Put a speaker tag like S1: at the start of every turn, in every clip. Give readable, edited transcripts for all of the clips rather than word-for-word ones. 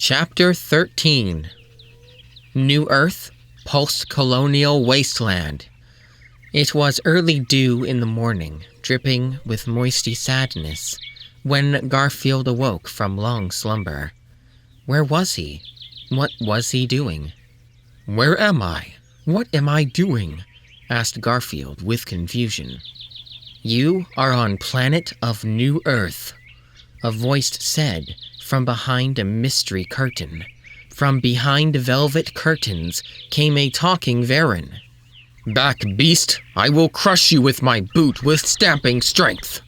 S1: Chapter 13 New Earth, Post-Colonial Wasteland. It was early dew in the morning, dripping with moisty sadness, when Garfield awoke from long slumber. Where was he? What was he doing? "Where am I? What am I doing?" asked Garfield with confusion. "You are on planet of New Earth," a voice said from behind a mystery curtain. From behind velvet curtains came a talking Varan. "Back, beast! I will crush you with my boot with stamping strength!"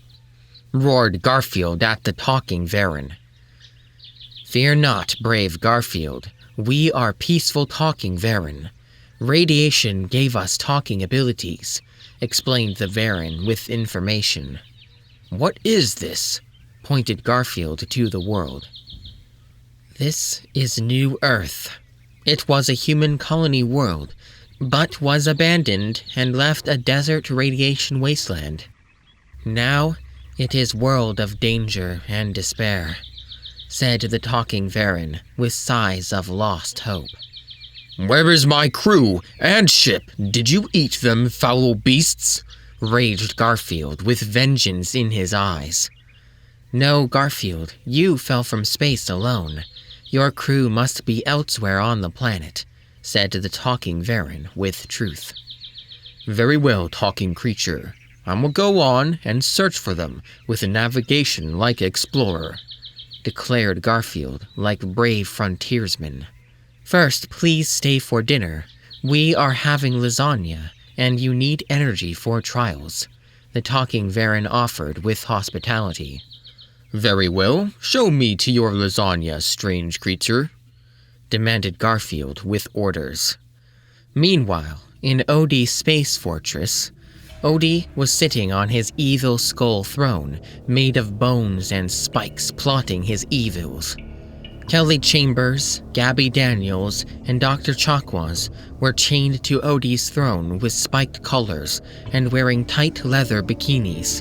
S1: roared Garfield at the talking Varan. "Fear not, brave Garfield. We are peaceful talking Varan. Radiation gave us talking abilities," explained the Varan with information. "What is this?" pointed Garfield to the world. "This is New Earth. It was a human colony world, but was abandoned and left a desert radiation wasteland. Now it is world of danger and despair," said the talking Varan with sighs of lost hope. "Where is my crew and ship? Did you eat them, foul beasts?" raged Garfield with vengeance in his eyes. "No, Garfield, you fell from space alone. Your crew must be elsewhere on the planet," said the talking Varan with truth. "Very well, talking creature. I will go on and search for them with a navigation like explorer," declared Garfield like brave frontiersman. "First, please stay for dinner. We are having lasagna, and you need energy for trials," the talking Varan offered with hospitality. "Very well, show me to your lasagna, strange creature," demanded Garfield with orders. Meanwhile, in Odie's space fortress, Odie was sitting on his evil skull throne, made of bones and spikes plotting his evils. Kelly Chambers, Gabby Daniels, and Dr. Chakwas were chained to Odie's throne with spiked collars and wearing tight leather bikinis.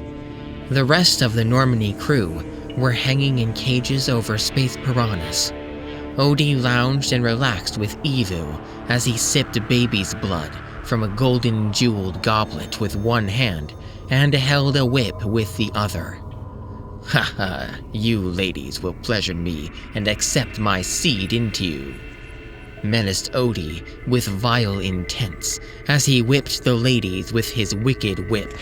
S1: The rest of the Normandy crew were hanging in cages over space piranhas. Odie lounged and relaxed with evil as he sipped baby's blood from a golden jeweled goblet with one hand and held a whip with the other. "Ha, you ladies will pleasure me and accept my seed into you," menaced Odie with vile intent as he whipped the ladies with his wicked whip.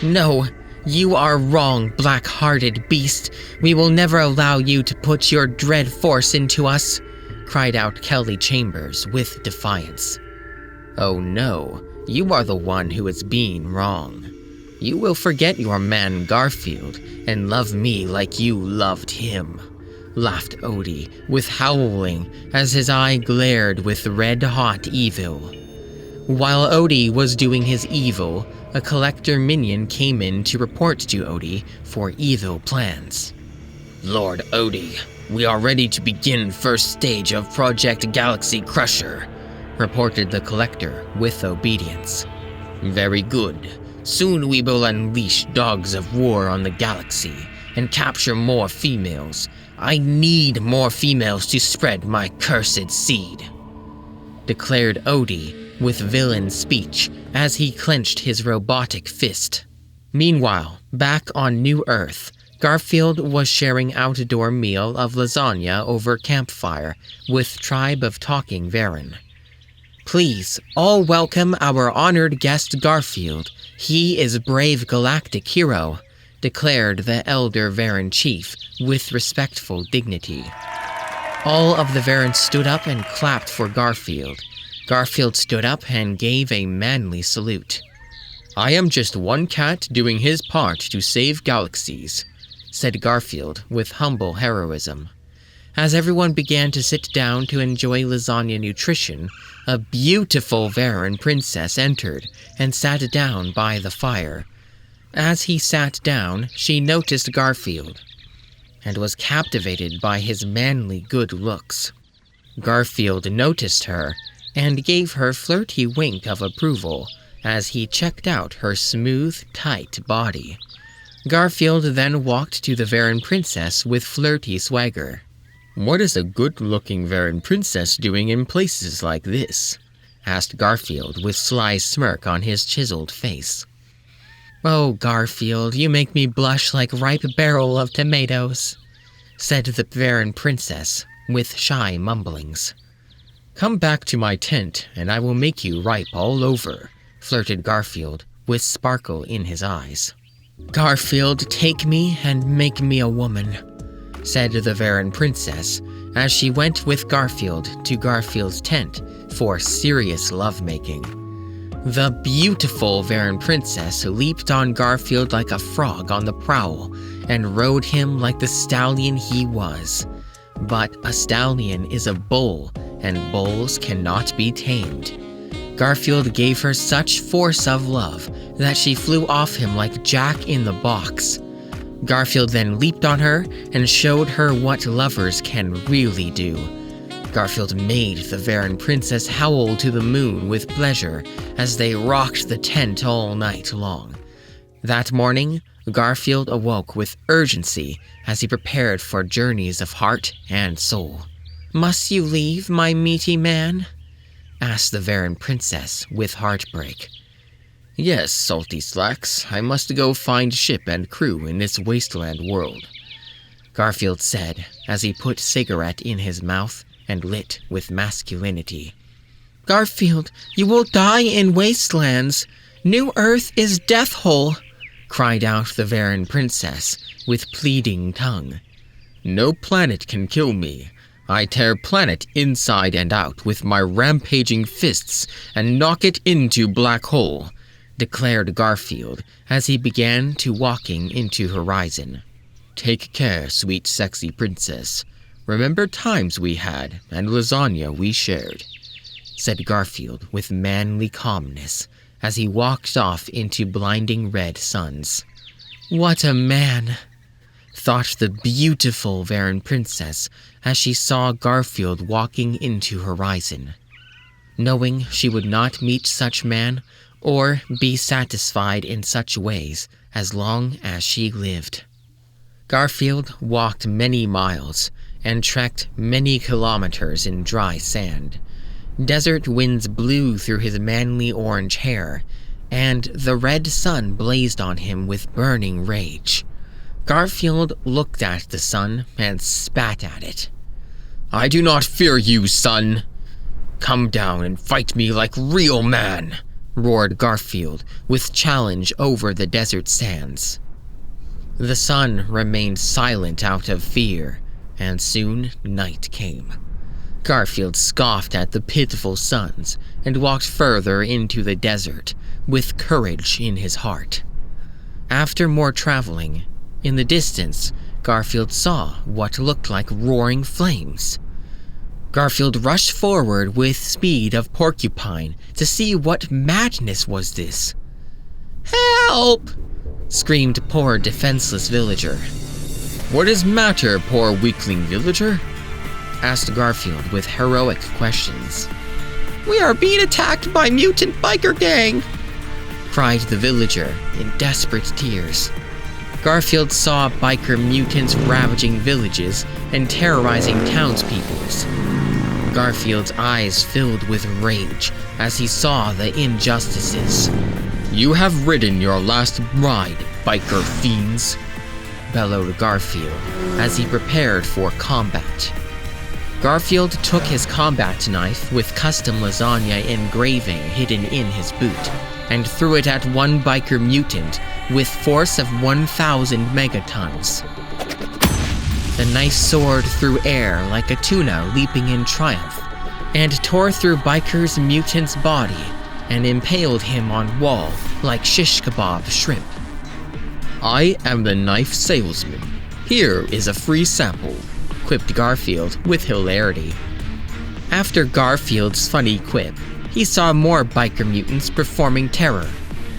S1: "No, you are wrong, black-hearted beast. We will never allow you to put your dread force into us," cried out Kelly Chambers with defiance. "Oh no, you are the one who is being wrong. You will forget your man Garfield and love me like you loved him," laughed Odie with howling as his eye glared with red-hot evil. While Odie was doing his evil, a collector minion came in to report to Odie for evil plans. "Lord Odie, we are ready to begin first stage of Project Galaxy Crusher," reported the collector with obedience. "Very good. Soon we will unleash dogs of war on the galaxy and capture more females. I need more females to spread my cursed seed," declared Odie with villain speech as he clenched his robotic fist. Meanwhile, back on New Earth, Garfield was sharing outdoor meal of lasagna over campfire with tribe of talking Varan. "Please, all welcome our honored guest Garfield. He is brave galactic hero," declared the elder Varan chief with respectful dignity. All of the Varans stood up and clapped for Garfield. Garfield stood up and gave a manly salute. "I am just one cat doing his part to save galaxies," said Garfield with humble heroism. As everyone began to sit down to enjoy lasagna nutrition, a beautiful Varan princess entered and sat down by the fire. As he sat down, she noticed Garfield and was captivated by his manly good looks. Garfield noticed her and gave her flirty wink of approval as he checked out her smooth, tight body. Garfield then walked to the Varan princess with flirty swagger. "What is a good-looking Varan princess doing in places like this?" asked Garfield with sly smirk on his chiseled face. "Oh, Garfield, you make me blush like ripe barrel of tomatoes," said the Varan princess with shy mumblings. "Come back to my tent, and I will make you ripe all over," flirted Garfield with sparkle in his eyes. "Garfield, take me and make me a woman," said the Varan princess as she went with Garfield to Garfield's tent for serious lovemaking. The beautiful Varan princess leaped on Garfield like a frog on the prowl and rode him like the stallion he was. But a stallion is a bull, and bulls cannot be tamed. Garfield gave her such force of love that she flew off him like Jack in the Box. Garfield then leaped on her and showed her what lovers can really do. Garfield made the Varan princess howl to the moon with pleasure as they rocked the tent all night long. That morning, Garfield awoke with urgency as he prepared for journeys of heart and soul. "Must you leave, my meaty man?" asked the Varan princess with heartbreak. "Yes, salty slacks, I must go find ship and crew in this wasteland world," Garfield said as he put cigarette in his mouth and lit with masculinity. "Garfield, you will die in wastelands. New Earth is death hole," cried out the Varan princess with pleading tongue. "No planet can kill me. I tear planet inside and out with my rampaging fists and knock it into black hole," declared Garfield as he began to walking into horizon. "Take care, sweet sexy princess. Remember times we had and lasagna we shared," said Garfield with manly calmness as he walked off into blinding red suns. "What a man," thought the beautiful Varan princess as she saw Garfield walking into horizon. Knowing she would not meet such man or be satisfied in such ways as long as she lived. Garfield walked many miles and trekked many kilometers in dry sand. Desert winds blew through his manly orange hair, and the red sun blazed on him with burning rage. Garfield looked at the sun and spat at it. "I do not fear you, sun. Come down and fight me like real man," roared Garfield with challenge over the desert sands. The sun remained silent out of fear, and soon night came. Garfield scoffed at the pitiful suns and walked further into the desert with courage in his heart. After more traveling, in the distance, Garfield saw what looked like roaring flames. Garfield rushed forward with speed of porcupine to see what madness was this. "Help!" screamed poor defenseless villager. "What is matter, poor weakling villager?" asked Garfield with heroic questions. "We are being attacked by mutant biker gang," cried the villager in desperate tears. Garfield saw biker mutants ravaging villages and terrorizing townspeoples. Garfield's eyes filled with rage as he saw the injustices. "You have ridden your last ride, biker fiends," bellowed Garfield as he prepared for combat. Garfield took his combat knife with custom lasagna engraving hidden in his boot and threw it at one biker mutant with force of 1,000 megatons. The knife soared through air like a tuna leaping in triumph and tore through biker's mutant's body and impaled him on wall like shish kebab shrimp. "I am the knife salesman. Here is a free sample," quipped Garfield with hilarity. After Garfield's funny quip, he saw more biker mutants performing terror.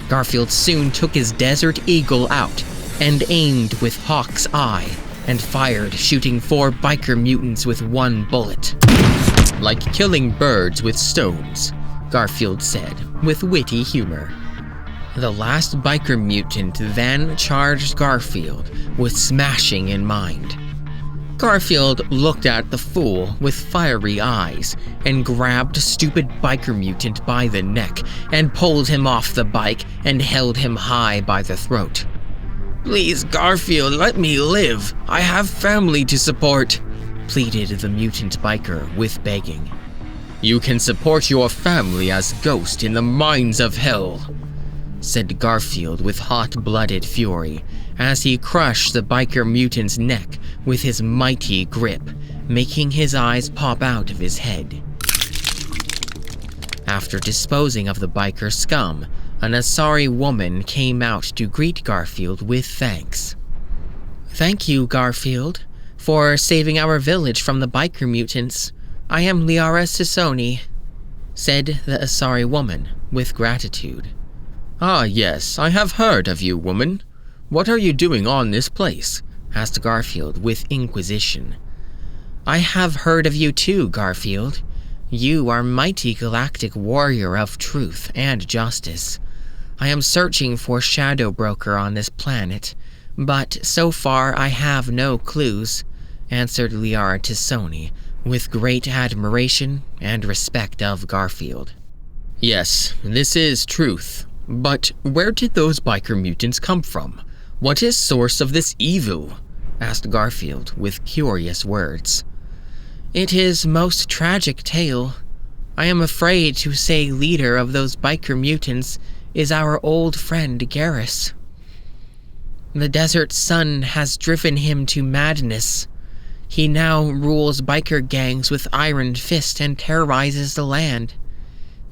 S1: Garfield soon took his Desert Eagle out and aimed with Hawk's Eye and fired, shooting 4 biker mutants with 1 bullet. "Like killing birds with stones," Garfield said with witty humor. The last biker mutant then charged Garfield with smashing in mind. Garfield looked at the fool with fiery eyes and grabbed stupid biker mutant by the neck and pulled him off the bike and held him high by the throat. "Please, Garfield, let me live. I have family to support," pleaded the mutant biker with begging. "You can support your family as ghost in the mines of hell," said Garfield with hot-blooded fury as he crushed the biker mutant's neck with his mighty grip, making his eyes pop out of his head. After disposing of the biker scum, an Asari woman came out to greet Garfield with thanks. "Thank you, Garfield, for saving our village from the biker mutants. I am Liara Sisoni," said the Asari woman with gratitude. "Ah, yes, I have heard of you, woman. What are you doing on this place?" asked Garfield with inquisition. "I have heard of you too, Garfield. You are mighty galactic warrior of truth and justice. I am searching for Shadow Broker on this planet, but so far I have no clues," answered Liara Sisoni with great admiration and respect of Garfield. "Yes, this is truth. But where did those biker mutants come from? What is source of this evil?" asked Garfield with curious words. "It is most tragic tale. I am afraid to say leader of those biker mutants is our old friend Garrus. The desert sun has driven him to madness. He now rules biker gangs with iron fist and terrorizes the land,"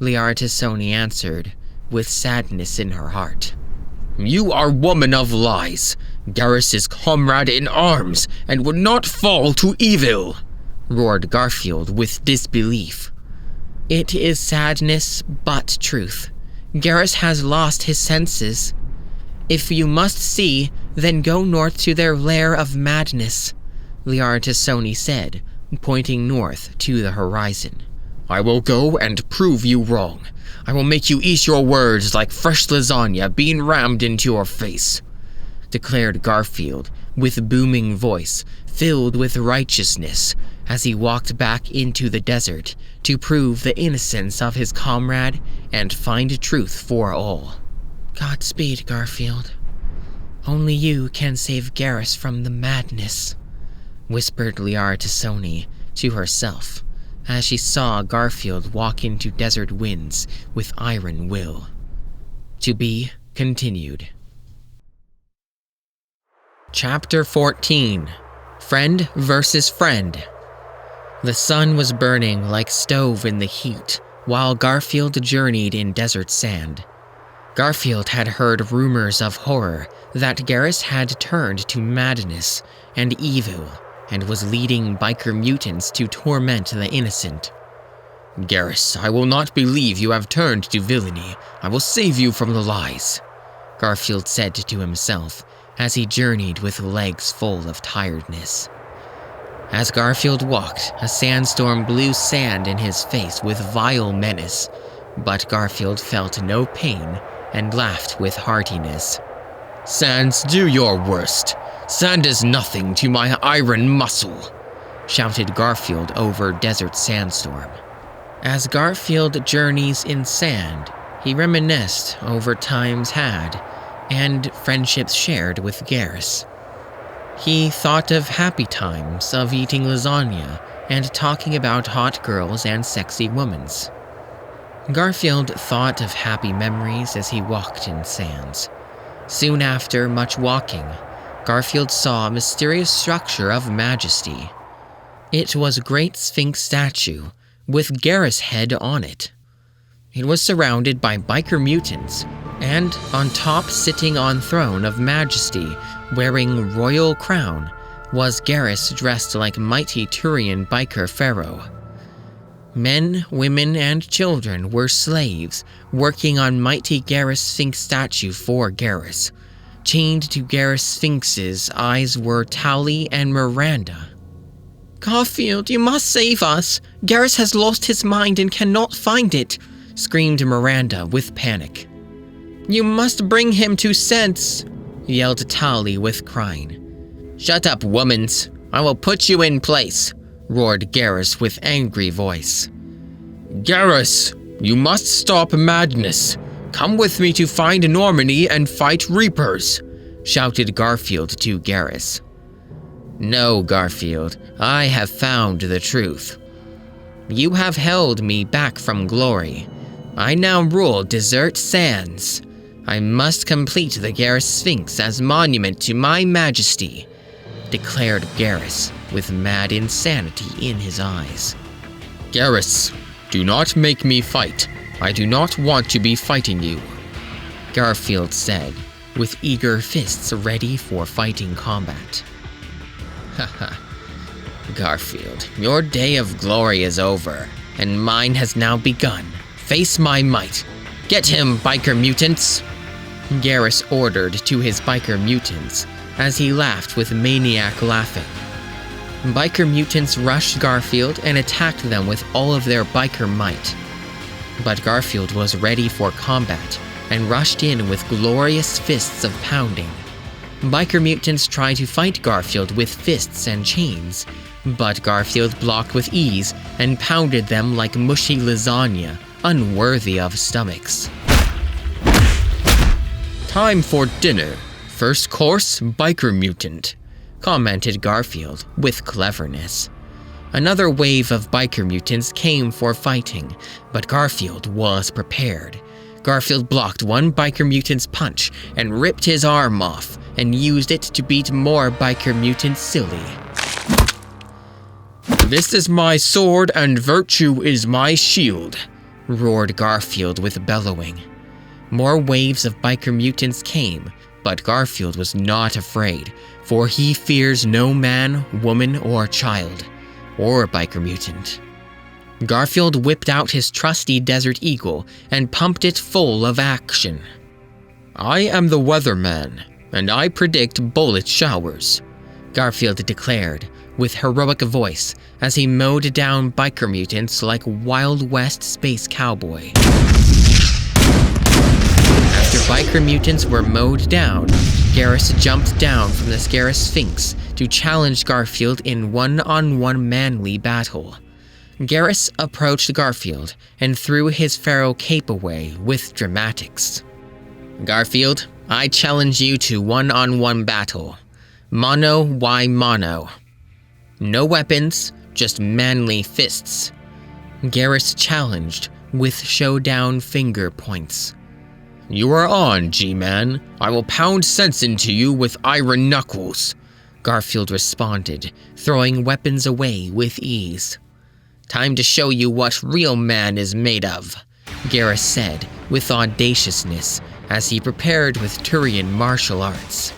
S1: Liara Sisoni answered, with sadness in her heart. "You are woman of lies. Garrus is comrade in arms and would not fall to evil," roared Garfield with disbelief. "It is sadness, but truth. Garrus has lost his senses. If you must see, then go north to their lair of madness," Liara Sisoni said, pointing north to the horizon. "I will go and prove you wrong. I will make you eat your words like fresh lasagna being rammed into your face," declared Garfield with booming voice filled with righteousness as he walked back into the desert to prove the innocence of his comrade and find truth for all. "Godspeed, Garfield. Only you can save Garrus from the madness," whispered Liara Sisoni to herself as she saw Garfield walk into desert winds with iron will. To be continued. Chapter 14. Friend versus Friend. The sun was burning like stove in the heat while Garfield journeyed in desert sand. Garfield had heard rumors of horror that Garrus had turned to madness and evil and was leading biker mutants to torment the innocent. "Garrus, I will not believe you have turned to villainy. I will save you from the lies," Garfield said to himself as he journeyed with legs full of tiredness. As Garfield walked, a sandstorm blew sand in his face with vile menace, but Garfield felt no pain and laughed with heartiness. "Sands, do your worst. Sand is nothing to my iron muscle," shouted Garfield over desert sandstorm. As Garfield journeys in sand, he reminisced over times had and friendships shared with Garrus. He thought of happy times of eating lasagna and talking about hot girls and sexy womans. Garfield thought of happy memories as he walked in sands. Soon after much walking, Garfield saw a mysterious structure of majesty. It was a great Sphinx statue with Garrus' head on it. It was surrounded by biker mutants, and on top, sitting on throne of majesty, wearing royal crown, was Garrus dressed like mighty Turian biker pharaoh. Men, women, and children were slaves, working on mighty Garrus Sphinx statue for Garrus. Chained to Garrus Sphinx's eyes were Tali and Miranda. "Garfield, you must save us! Garrus has lost his mind and cannot find it!" screamed Miranda with panic. "You must bring him to sense!" yelled Tali with crying. "Shut up, womans!" I will put you in place, roared Garrus with angry voice.
S2: Garrus, you must stop madness. Come with me to find Normandy and fight Reapers,
S1: shouted Garfield to Garrus. No, Garfield, I have found the truth. You have held me back from glory. I now rule desert sands. I must complete the Garrus Sphinx as monument to my majesty, declared Garrus with mad insanity in his eyes.
S2: Garrus, do not make me fight. I do not want to be fighting you,
S1: Garfield said, with eager fists ready for fighting combat. Haha, Garfield, your day of glory is over, and mine has now begun. Face my might. Get him, biker mutants! Garrus ordered to his biker mutants as he laughed with maniac laughing. Biker mutants rushed Garfield and attacked them with all of their biker might. But Garfield was ready for combat and rushed in with glorious fists of pounding. Biker mutants tried to fight Garfield with fists and chains, but Garfield blocked with ease and pounded them like mushy lasagna, unworthy of stomachs.
S2: Time for dinner. First course, biker mutant,
S1: commented Garfield with cleverness. Another wave of biker mutants came for fighting, but Garfield was prepared. Garfield blocked one biker mutant's punch and ripped his arm off and used it to beat more biker mutants silly.
S2: This is my sword and virtue is my shield,
S1: roared Garfield with bellowing. More waves of biker mutants came, but Garfield was not afraid, for he fears no man, woman, or child, or biker mutant. Garfield whipped out his trusty Desert Eagle and pumped it full of action.
S2: I am the weatherman, and I predict bullet showers,
S1: Garfield declared with heroic voice as he mowed down biker mutants like Wild West space cowboy. After biker mutants were mowed down, Garrus jumped down from the Garrus Sphinx to challenge Garfield in one-on-one manly battle. Garrus approached Garfield and threw his pharaoh cape away with dramatics. Garfield, I challenge you to one-on-one battle. Mono y mono. No weapons, just manly fists. Garrus challenged with showdown finger points.
S2: You are on, G-Man. I will pound sense into you with iron knuckles,
S1: Garfield responded, throwing weapons away with ease. Time to show you what real man is made of, Garrus said with audaciousness as he prepared with Turian martial arts.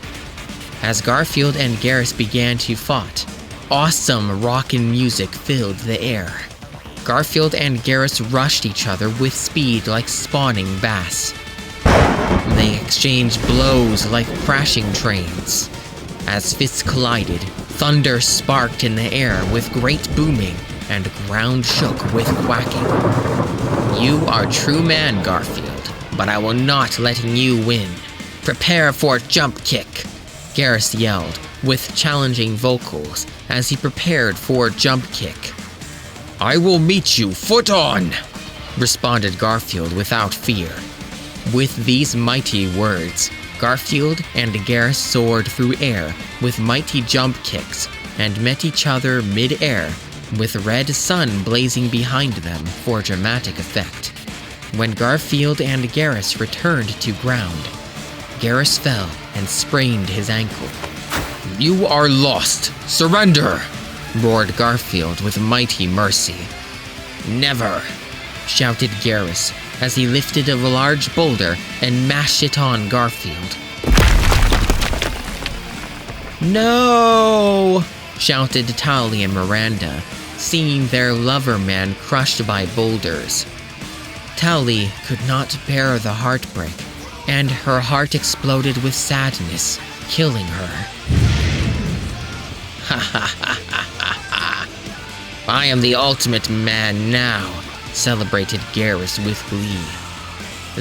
S1: As Garfield and Garrus began to fight, awesome rockin' music filled the air. Garfield and Garrus rushed each other with speed like spawning bass. They exchanged blows like crashing trains. As fists collided, thunder sparked in the air with great booming, and ground shook with quacking. You are true man, Garfield, but I will not let you win. Prepare for jump kick, Garrus yelled with challenging vocals as he prepared for jump kick.
S2: I will meet you foot on,
S1: responded Garfield without fear. With these mighty words, Garfield and Garrus soared through air with mighty jump kicks and met each other mid-air with red sun blazing behind them for dramatic effect. When Garfield and Garrus returned to ground, Garrus fell and sprained his ankle.
S2: You are lost! Surrender!
S1: Roared Garfield with mighty mercy. Never! Shouted Garrus as he lifted a large boulder and mashed it on Garfield. No! Shouted Tali and Miranda, seeing their lover man crushed by boulders. Tali could not bear the heartbreak, and her heart exploded with sadness, killing her. Ha ha ha ha ha ha! I am the ultimate man now, celebrated Garrus with glee.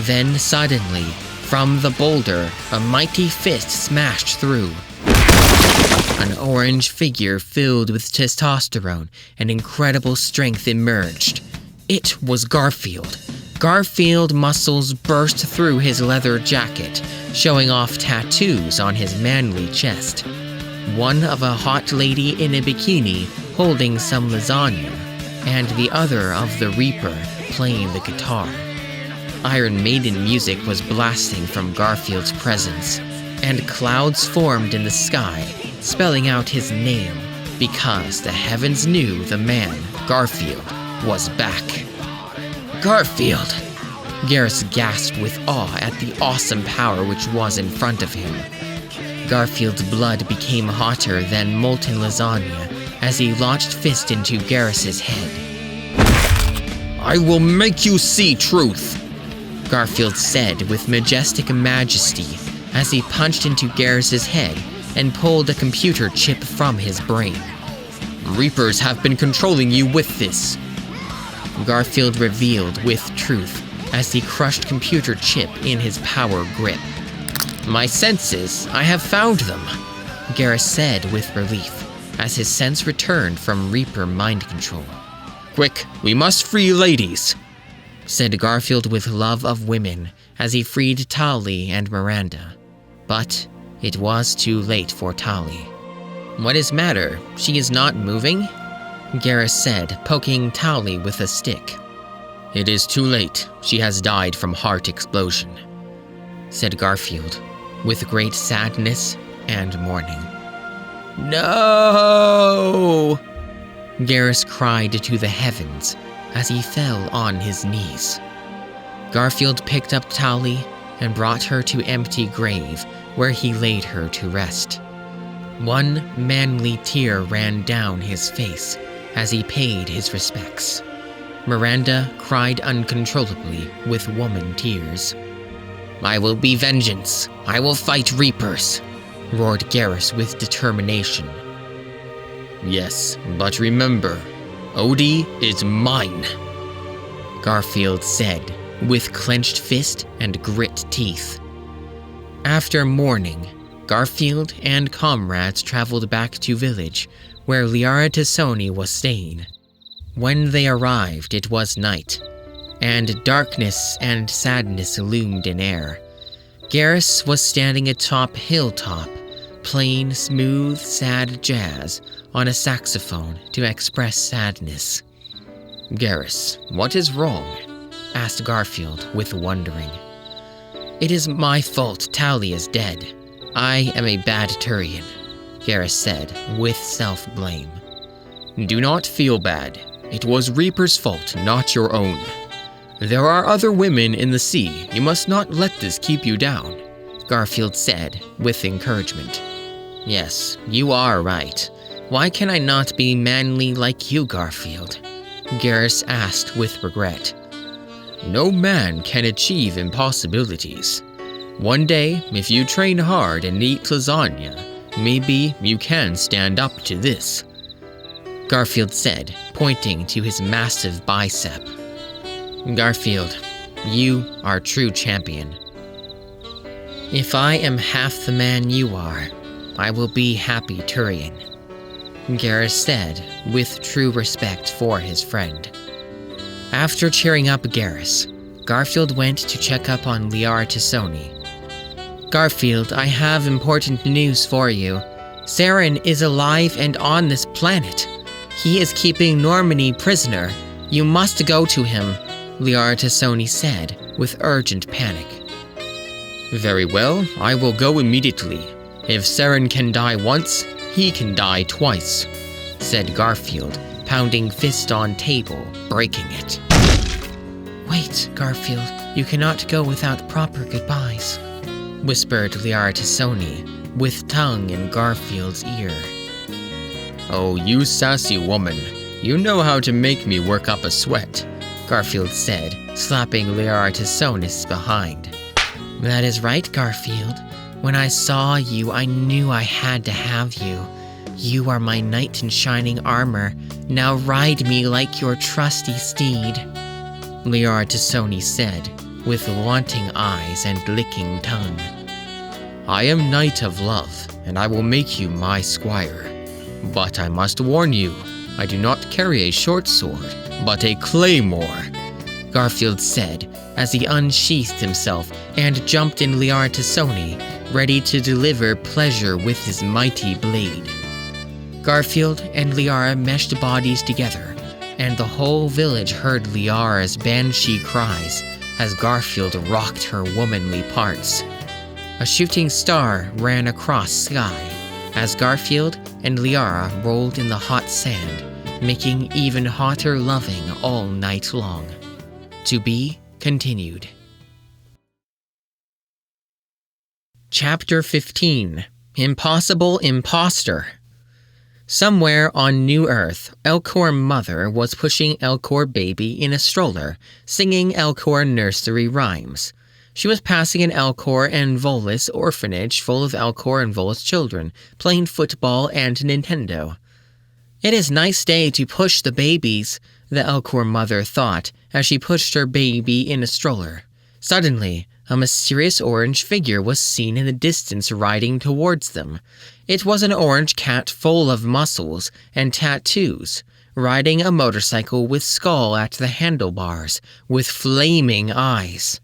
S1: Then suddenly, from the boulder, a mighty fist smashed through. An orange figure filled with testosterone and incredible strength emerged. It was Garfield. Garfield muscles burst through his leather jacket, showing off tattoos on his manly chest. One of a hot lady in a bikini holding some lasagna, and the other of the Reaper playing the guitar. Iron Maiden music was blasting from Garfield's presence, and clouds formed in the sky, spelling out his name, because the heavens knew the man, Garfield, was back. Garfield! Garrus gasped with awe at the awesome power which was in front of him. Garfield's blood became hotter than molten lasagna as he launched fist into Garrus's head.
S2: I will make you see truth,
S1: Garfield said with majestic majesty as he punched into Garrus's head and pulled a computer chip from his brain.
S2: Reapers have been controlling you with this.
S1: Garfield revealed with truth as he crushed computer chip in his power grip. My senses, I have found them, Garrus said with relief as his sense returned from Reaper mind control.
S2: Quick, we must free ladies,
S1: said Garfield with love of women as he freed Tali and Miranda. But it was too late for Tali. What is matter? She is not moving? Garrus said, poking Tali with a stick.
S2: It is too late. She has died from heart explosion,
S1: said Garfield, with great sadness and mourning. No! Garrus cried to the heavens as he fell on his knees. Garfield picked up Tali and brought her to empty grave where he laid her to rest. One manly tear ran down his face as he paid his respects. Miranda cried uncontrollably with woman tears. I will be vengeance. I will fight Reapers, roared Garrus with determination.
S2: Yes, but remember, Odie is mine,
S1: Garfield said with clenched fist and grit teeth. After mourning, Garfield and comrades traveled back to village where Liara Tassoni was staying. When they arrived, it was night, and darkness and sadness loomed in air. Garrus was standing atop hilltop, playing smooth, sad jazz on a saxophone to express sadness.
S2: Garrus, what is wrong?
S1: Asked Garfield with wondering. It is my fault Tali is dead. I am a bad Turian, Garrus said with self-blame.
S2: Do not feel bad. It was Reaper's fault, not your own. There are other women in the sea. You must not let this keep you down,
S1: Garfield said with encouragement. Yes, you are right. Why can I not be manly like you, Garfield? Garrus asked with regret.
S2: No man can achieve impossibilities. One day, if you train hard and eat lasagna, maybe you can stand up to this,
S1: Garfield said, pointing to his massive bicep. Garfield, you are a true champion. If I am half the man you are, I will be happy Turian, Garrus said with true respect for his friend. After cheering up Garrus, Garfield went to check up on Liara Tassoni. Garfield, I have important news for you. Saren is alive and on this planet. He is keeping Normandy prisoner. You must go to him, Liara Tassoni said with urgent panic.
S2: Very well, I will go immediately. If Saren can die once, he can die twice, said Garfield, pounding fist on table, breaking it.
S1: Wait, Garfield, you cannot go without proper goodbyes, whispered Liara Tassoni with tongue in Garfield's ear.
S2: Oh, you sassy woman. You know how to make me work up a sweat,
S1: Garfield said, slapping Liara Tassonis behind. That is right, Garfield. When I saw you, I knew I had to have you. You are my knight in shining armor. Now ride me like your trusty steed, Liara Tassoni said, with wanting eyes and licking tongue.
S2: I am Knight of Love, and I will make you my squire. But I must warn you, I do not carry a short sword, but a claymore," Garfield said as he unsheathed himself and jumped in Liara Tassoni, ready to deliver pleasure with his mighty blade. Garfield and Liara meshed bodies together, and the whole village heard Liara's banshee cries as Garfield rocked her womanly parts. A shooting star ran across sky as Garfield and Liara rolled in the hot sand, making even hotter loving all night long. To be continued. Chapter 15. Impossible Imposter. Somewhere on New Earth, Elcor Mother was pushing Elcor Baby in a stroller, singing Elcor nursery rhymes. She was passing an Elcor and Volus orphanage full of Elcor and Volus children, playing football and Nintendo. "It is a nice day to push the babies," the Elcor Mother thought as she pushed her baby in a stroller. Suddenly, a mysterious orange figure was seen in the distance riding towards them. It was an orange cat full of muscles and tattoos, riding a motorcycle with skull at the handlebars, with flaming eyes.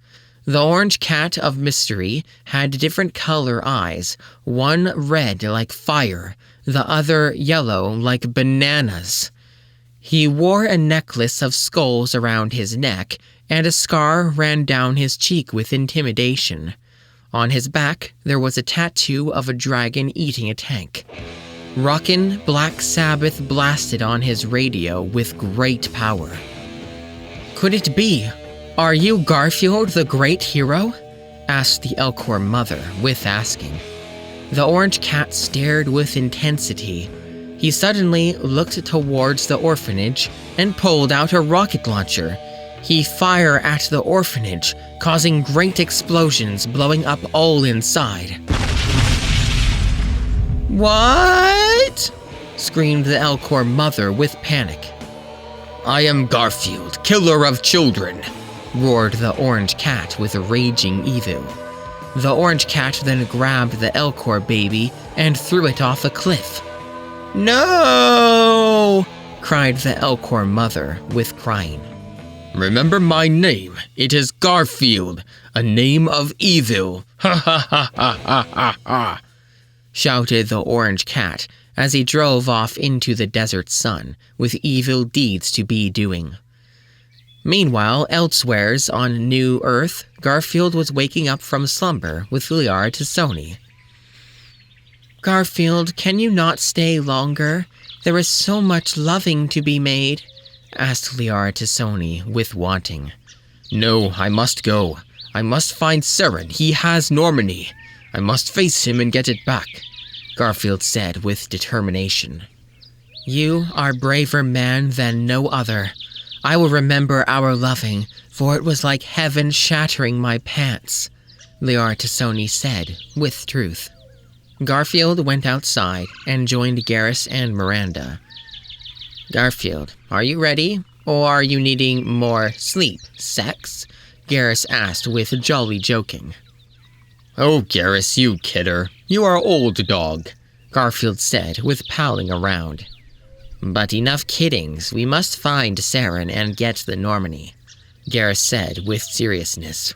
S2: The orange cat of mystery had different color eyes, one red like fire, the other yellow like bananas. He wore a necklace of skulls around his neck, and a scar ran down his cheek with intimidation. On his back, there was a tattoo of a dragon eating a tank. Rockin' Black Sabbath blasted on his radio with great power. "Could it be? Are you Garfield, the great hero?" asked the Elcor Mother, with asking. The orange cat stared with intensity. He suddenly looked towards the orphanage and pulled out a rocket launcher. He fired at the orphanage, causing great explosions, blowing up all inside. "What?" screamed the Elcor Mother with panic. "I am Garfield, killer of children," roared the orange cat with raging evil. The orange cat then grabbed the Elcor Baby and threw it off a cliff. "No!" cried the Elcor Mother with crying. "Remember my name. It is Garfield, a name of evil. Ha ha ha ha ha ha ha," shouted the orange cat as he drove off into the desert sun with evil deeds to be doing. Meanwhile, elsewheres on New Earth, Garfield was waking up from slumber with Liara Tassoni. "Garfield, can you not stay longer? There is so much loving to be made," asked Liara Tassoni with wanting. "No, I must go. I must find Seren. He has Normandy. I must face him and get it back," Garfield said with determination. "You are a braver man than no other. I will remember our loving, for it was like heaven shattering my pants," Liara Tassoni said with truth. Garfield went outside and joined Garrus and Miranda. "Garfield, are you ready? Or are you needing more sleep, sex?" Garrus asked with jolly joking. "Oh, Garrus, you kidder. You are old dog," Garfield said with palling around. "But enough kiddings. We must find Seren and get the Normandy," Garrus said with seriousness.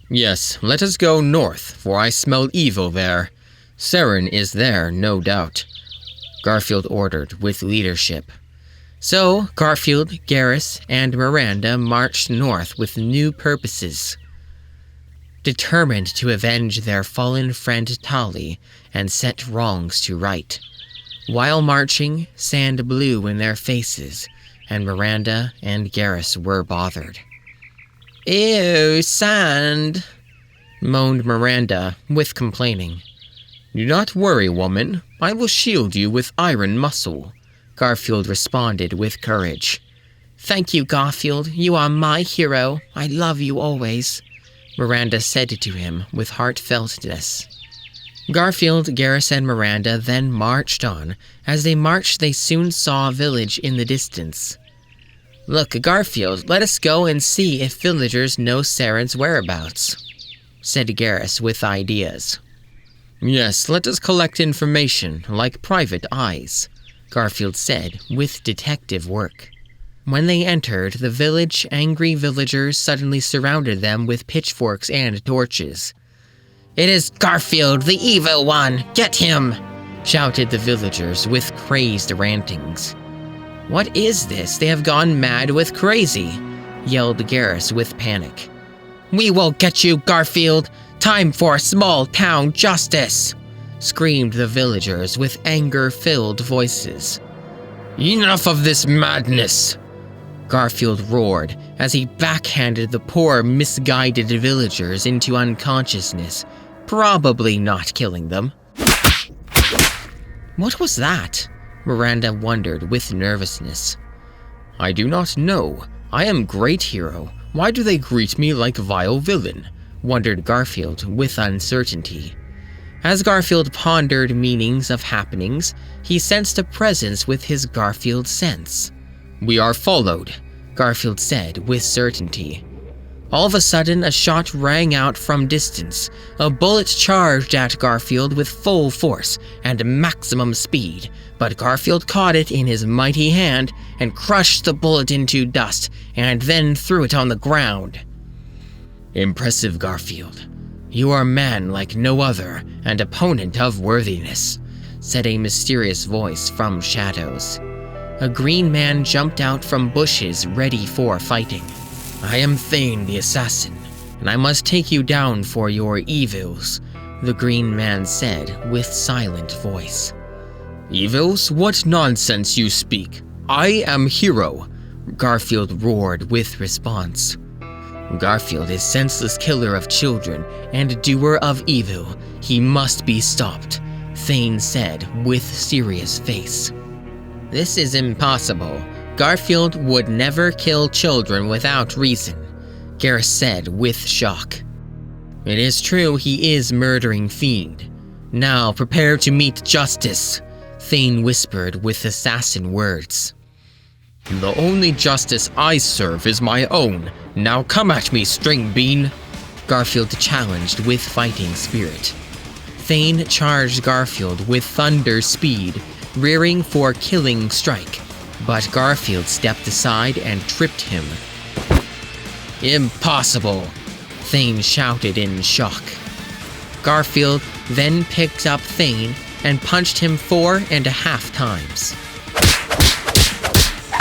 S2: "Yes, let us go north, for I smell evil there. Seren is there, no doubt," Garfield ordered with leadership. So, Garfield, Garrus, and Miranda marched north with new purposes. Determined to avenge their fallen friend Tali and set wrongs to right. While marching, sand blew in their faces, and Miranda and Garrus were bothered. "Ew, sand," moaned Miranda with complaining. "Do not worry, woman. I will shield you with iron muscle," Garfield responded with courage. "Thank you, Garfield. You are my hero. I love you always," Miranda said to him with heartfeltness. Garfield, Garrus, and Miranda then marched on. As they marched, they soon saw a village in the distance. "Look, Garfield, let us go and see if villagers know Seren's whereabouts," said Garrus with ideas. Yes, let us collect information, like private eyes, Garfield said, with detective work. When they entered the village, angry villagers suddenly surrounded them with pitchforks and torches.
S1: "It is Garfield, the evil one! Get him!"
S2: shouted the villagers with crazed rantings. "What is this? They have gone mad with crazy," yelled Garrus with panic.
S1: "We will get you, Garfield! Time for small town justice!"
S2: screamed the villagers with anger-filled voices.
S1: "Enough of this madness!"
S2: Garfield roared as he backhanded the poor, misguided villagers into unconsciousness, probably not killing them. What was that? Miranda wondered with nervousness. I do not know. I am great hero. Why do they greet me like vile villain? Wondered Garfield with uncertainty. As Garfield pondered meanings of happenings, he sensed a presence with his Garfield sense. We are followed, Garfield said with certainty. All of a sudden, a shot rang out from distance. A bullet charged at Garfield with full force and maximum speed, but Garfield caught it in his mighty hand and crushed the bullet into dust and then threw it on the ground. Impressive, Garfield. You are a man like no other and opponent of worthiness, said a mysterious voice from shadows. A green man jumped out from bushes ready for fighting. I am Thane the assassin, and I must take you down for your evils, the green man said with silent voice. Evils? What nonsense you speak! I am hero, Garfield roared with response. Garfield is senseless killer of children and doer of evil. He must be stopped, Thane said with serious face. This is impossible. Garfield would never kill children without reason, Garrus said with shock. It is true he is murdering fiend. Now prepare to meet justice, Thane whispered with assassin words. The only justice I serve is my own. Now come at me, string bean, Garfield challenged with fighting spirit. Thane charged Garfield with thunder speed, rearing for killing strike. But Garfield stepped aside and tripped him. Impossible, Thane shouted in shock. Garfield then picked up Thane and punched him 4.5 times.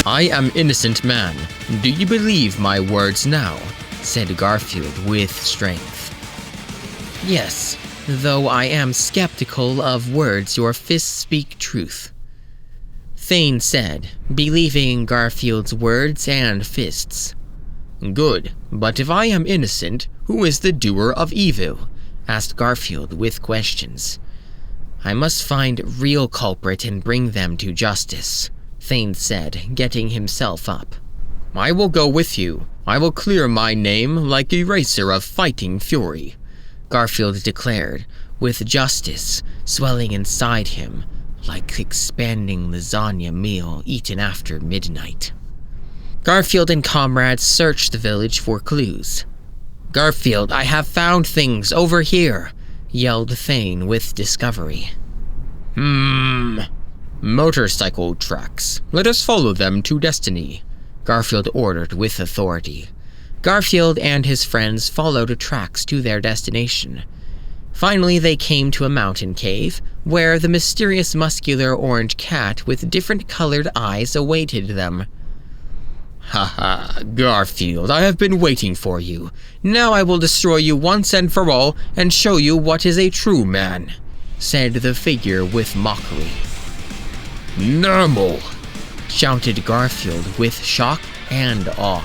S2: I am innocent man. Do you believe my words now? Said Garfield with strength. Yes, though I am skeptical of words your fists speak truth, Thane said, believing Garfield's words and fists. Good, but if I am innocent, who is the doer of evil? Asked Garfield with questions. I must find real culprit and bring them to justice, Thane said, getting himself up. I will go with you. I will clear my name like eraser of fighting fury, Garfield declared, with justice swelling inside him, like expanding lasagna meal eaten after midnight. Garfield and comrades searched the village for clues. Garfield, I have found things over here, yelled Thane with discovery. Motorcycle tracks. Let us follow them to destiny, Garfield ordered with authority. Garfield and his friends followed tracks to their destination. Finally, they came to a mountain cave, where the mysterious muscular orange cat with different colored eyes awaited them. Haha, Garfield, I have been waiting for you. Now I will destroy you once and for all and show you what is a true man, said the figure with mockery. Normal, shouted Garfield with shock and awe.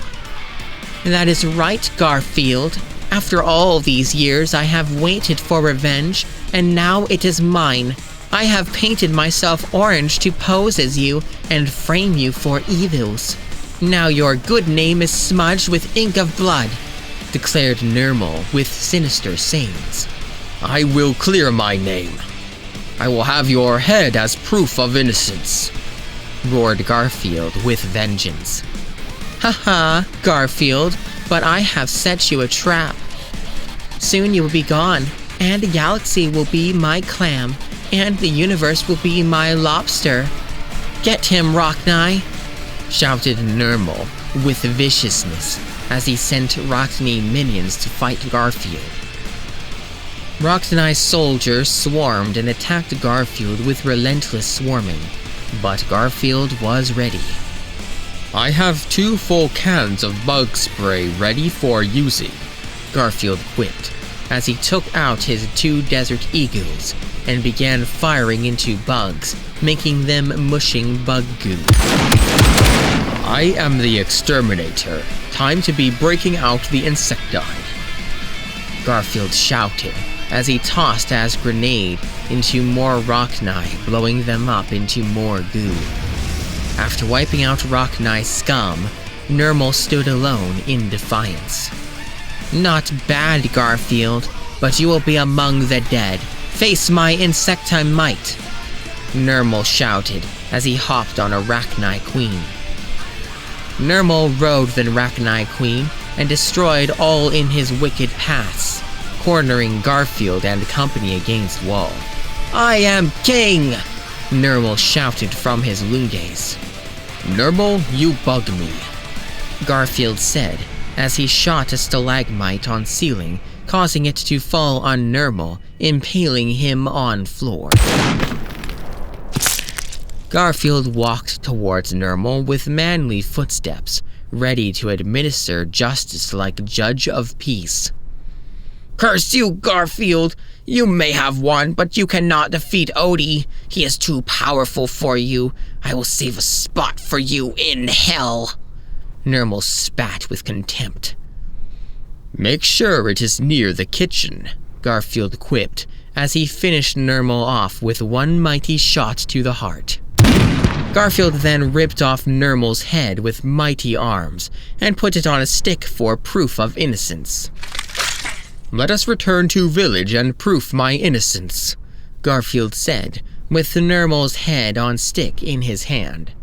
S2: That is right, Garfield. After all these years, I have waited for revenge, and now it is mine. I have painted myself orange to pose as you and frame you for evils. Now your good name is smudged with ink of blood, declared Nermal with sinister sayings. I will clear my name. I will have your head as proof of innocence, roared Garfield with vengeance. Haha, Garfield, but I have set you a trap. Soon you will be gone,
S1: and the galaxy will be my clam, and the universe will be my lobster. Get him, Rockney! Shouted Nermal with viciousness as he sent Rockney minions to fight Garfield. Rockney's soldiers swarmed and attacked Garfield with relentless swarming, but Garfield was ready.
S2: I have 2 full cans of bug spray ready for using,
S1: Garfield quipped as he took out his 2 desert eagles and began firing into bugs, making them mushing bug goo.
S2: I am the exterminator. Time to be breaking out the insecticide,
S1: Garfield shouted as he tossed as grenade into more Rockney, blowing them up into more goo. After wiping out Rockney's scum, Nermal stood alone in defiance. Not bad, Garfield, but you will be among the dead. Face my insecti might, Nermal shouted as he hopped on Arachnite Queen. Nermal rode the Arachnite Queen and destroyed all in his wicked paths, cornering Garfield and company against wall. I am king! Nermal shouted from his lunges.
S2: Nermal, you bug me,
S1: Garfield said as he shot a stalagmite on ceiling, causing it to fall on Nermal, impaling him on floor. Garfield walked towards Nermal with manly footsteps, ready to administer justice like judge of peace. Curse you, Garfield! You may have won, but you cannot defeat Odie. He is too powerful for you. I will save a spot for you in hell. Nermal spat with contempt.
S2: Make sure it is near the kitchen,
S1: Garfield quipped as he finished Nermal off with one mighty shot to the heart. Garfield then ripped off Nermal's head with mighty arms and put it on a stick for proof of innocence.
S2: Let us return to village and prove my innocence,
S1: Garfield said, with Nermal's head on stick in his hand.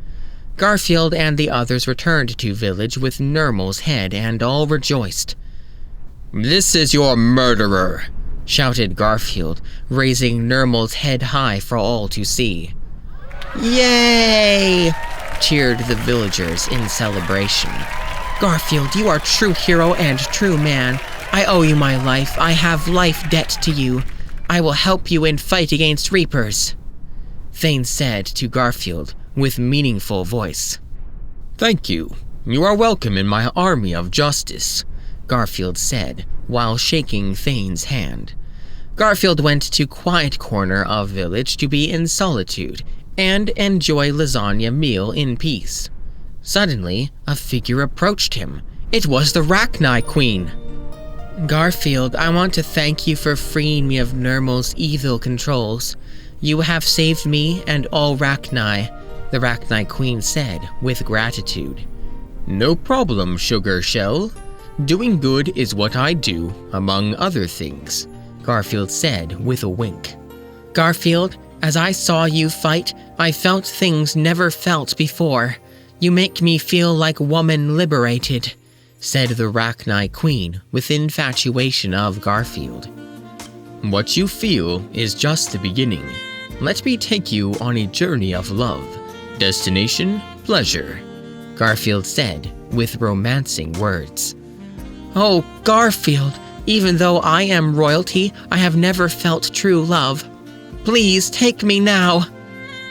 S1: Garfield and the others returned to village with Nermal's head and all rejoiced.
S2: This is your murderer,
S1: shouted Garfield, raising Nermal's head high for all to see. Yay! Cheered the villagers in celebration. Garfield, you are true hero and true man. I owe you my life. I have life debt to you. I will help you in fight against Reapers, Thane said to Garfield with meaningful voice.
S2: Thank you. You are welcome in my army of justice,
S1: Garfield said while shaking Thane's hand. Garfield went to quiet corner of village to be in solitude and enjoy lasagna meal in peace. Suddenly, a figure approached him. It was the Arachnite Queen. Garfield, I want to thank you for freeing me of Nermal's evil controls. You have saved me and all Arachnite, the Arachnite Queen said with gratitude.
S2: No problem, Sugar Shell. Doing good is what I do, among other things,
S1: Garfield said with a wink. Garfield, as I saw you fight, I felt things never felt before. You make me feel like woman liberated, said the Arachnite Queen with infatuation of Garfield.
S2: What you feel is just the beginning. Let me take you on a journey of love. Destination, pleasure,
S1: Garfield said with romancing words. Oh, Garfield, even though I am royalty, I have never felt true love. Please take me now,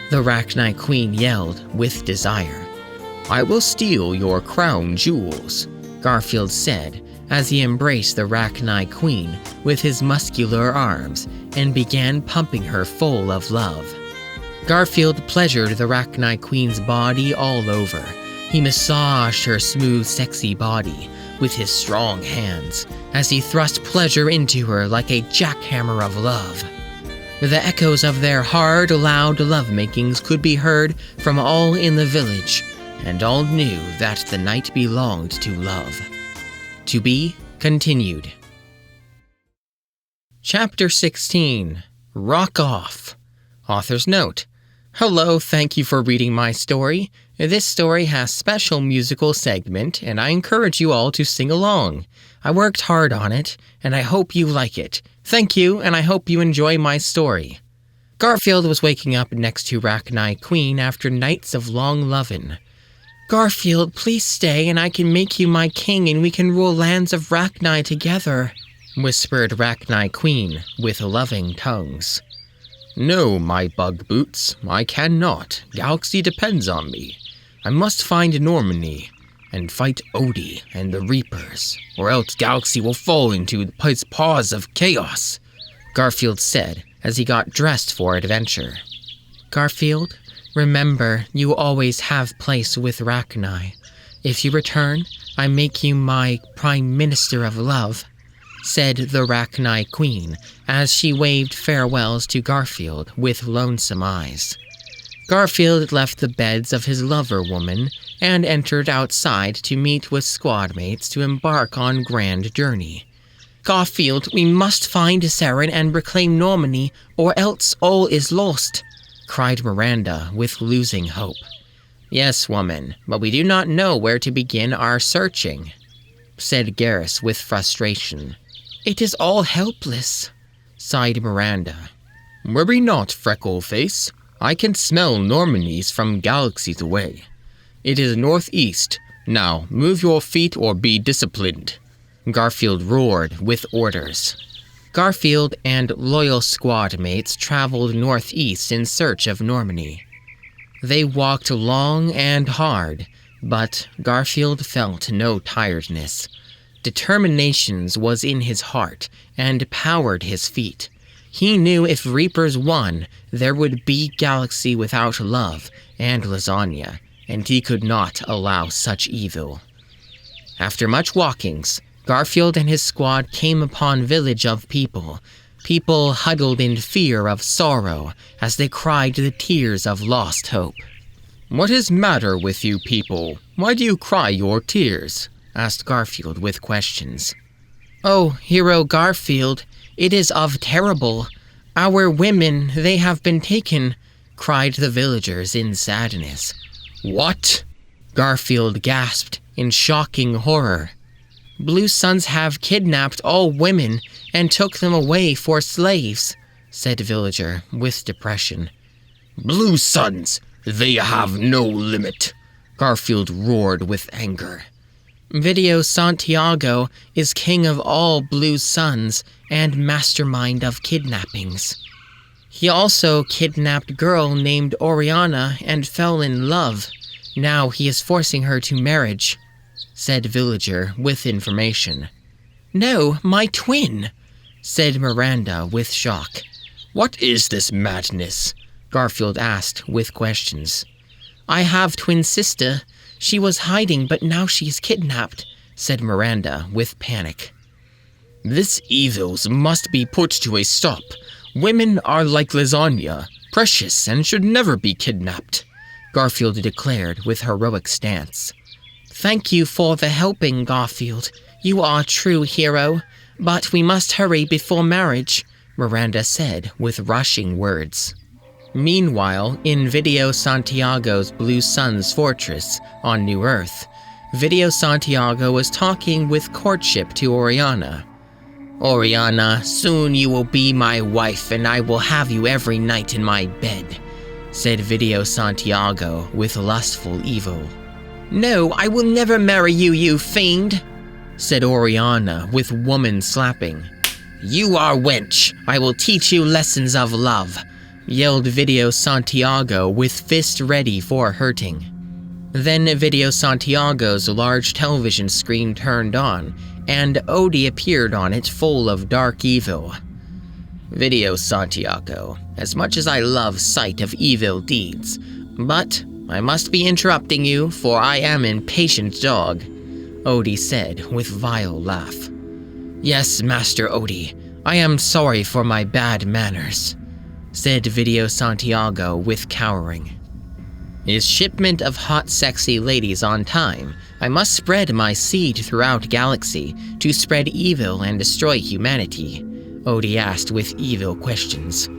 S1: the Arachnite Queen yelled with desire.
S2: I will steal your crown jewels,
S1: Garfield said as he embraced the Arachnite Queen with his muscular arms and began pumping her full of love. Garfield pleasured the Arachnite Queen's body all over. He massaged her smooth, sexy body with his strong hands as he thrust pleasure into her like a jackhammer of love. The echoes of their hard, loud love-makings could be heard from all in the village, and all knew that the night belonged to love. To be continued. Chapter 16. Rock Off. Author's note. Hello, thank you for reading my story. This story has special musical segment, and I encourage you all to sing along. I worked hard on it, and I hope you like it. Thank you, and I hope you enjoy my story. Garfield was waking up next to Rachni Queen after nights of long lovin'. Garfield, please stay, and I can make you my king, and we can rule lands of Rachni together, whispered Rachni Queen with loving tongues.
S2: No, my bug boots, I cannot. Galaxy depends on me. I must find Normandy and fight Odie and the Reapers, or else Galaxy will fall into his paws of chaos,
S1: Garfield said as he got dressed for adventure. Garfield, remember, you always have place with Rachni. If you return, I make you my Prime Minister of Love, said the Rachni Queen as she waved farewells to Garfield with lonesome eyes. Garfield left the beds of his lover woman and entered outside to meet with squad mates to embark on grand journey. Garfield, we must find Saren and reclaim Normandy, or else all is lost, cried Miranda with losing hope.
S2: Yes, woman, but we do not know where to begin our searching, said Garrus with frustration.
S1: It is all helpless, sighed Miranda.
S2: Worry not, Freckleface. I can smell Normandy's from galaxies away. It is northeast. Now, move your feet or be disciplined, Garfield roared with orders.
S1: Garfield and loyal squad mates traveled northeast in search of Normandy. They walked long and hard, but Garfield felt no tiredness. Determination was in his heart and powered his feet. He knew if Reapers won, there would be Galaxy without love and lasagna, and he could not allow such evil. After much walkings, Garfield and his squad came upon village of people huddled in fear of sorrow as they cried the tears of lost hope.
S2: What is matter with you people? Why do you cry your tears? Asked Garfield with questions.
S1: Oh, Hero Garfield, it is of terrible. Our women, they have been taken, cried the villagers in sadness.
S2: What?
S1: Garfield gasped in shocking horror. Blue Suns have kidnapped all women and took them away for slaves, said Villager with depression.
S2: Blue Suns, they have no limit, Garfield roared with anger.
S1: Video Santiago is king of all Blue Suns and mastermind of kidnappings. He also kidnapped a girl named Oriana and fell in love. Now he is forcing her to marriage, said Villager with information. No, my twin, said Miranda with shock.
S2: What is this madness? Garfield asked with questions.
S1: I have twin sister. She was hiding, but now she is kidnapped, said Miranda with panic.
S2: This evils must be put to a stop. Women are like lasagna, precious and should never be kidnapped, Garfield declared with heroic stance.
S1: Thank you for the helping, Garfield. You are a true hero. But we must hurry before marriage, Miranda said with rushing words. Meanwhile, in Video Santiago's Blue Suns fortress on New Earth, Video Santiago was talking with courtship to Oriana. Oriana, soon you will be my wife and I will have you every night in my bed, said Video Santiago with lustful evil. No, I will never marry you, you fiend, said Oriana with woman slapping. You are wench, I will teach you lessons of love, yelled Video Santiago with fist ready for hurting. Then Video Santiago's large television screen turned on, and Odie appeared on it full of dark evil. Video Santiago, as much as I love sight of evil deeds, but I must be interrupting you, for I am an impatient dog, Odie said with vile laugh. Yes, Master Odie, I am sorry for my bad manners, said Video Santiago with cowering. Is shipment of hot sexy ladies on time? I must spread my seed throughout galaxy to spread evil and destroy humanity, Odie asked with evil questions.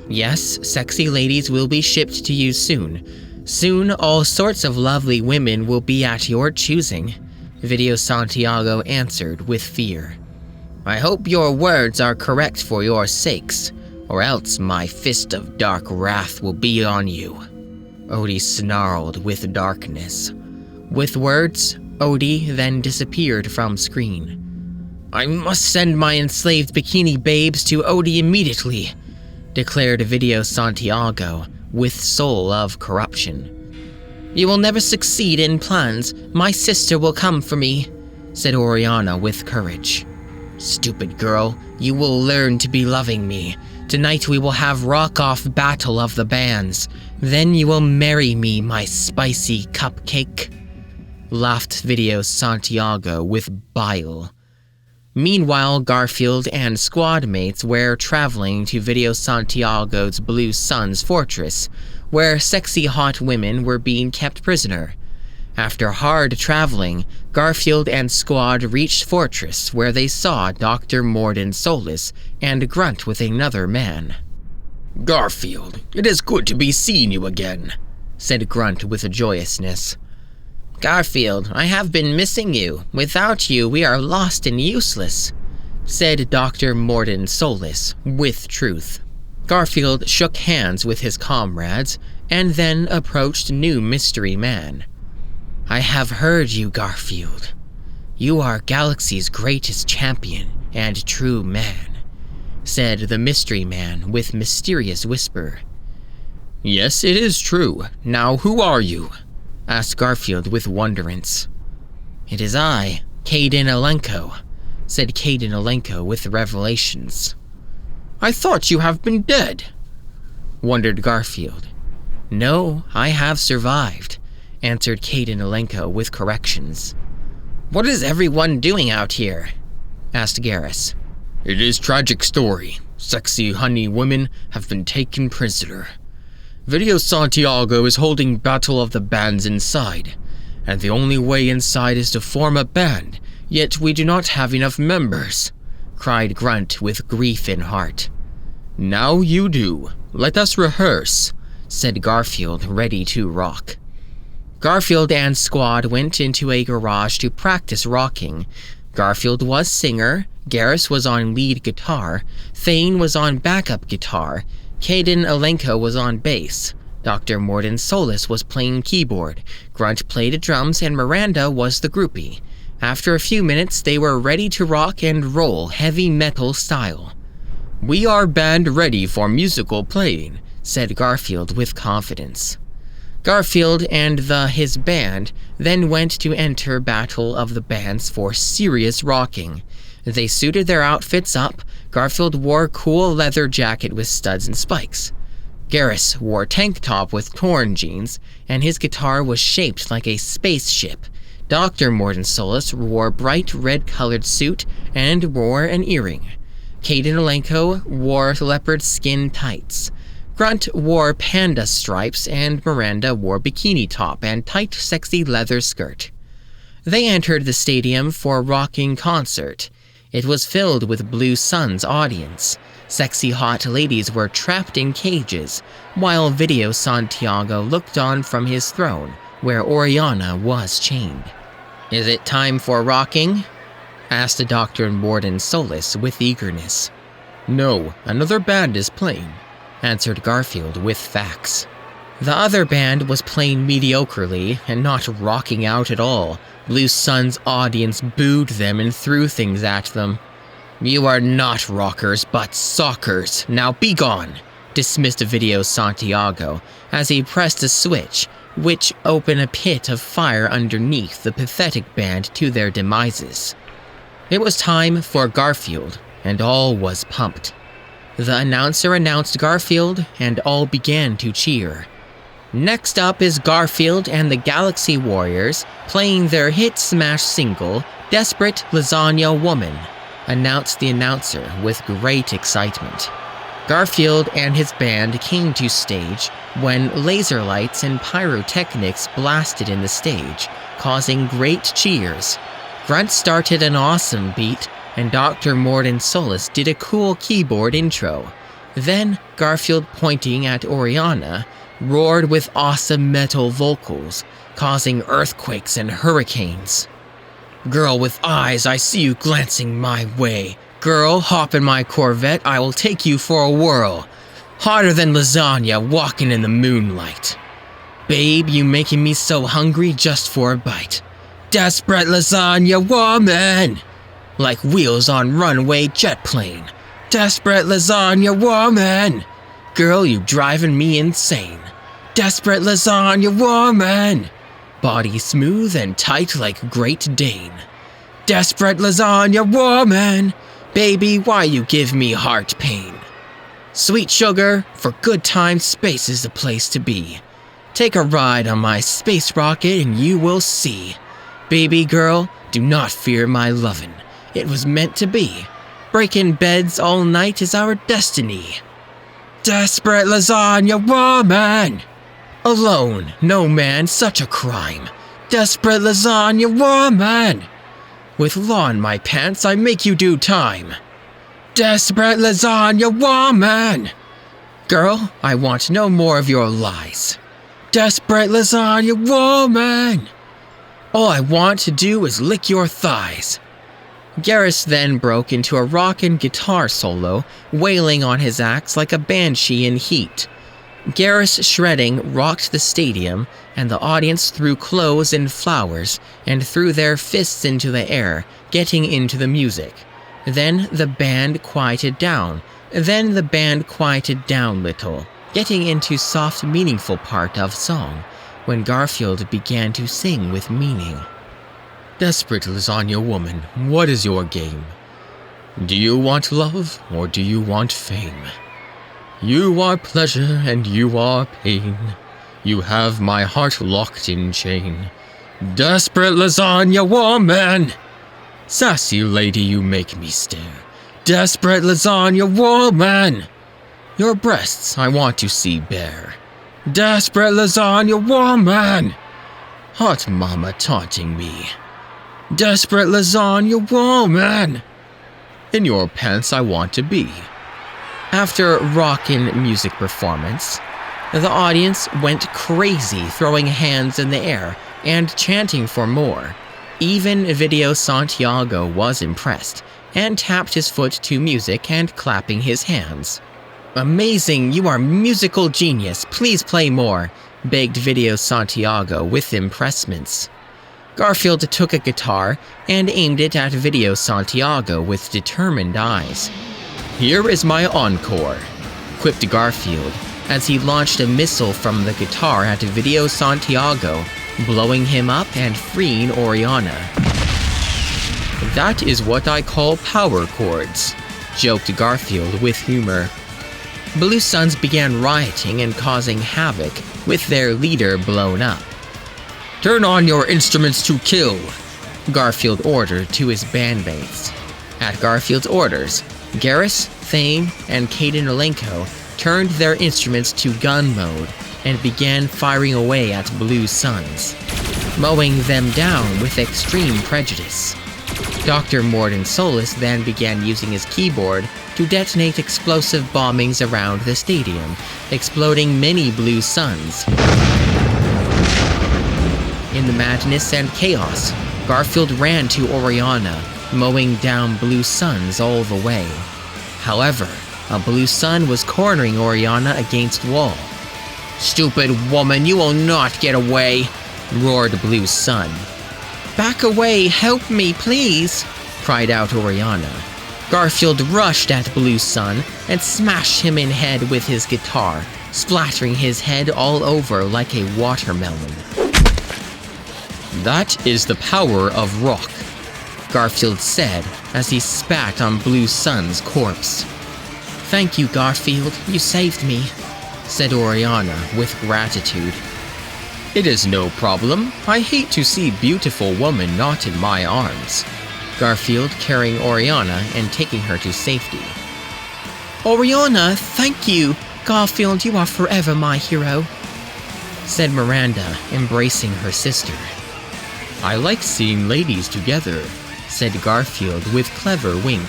S1: Yes, sexy ladies will be shipped to you soon. Soon all sorts of lovely women will be at your choosing, Video Santiago answered with fear. I hope your words are correct for your sakes, or else my fist of dark wrath will be on you. Odie snarled with darkness. With words, Odie then disappeared from screen. I must send my enslaved bikini babes to Odie immediately, declared Video Santiago with soul of corruption. You will never succeed in plans. My sister will come for me, said Oriana with courage. Stupid girl, you will learn to be loving me. Tonight we will have rock-off battle of the bands. Then you will marry me, my spicy cupcake, laughed Video Santiago with bile. Meanwhile, Garfield and squad mates were traveling to Video Santiago's Blue Sun's fortress, where sexy hot women were being kept prisoner. After hard traveling, Garfield and squad reached fortress where they saw Dr. Morden Solis and Grunt with another man.
S2: Garfield, it is good to be seeing you again,
S1: said Grunt with a joyousness. Garfield, I have been missing you. Without you, we are lost and useless, said Dr. Morden Solis with truth. Garfield shook hands with his comrades and then approached new mystery man. I have heard you, Garfield. You are Galaxy's greatest champion and true man, said the mystery man with mysterious whisper.
S2: Yes, it is true. Now who are you?
S1: Asked Garfield with wonderance. It is I, Caden Alenko, said Caden Alenko with revelations.
S2: I thought you have been dead,
S1: wondered Garfield. No, I have survived, answered Caden Alenko with corrections. What is everyone doing out here? Asked Garrus.
S2: It is tragic story. Sexy honey women have been taken prisoner. Video Santiago is holding Battle of the Bands inside, and the only way inside is to form a band, yet we do not have enough members, cried Grunt with grief in heart.
S1: Now you do. Let us rehearse, said Garfield, ready to rock. Garfield and squad went into a garage to practice rocking. Garfield was singer, Garrus was on lead guitar, Thane was on backup guitar, Caden Alenko was on bass, Dr. Morden Solis was playing keyboard, Grunt played drums, and Miranda was the groupie. After a few minutes, they were ready to rock and roll heavy metal style.
S2: We are band ready for musical playing,
S1: said Garfield with confidence. Garfield and his band then went to enter Battle of the Bands for serious rocking. They suited their outfits up. Garfield wore a cool leather jacket with studs and spikes. Garrus wore tank top with torn jeans, and his guitar was shaped like a spaceship. Dr. Morden Solis wore bright red-colored suit and wore an earring. Caden Alenko wore leopard skin tights. Grunt wore panda stripes, and Miranda wore bikini top and tight, sexy leather skirt. They entered the stadium for a rocking concert. It was filled with Blue Sun's audience. Sexy hot ladies were trapped in cages, while Video Santiago looked on from his throne, where Oriana was chained. Is it time for rocking? Asked Dr. Morden Solis with eagerness.
S2: No, another band is playing,
S1: answered Garfield with facts. The other band was playing mediocrely and not rocking out at all. Blue Sun's audience booed them and threw things at them. You are not rockers, but sockers. Now be gone, dismissed Video Santiago as he pressed a switch, which opened a pit of fire underneath the pathetic band to their demises. It was time for Garfield, and all was pumped. The announcer announced Garfield, and all began to cheer. Next up is Garfield and the Galaxy Warriors playing their hit smash single, Desperate Lasagna Woman, announced the announcer with great excitement. Garfield and his band came to stage when laser lights and pyrotechnics blasted in the stage, causing great cheers. Grunt started an awesome beat, and Dr. Morden Solis did a cool keyboard intro. Then, Garfield, pointing at Oriana, roared with awesome metal vocals, causing earthquakes and hurricanes. Girl with eyes, I see you glancing my way. Girl, hop in my Corvette, I will take you for a whirl. Hotter than lasagna walking in the moonlight. Babe, you making me so hungry just for a bite. Desperate lasagna woman! Like wheels on runway jet plane. Desperate lasagna woman! Girl, you driving me insane. Desperate lasagna woman! Body smooth and tight like Great Dane. Desperate lasagna woman! Baby, why you give me heart pain? Sweet sugar, for good times, space is the place to be. Take a ride on my space rocket and you will see. Baby girl, do not fear my lovin'. It was meant to be. Breaking beds all night is our destiny. Desperate lasagna woman! Alone, no man, such a crime. Desperate lasagna woman! With law in my pants, I make you do time. Desperate lasagna woman! Girl, I want no more of your lies. Desperate lasagna woman! All I want to do is lick your thighs. Garrus then broke into a rockin' guitar solo, wailing on his axe like a banshee in heat. Garrus shredding rocked the stadium, and the audience threw clothes and flowers and threw their fists into the air, getting into the music. Then the band quieted down little, getting into soft, meaningful part of song, when Garfield began to sing with meaning. Desperate lasagna woman, what is your game? Do you want love, or do you want fame? You are pleasure and you are pain. You have my heart locked in chain. Desperate lasagna woman! Sassy lady, you make me stare. Desperate lasagna woman! Your breasts I want to see bare. Desperate lasagna woman! Hot mama taunting me. Desperate lasagna woman! In your pants I want to be. After rockin' music performance, the audience went crazy, throwing hands in the air and chanting for more. Even Video Santiago was impressed and tapped his foot to music and clapping his hands. Amazing, you are musical genius, please play more, begged Video Santiago with impressments. Garfield took a guitar and aimed it at Video Santiago with determined eyes. Here is my encore, quipped Garfield as he launched a missile from the guitar at Video Santiago, blowing him up and freeing Oriana. That is what I call power chords, joked Garfield with humor. Blue Suns began rioting and causing havoc, with their leader blown up. Turn on your instruments to kill, Garfield ordered to his bandmates. At Garfield's orders, Garrus, Thane, and Caden Alenko turned their instruments to gun mode and began firing away at Blue Suns, mowing them down with extreme prejudice. Dr. Morden Solis then began using his keyboard to detonate explosive bombings around the stadium, exploding many Blue Suns. In the madness and chaos, Garfield ran to Oriana, mowing down Blue Suns all the way. However, a Blue Sun was cornering Oriana against wall. Stupid woman, you will not get away, roared Blue Sun. Back away, help me, please, cried out Oriana. Garfield rushed at Blue Sun and smashed him in head with his guitar, splattering his head all over like a watermelon. That is the power of rock, Garfield said as he spat on Blue Sun's corpse. Thank you, Garfield, you saved me, said Oriana with gratitude. It is no problem. I hate to see beautiful woman not in my arms, Garfield carrying Oriana and taking her to safety. Oriana, thank you. Garfield, you are forever my hero, said Miranda, embracing her sister. I like seeing ladies together, said Garfield with clever wink.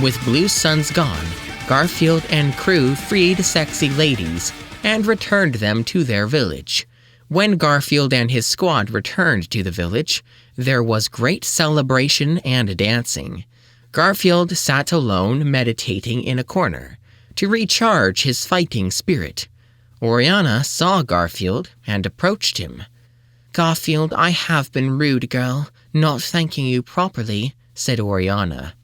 S1: With Blue Suns gone, Garfield and crew freed sexy ladies and returned them to their village. When Garfield and his squad returned to the village, there was great celebration and dancing. Garfield sat alone, meditating in a corner to recharge his fighting spirit. Oriana saw Garfield and approached him. "Garfield, I have been rude, girl, not thanking you properly," said Oriana.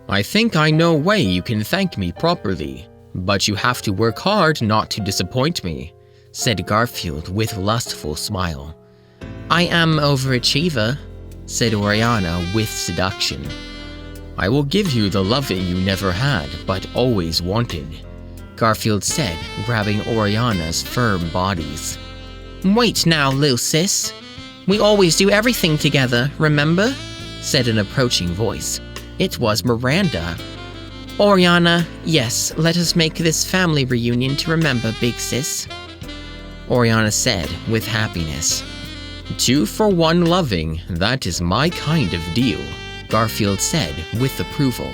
S2: "I think I know a way you can thank me properly, but you have to work hard not to disappoint me,"
S1: said Garfield with lustful smile. "I am overachiever," said Oriana with seduction.
S2: "I will give you the loving you never had, but always wanted,"
S1: Garfield said, grabbing Oriana's firm bodies. "Wait now, lil' sis. We always do everything together, remember?" said an approaching voice. It was Miranda. "Oriana, yes, let us make this family reunion to remember, big sis," Oriana said with happiness.
S2: 2 for 1 loving, that is my kind of deal,"
S1: Garfield said with approval.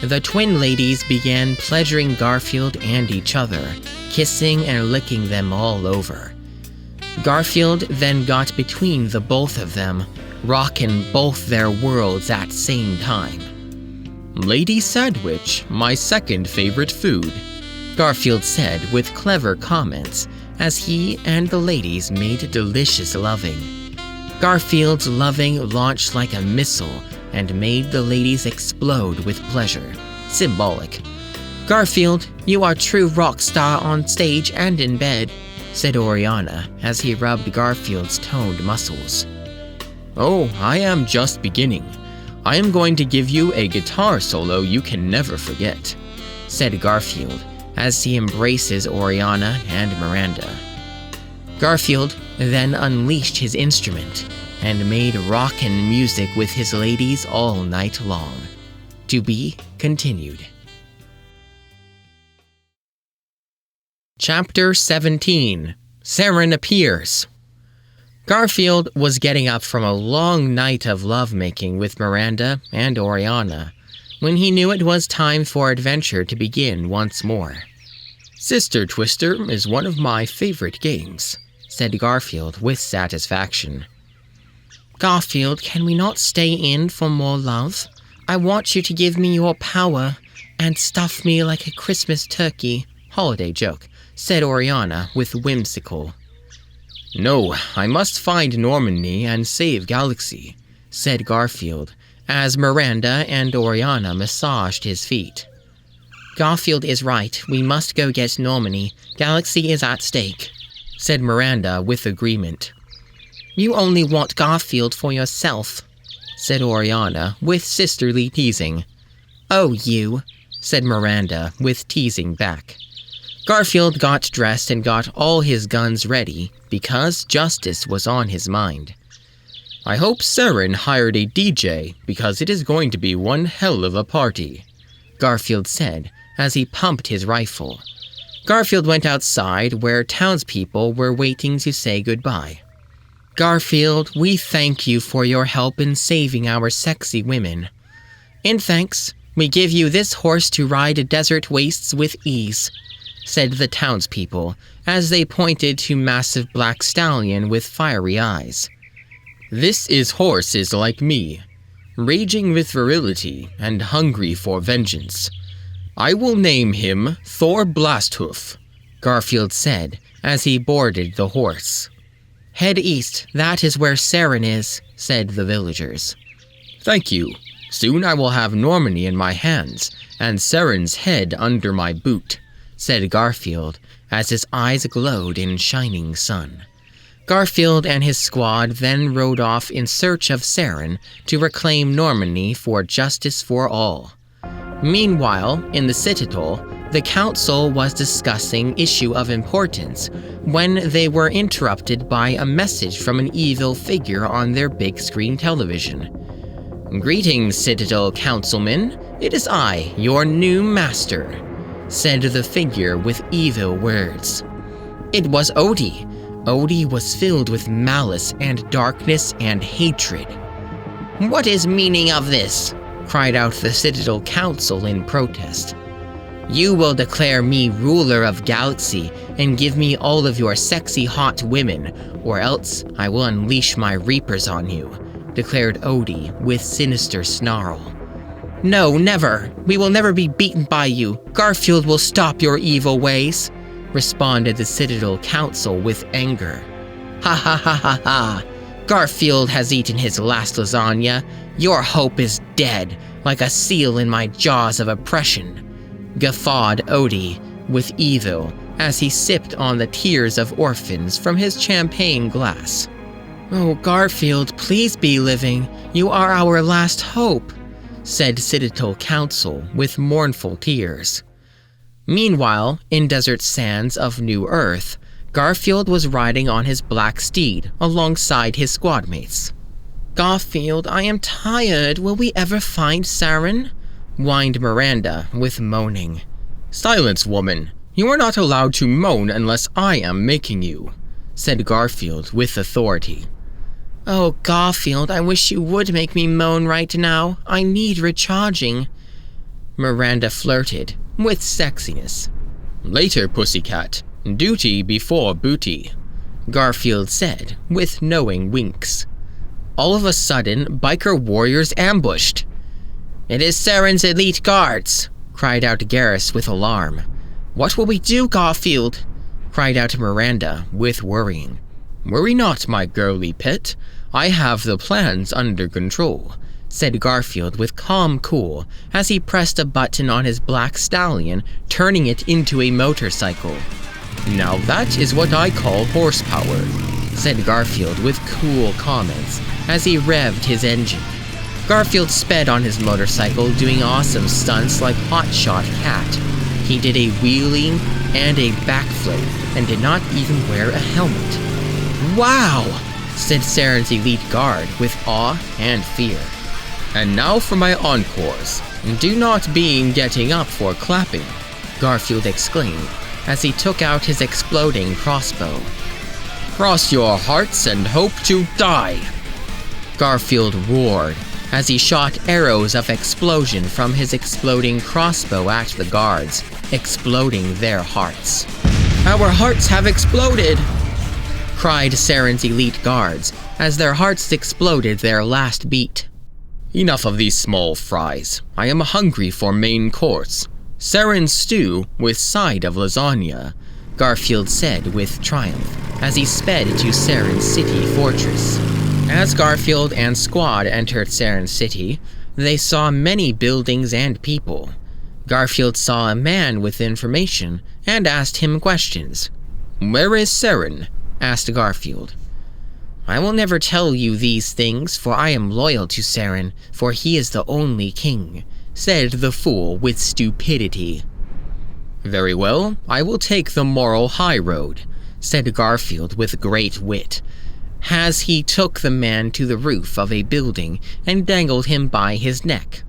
S1: The twin ladies began pleasuring Garfield and each other, kissing and licking them all over. Garfield then got between the both of them, rocking both their worlds at same time.
S2: "Lady sandwich, my second favorite food,"
S1: Garfield said with clever comments as he and the ladies made delicious loving. Garfield's loving launched like a missile and made the ladies explode with pleasure. Symbolic. "Garfield, you are true rock star on stage and in bed," said Oriana as he rubbed Garfield's toned muscles.
S2: "Oh, I am just beginning. I am going to give you a guitar solo you can never forget,"
S1: said Garfield as he embraces Oriana and Miranda. Garfield then unleashed his instrument and made rockin' music with his ladies all night long. To be continued. Chapter 17. Saren Appears. Garfield was getting up from a long night of lovemaking with Miranda and Oriana when he knew it was time for adventure to begin once more.
S2: "Sister Twister is one of my favorite games,"
S1: said Garfield with satisfaction. "Garfield, can we not stay in for more love? I want you to give me your power and stuff me like a Christmas turkey." Holiday joke, said Oriana with whimsical.
S2: "No, I must find Normandy and save Galaxy,"
S1: said Garfield, as Miranda and Oriana massaged his feet. "Garfield is right, we must go get Normandy. Galaxy is at stake," said Miranda with agreement. "You only want Garfield for yourself," said Oriana with sisterly teasing. "Oh, you," said Miranda with teasing back. Garfield got dressed and got all his guns ready because justice was on his mind.
S2: "I hope Saren hired a DJ because it is going to be one hell of a party,"
S1: Garfield said as he pumped his rifle. Garfield went outside where townspeople were waiting to say goodbye. "Garfield, we thank you for your help in saving our sexy women. In thanks, we give you this horse to ride desert wastes with ease," said the townspeople as they pointed to massive black stallion with fiery eyes.
S2: "This is horses like me, raging with virility and hungry for vengeance. I will name him Thor Blasthoof,"
S1: Garfield said as he boarded the horse. "Head east, that is where Saren is," said the villagers.
S2: "Thank you. Soon I will have Normandy in my hands and Saren's head under my boot," said Garfield as his eyes glowed in shining sun.
S1: Garfield and his squad then rode off in search of Saren to reclaim Normandy for justice for all. Meanwhile, in the Citadel, the council was discussing issue of importance when they were interrupted by a message from an evil figure on their big screen television. "Greetings, Citadel councilman. It is I, your new master," said the figure with evil words. It was Odie. Odie was filled with malice and darkness and hatred. "What is meaning of this?" cried out the Citadel Council in protest. "You will declare me ruler of Galaxy and give me all of your sexy hot women, or else I will unleash my reapers on you," declared Odie with sinister snarl. No, never. We will never be beaten by you. Garfield will stop your evil ways, responded the Citadel Council with anger. Ha ha ha ha ha. Garfield has eaten his last lasagna. Your hope is dead, like a seal in my jaws of oppression, guffawed Odie with evil as he sipped on the tears of orphans from his champagne glass. Oh, Garfield, please be living. You are our last hope, said Citadel Council with mournful tears. Meanwhile, in desert sands of New Earth, Garfield was riding on his black steed alongside his squadmates. Garfield, I am tired. Will we ever find Saren? Whined Miranda with moaning.
S2: Silence, woman. You are not allowed to moan unless I am making you, said Garfield with authority.
S1: Oh, Garfield, I wish you would make me moan right now. I need recharging, Miranda flirted with sexiness.
S2: Later, pussycat. Duty before booty, Garfield said with knowing winks. All of a sudden, biker warriors ambushed.
S1: It is Saren's elite guards, cried out Garrus with alarm. What will we do, Garfield? Cried out Miranda with worrying.
S2: Worry not, my girly pet. I have the plans under control, said Garfield with calm cool as he pressed a button on his black stallion, turning it into a motorcycle. Now that is what I call horsepower, said Garfield with cool comments as he revved his engine. Garfield sped on his motorcycle, doing awesome stunts like Hotshot Cat. He did a wheelie and a backflip and did not even wear a helmet. Wow, said Saren's elite guard with awe and fear. And now for my encores. Do not be getting up for clapping, Garfield exclaimed as he took out his exploding crossbow. Cross your hearts and hope to die, Garfield roared as he shot arrows of explosion from his exploding crossbow at the guards, exploding their hearts. Our hearts have exploded, cried Saren's elite guards as their hearts exploded their last beat. Enough of these small fries. I am hungry for main course. Saren stew with side of lasagna, Garfield said with triumph as he sped to Saren's city fortress. As Garfield and squad entered Saren City, they saw many buildings and people. Garfield saw a man with information and asked him questions. Where is Saren? Asked Garfield. I will never tell you these things, for I am loyal to Saren, for he is the only king, said the fool with stupidity. Very well, I will take the moral high road, said Garfield with great wit, as he took the man to the roof of a building and dangled him by his neck.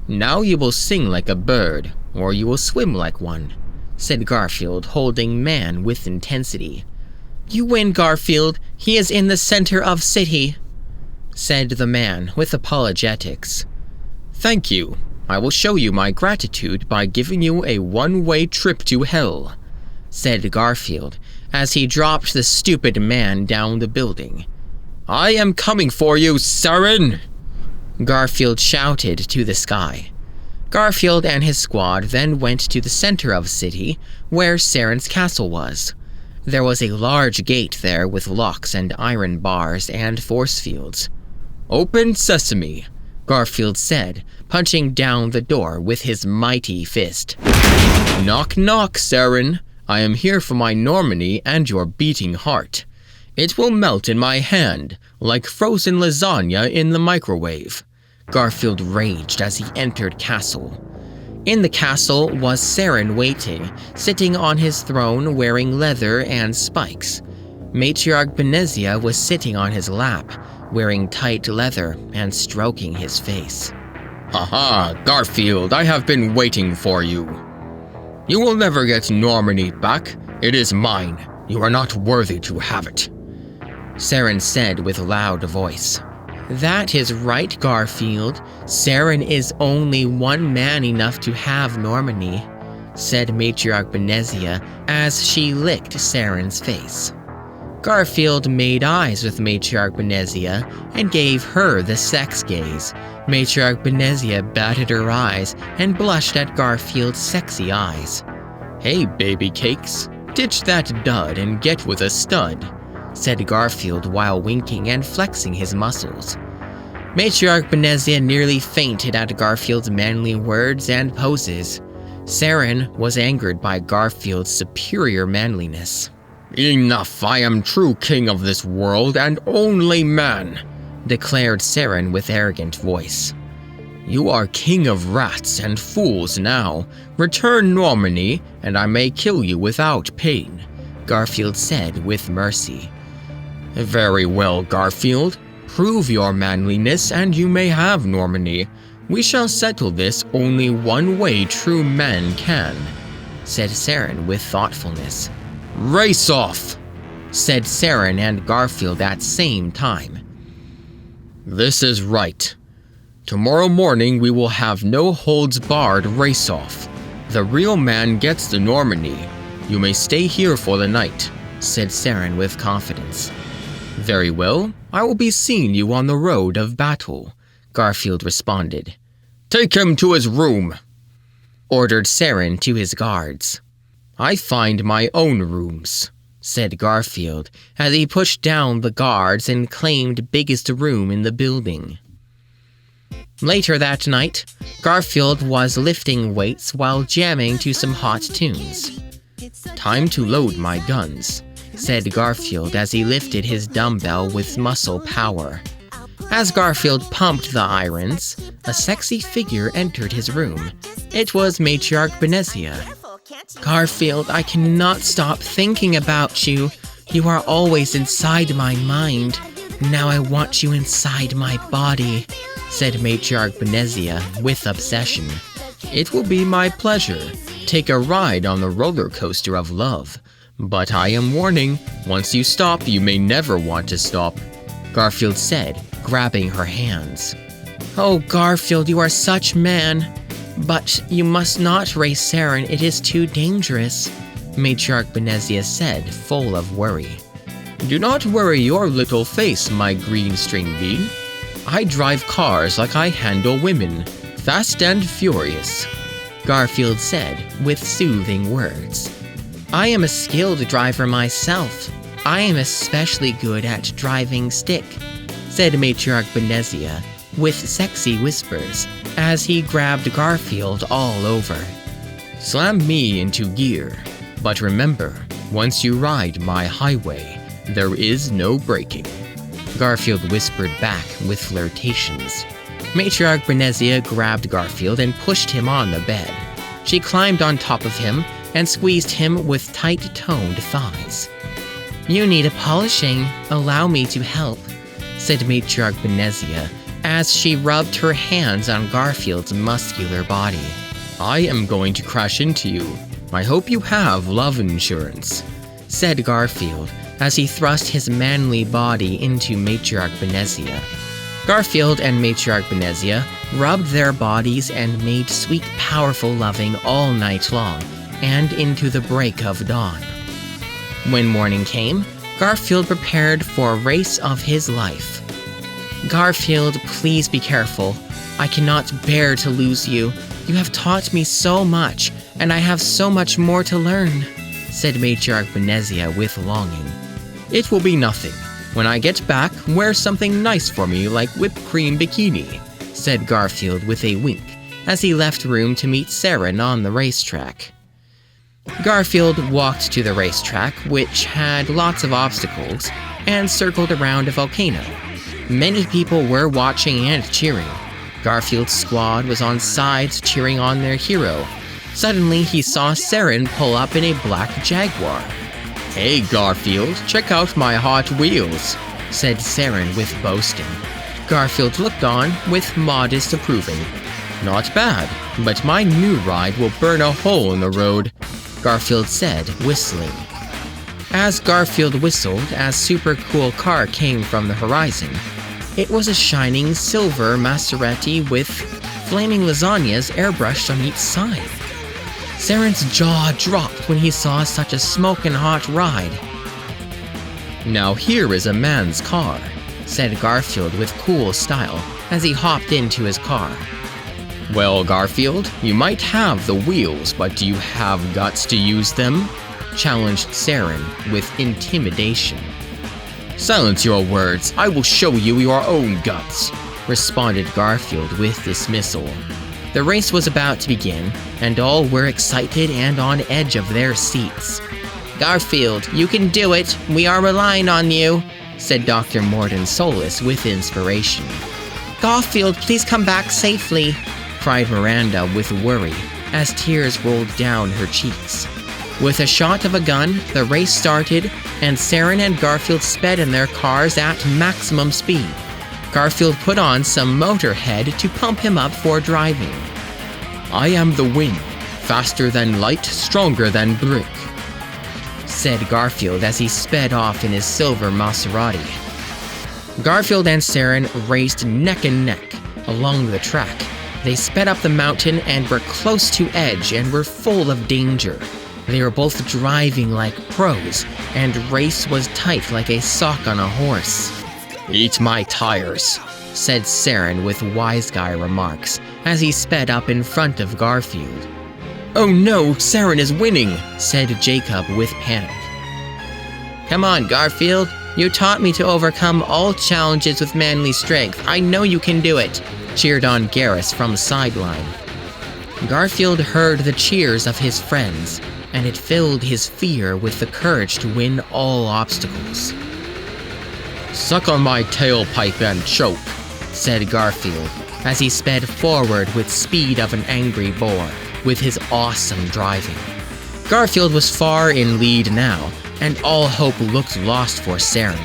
S2: Now you will sing like a bird, or you will swim like one, said Garfield, holding man with intensity. You win, Garfield. He is in the center of city, said the man with apologetics. Thank you. I will show you my gratitude by giving you a one-way trip to hell, said Garfield, as he dropped the stupid man down the building. I am coming for you, Saren! Garfield shouted to the sky. Garfield and his squad then went to the center of the city, where Saren's castle was. There was a large gate there with locks and iron bars and force fields. Open sesame, Garfield said, punching down the door with his mighty fist. Knock knock, Saren. I am here for my Normandy and your beating heart. It will melt in my hand, like frozen lasagna in the microwave. Garfield raged as he entered castle. In the castle was Saren waiting, sitting on his throne wearing leather and spikes. Matriarch Benezia was sitting on his lap, wearing tight leather and stroking his face. Haha, Garfield, I have been waiting for you. You will never get Normandy back. It is mine. You are not worthy to have it, Saren said with loud voice. That is right, Garfield. Saren is only one man enough to have Normandy, said Matriarch Benezia as she licked Saren's face.
S1: Garfield made eyes with Matriarch Benezia and gave her the sex gaze. Matriarch Benezia batted her eyes and blushed at Garfield's sexy eyes.
S2: "Hey, baby cakes, ditch that dud and get with a stud," said Garfield while winking and flexing his muscles.
S1: Matriarch Benezia nearly fainted at Garfield's manly words and poses. Saren was angered by Garfield's superior manliness.
S2: "Enough, I am true king of this world and only man,"
S1: declared Saren with arrogant voice.
S2: "You are king of rats and fools now. Return Normandy, and I may kill you without pain,"
S1: Garfield said with mercy.
S2: "Very well, Garfield. Prove your manliness and you may have Normandy. We shall settle this only one way true men can,"
S1: said Saren with thoughtfulness.
S2: "Race off,"
S1: said Saren and Garfield at same time.
S2: "This is right. Tomorrow morning we will have no holds barred race off. The real man gets the Normandy. You may stay here for the night," said Saren with confidence.
S1: "Very well, I will be seeing you on the road of battle," Garfield responded.
S2: "Take him to his room,"
S1: ordered Saren to his guards.
S2: "I find my own rooms,"
S1: said Garfield as he pushed down the guards and claimed biggest room in the building. Later that night, Garfield was lifting weights while jamming to some hot tunes.
S2: "Time to load my guns,"
S1: said Garfield as he lifted his dumbbell with muscle power. As Garfield pumped the irons, a sexy figure entered his room. It was Matriarch Benezia. "Garfield, I cannot stop thinking about you. You are always inside my mind. Now I want you inside my body," said Matriarch Benezia with obsession.
S2: "It will be my pleasure. Take a ride on the roller coaster of love. But I am warning, once you stop, you may never want to stop,"
S1: Garfield said, grabbing her hands. "Oh, Garfield, you are such man. But you must not race Saren, it is too dangerous," Matriarch Benezia said, full of worry.
S2: "Do not worry your little face, my green string bean. I drive cars like I handle women, fast and furious,"
S1: Garfield said with soothing words. "I am a skilled driver myself. I am especially good at driving stick," said Matriarch Benezia with sexy whispers as he grabbed Garfield all over.
S2: "Slam me into gear. But remember, once you ride my highway, there is no braking,"
S1: Garfield whispered back with flirtations. Matriarch Benezia grabbed Garfield and pushed him on the bed. She climbed on top of him and squeezed him with tight-toned thighs. "You need a polishing. Allow me to help," said Matriarch Benezia as she rubbed her hands on Garfield's muscular body.
S2: "I am going to crash into you. I hope you have love insurance,"
S1: said Garfield as he thrust his manly body into Matriarch Benezia. Garfield and Matriarch Benezia rubbed their bodies and made sweet, powerful loving all night long and into the break of dawn. When morning came, Garfield prepared for a race of his life. "Garfield, please be careful. I cannot bear to lose you. You have taught me so much, and I have so much more to learn," said Matriarch Benezia with longing.
S2: "It will be nothing. When I get back, wear something nice for me like whipped cream bikini,"
S1: said Garfield with a wink as he left room to meet Saren on the racetrack. Garfield walked to the racetrack, which had lots of obstacles, and circled around a volcano. Many people were watching and cheering. Garfield's squad was on sides cheering on their hero. Suddenly, he saw Saren pull up in a black Jaguar.
S2: "Hey, Garfield, check out my Hot Wheels,"
S1: said Saren with boasting. Garfield looked on with modest approving.
S2: "Not bad, but my new ride will burn a hole in the road,"
S1: Garfield said, whistling. As Garfield whistled, a super cool car came from the horizon. It was a shining silver Maserati with flaming lasagnas airbrushed on each side. Saren's jaw dropped when he saw such a smoking hot ride.
S2: Now here is a man's car, said Garfield with cool style as he hopped into his car. Well, Garfield, you might have the wheels, but do you have guts to use them? Challenged Saren with intimidation. Silence your words, I will show you your own guts, responded Garfield with dismissal. The race was about to begin, and all were excited and on edge of their seats. Garfield, you can do it, we are relying on you, said Dr. Morden Solus with inspiration. Garfield, please come back safely, cried Miranda with worry as tears rolled down her cheeks. With a shot of a gun, the race started, and Saren and Garfield sped in their cars at maximum speed. Garfield put on some Motorhead to pump him up for driving. I am the wind, faster than light, stronger than brick, said Garfield as he sped off in his silver Maserati. Garfield and Saren raced neck and neck along the track. They sped up the mountain and were close to edge and were full of danger. They were both driving like pros, and race was tight like a sock on a horse. Eat my tires, said Saren with wise guy remarks as he sped up in front of Garfield. Oh no, Saren is winning, said Jacob with panic. Come on, Garfield. You taught me to overcome all challenges with manly strength. I know you can do it, cheered on Garrus from the sideline. Garfield heard the cheers of his friends, and it filled his fear with the courage to win all obstacles. Suck on my tailpipe and choke, said Garfield, as he sped forward with speed of an angry boar, with his awesome driving. Garfield was far in lead now, and all hope looked lost for Saren.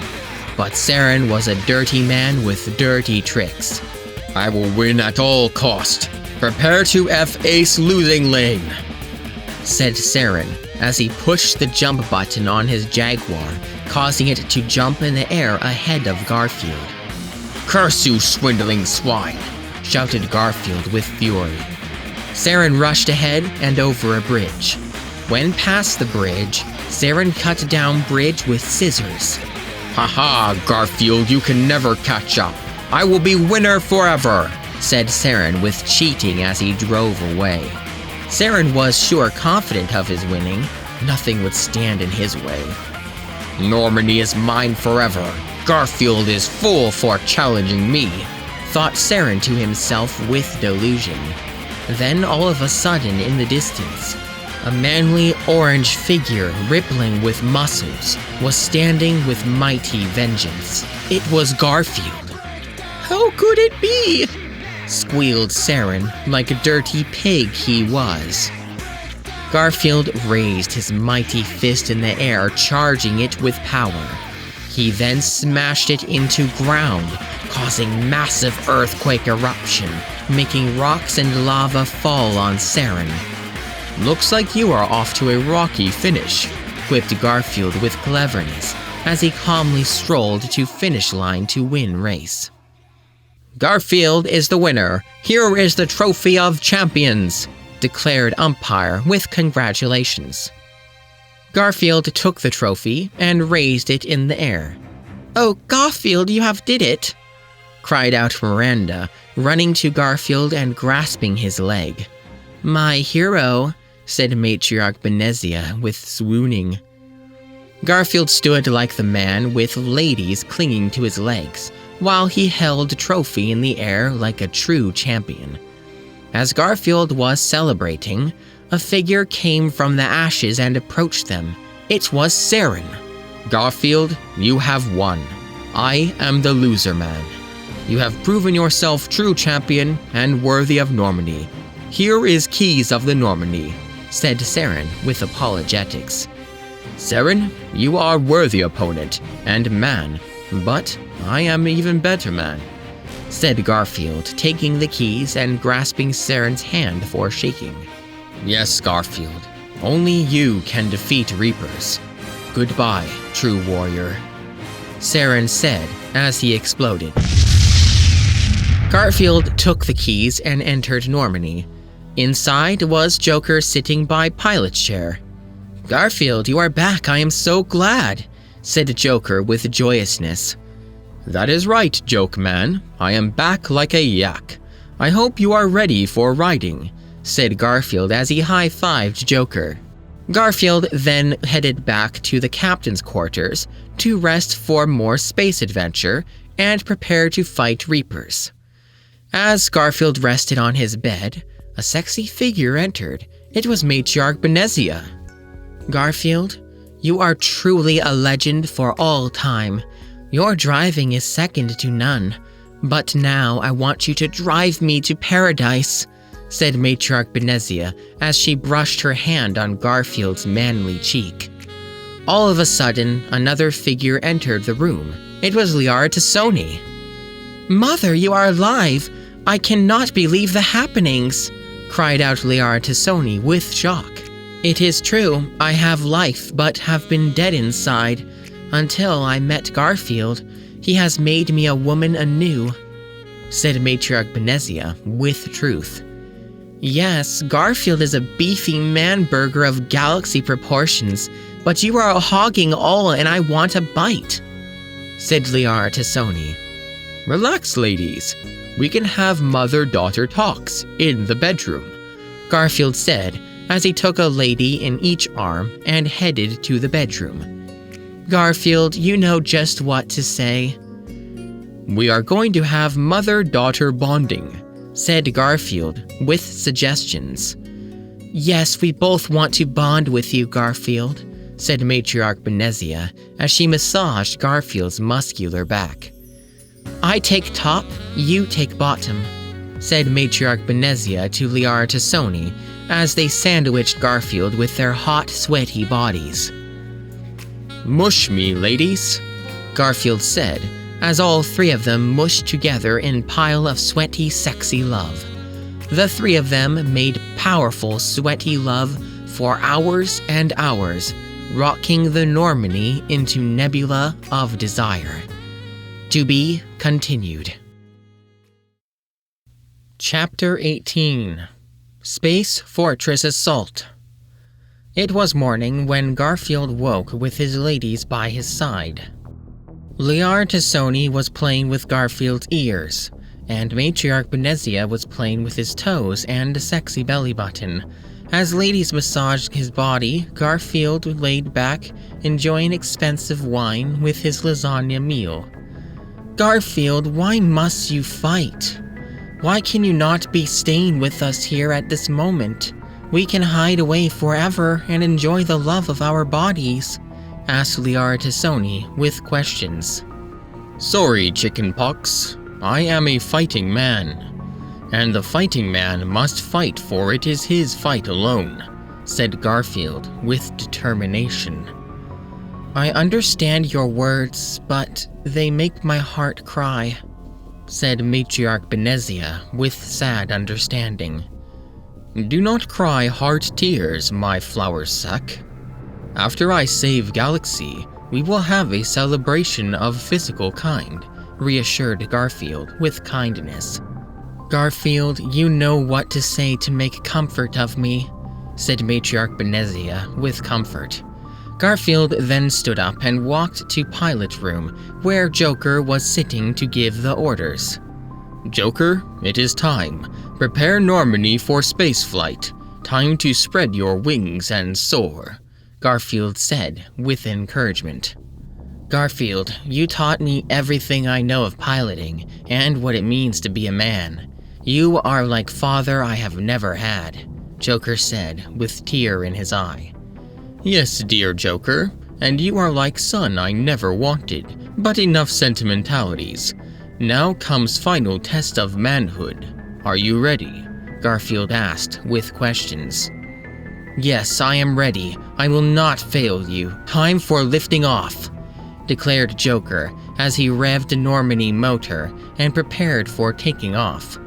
S2: But Saren was a dirty man with dirty tricks. I will win at all cost. Prepare to F-ace losing lane, said Saren as he pushed the jump button on his Jaguar, causing it to jump in the air ahead of Garfield. Curse you, swindling swine, shouted Garfield with fury. Saren rushed ahead and over a bridge. When past the bridge, Saren cut down bridge with scissors. Haha, Garfield, you can never catch up. I will be winner forever, said Saren with cheating as he drove away. Saren was sure confident of his winning. Nothing would stand in his way. Normandy is mine forever. Garfield is fool for challenging me, thought Saren to himself with delusion. Then all of a sudden in the distance, a manly orange figure rippling with muscles was standing with mighty vengeance. It was Garfield. How could it be? Squealed Saren like a dirty pig he was. Garfield raised his mighty fist in the air, charging it with power. He then smashed it into ground, causing massive earthquake eruption, making rocks and lava fall on Saren. Looks like you are off to a rocky finish, quipped Garfield with cleverness as he calmly strolled to finish line to win race. Garfield is the winner. Here is the trophy of champions, declared umpire with congratulations. Garfield took the trophy and raised it in the air. Oh, Garfield, you have did it, cried out Miranda, running to Garfield and grasping his leg. My hero, said Matriarch Benezia with swooning. Garfield stood like the man with ladies clinging to his legs, while he held the trophy in the air like a true champion. As Garfield was celebrating, a figure came from the ashes and approached them. It was Saren. Garfield, you have won. I am the loser man. You have proven yourself true champion and worthy of Normandy. Here is keys of the Normandy, said Saren with apologetics. Saren, you are worthy opponent and man, but I am even better man, said Garfield, taking the keys and grasping Saren's hand for shaking. Yes, Garfield, only you can defeat Reapers. Goodbye, true warrior, Saren said as he exploded. Garfield took the keys and entered Normandy. Inside was Joker sitting by pilot's chair. Garfield, you are back, I am so glad,
S1: said Joker with joyousness.
S2: That is right, Joke Man. I am back like a yak. I hope you are ready for riding,
S1: said Garfield as he high-fived Joker. Garfield then headed back to the captain's quarters to rest for more space adventure and prepare to fight Reapers. As Garfield rested on his bed, a sexy figure entered. It was Matriarch Benezia. Garfield, you are truly a legend for all time. Your driving is second to none. But now I want you to drive me to paradise, said Matriarch Benezia as she brushed her hand on Garfield's manly cheek. All of a sudden, another figure entered the room. It was Liara Tassoni. Mother, you are alive! I cannot believe the happenings, cried out Liara Tassoni with shock. It is true, I have life but have been dead inside. Until I met Garfield, he has made me a woman anew, said Matriarch Benezia with truth. Yes, Garfield is a beefy man-burger of galaxy proportions, but you are hogging all and I want a bite, said Liara Tassoni.
S2: Relax, ladies. We can have mother-daughter talks in the bedroom,
S1: Garfield said as he took a lady in each arm and headed to the bedroom. Garfield, you know just what to say.
S2: We are going to have mother-daughter bonding,
S1: said Garfield with suggestions. Yes, we both want to bond with you, Garfield, said Matriarch Benezia as she massaged Garfield's muscular back. I take top, you take bottom, said Matriarch Benezia to Liara Tassoni as they sandwiched Garfield with their hot, sweaty bodies.
S2: Mush me, ladies,
S1: Garfield said as all three of them mushed together in pile of sweaty, sexy love. The three of them made powerful, sweaty love for hours and hours, rocking the Normandy into nebula of desire. To be continued. Chapter 18. Space Fortress Assault. It was morning when Garfield woke with his ladies by his side. Liara Tassoni was playing with Garfield's ears, and Matriarch Benezia was playing with his toes and a sexy belly button. As ladies massaged his body, Garfield laid back, enjoying expensive wine with his lasagna meal. Garfield, why must you fight? Why can you not be staying with us here at this moment? We can hide away forever and enjoy the love of our bodies, asked Liara Tassoni with questions.
S2: Sorry, chickenpox. I am a fighting man, and the fighting man must fight, for it is his fight alone, said Garfield with determination.
S1: I understand your words, but they make my heart cry, said Matriarch Benezia with sad understanding.
S2: Do not cry heart tears, my flower sack. After I save Galaxy, we will have a celebration of physical kind, reassured Garfield with kindness.
S1: Garfield, you know what to say to make comfort of me, said Matriarch Benezia with comfort. Garfield then stood up and walked to Pilot Room, where Joker was sitting to give the orders.
S2: Joker, it is time. Prepare Normandy for spaceflight. Time to spread your wings and soar,
S1: Garfield said with encouragement. Garfield, you taught me everything I know of piloting and what it means to be a man. You are like father I have never had, Joker said with tear in his eye.
S2: Yes, dear Joker, and you are like son I never wanted, but enough sentimentalities. Now comes final test of manhood. Are you ready?
S1: Garfield asked with questions. Yes, I am ready. I will not fail you. Time for lifting off, declared Joker as he revved the Normandy motor and prepared for taking off.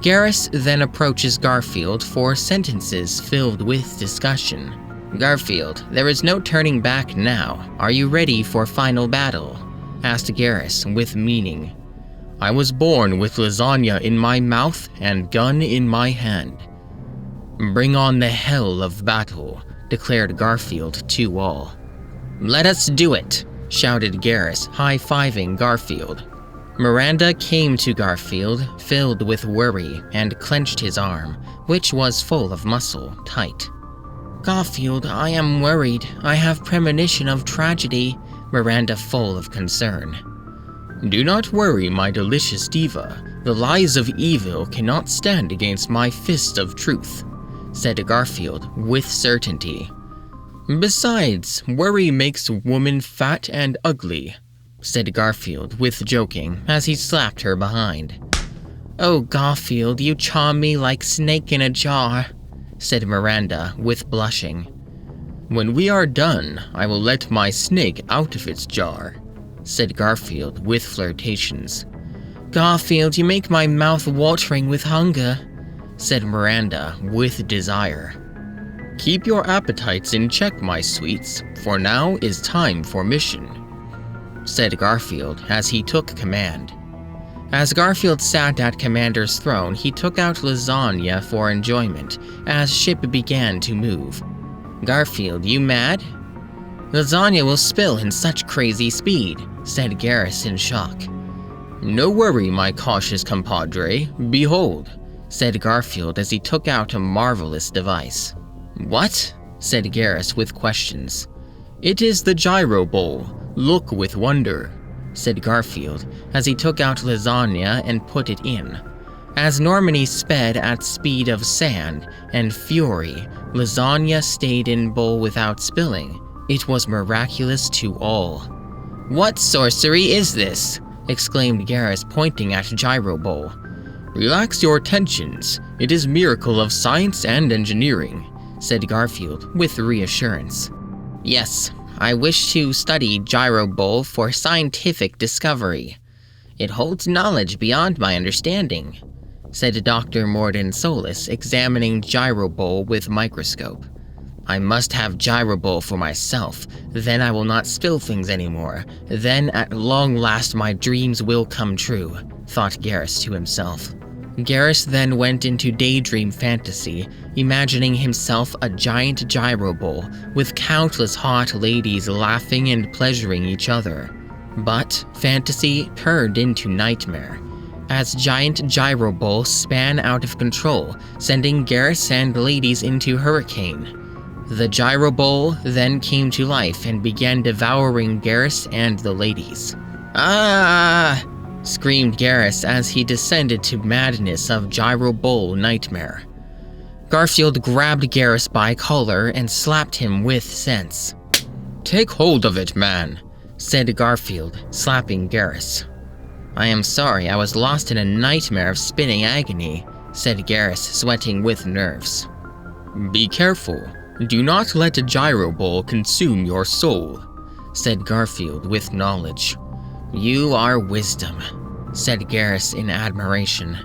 S1: Garrus then approaches Garfield for sentences filled with discussion. Garfield, there is no turning back now. Are you ready for final battle? Asked Garrus with meaning.
S2: I was born with lasagna in my mouth and gun in my hand.
S1: Bring on the hell of battle, declared Garfield to all. Let us do it, shouted Garrus, high-fiving Garfield. Miranda came to Garfield, filled with worry, and clenched his arm, which was full of muscle, tight. "Garfield, I am worried. I have premonition of tragedy," Miranda full of concern. "Do not worry, my delicious diva. The lies of evil cannot stand against my fist of truth," said Garfield with certainty. "Besides, worry makes woman fat and ugly," said Garfield with joking as he slapped her behind. "Oh, Garfield, you charm me like snake in a jar," said Miranda with blushing. "When we are done, I will let my snake out of its jar," said Garfield with flirtations. "Garfield, you make my mouth watering with hunger," said Miranda with desire. "Keep your appetites in check, my sweets, for now is time for mission," said Garfield as he took command. As Garfield sat at Commander's throne, he took out lasagna for enjoyment as ship began to move. "Garfield, you mad?" "Lasagna will spill in such crazy speed," said Garrus in shock. "No worry, my cautious compadre. Behold," said Garfield as he took out a marvelous device. "What?" said Garrus with questions. "It is the gyro bowl. Look with wonder," said Garfield as he took out lasagna and put it in. As Normani sped at speed of sand and fury, lasagna stayed in bowl without spilling. It was miraculous to all. "What sorcery is this?" exclaimed Garrus, pointing at gyro bowl. "Relax your tensions. It is miracle of science and engineering," said Garfield with reassurance. "Yes, I wish to study gyro bowl for scientific discovery. It holds knowledge beyond my understanding," said Dr. Morden Solis, examining gyro bowl with microscope. "I must have gyro bowl for myself, then I will not spill things anymore. Then at long last my dreams will come true," thought Garrus to himself. Garrus then went into daydream fantasy, imagining himself a giant gyro bowl with countless hot ladies laughing and pleasuring each other. But fantasy turned into nightmare, as giant gyro bowl span out of control, sending Garrus and ladies into hurricane. The gyro bowl then came to life and began devouring Garrus and the ladies. "Ah!" screamed Garrus as he descended to madness of gyro bowl nightmare. Garfield grabbed Garrus by collar and slapped him with sense. "Take hold of it, man," said Garfield, slapping Garrus. "I am sorry, I was lost in a nightmare of spinning agony," said Garrus, sweating with nerves. "Be careful. Do not let a gyro bowl consume your soul," said Garfield with knowledge. "You are wisdom," said Garrus in admiration.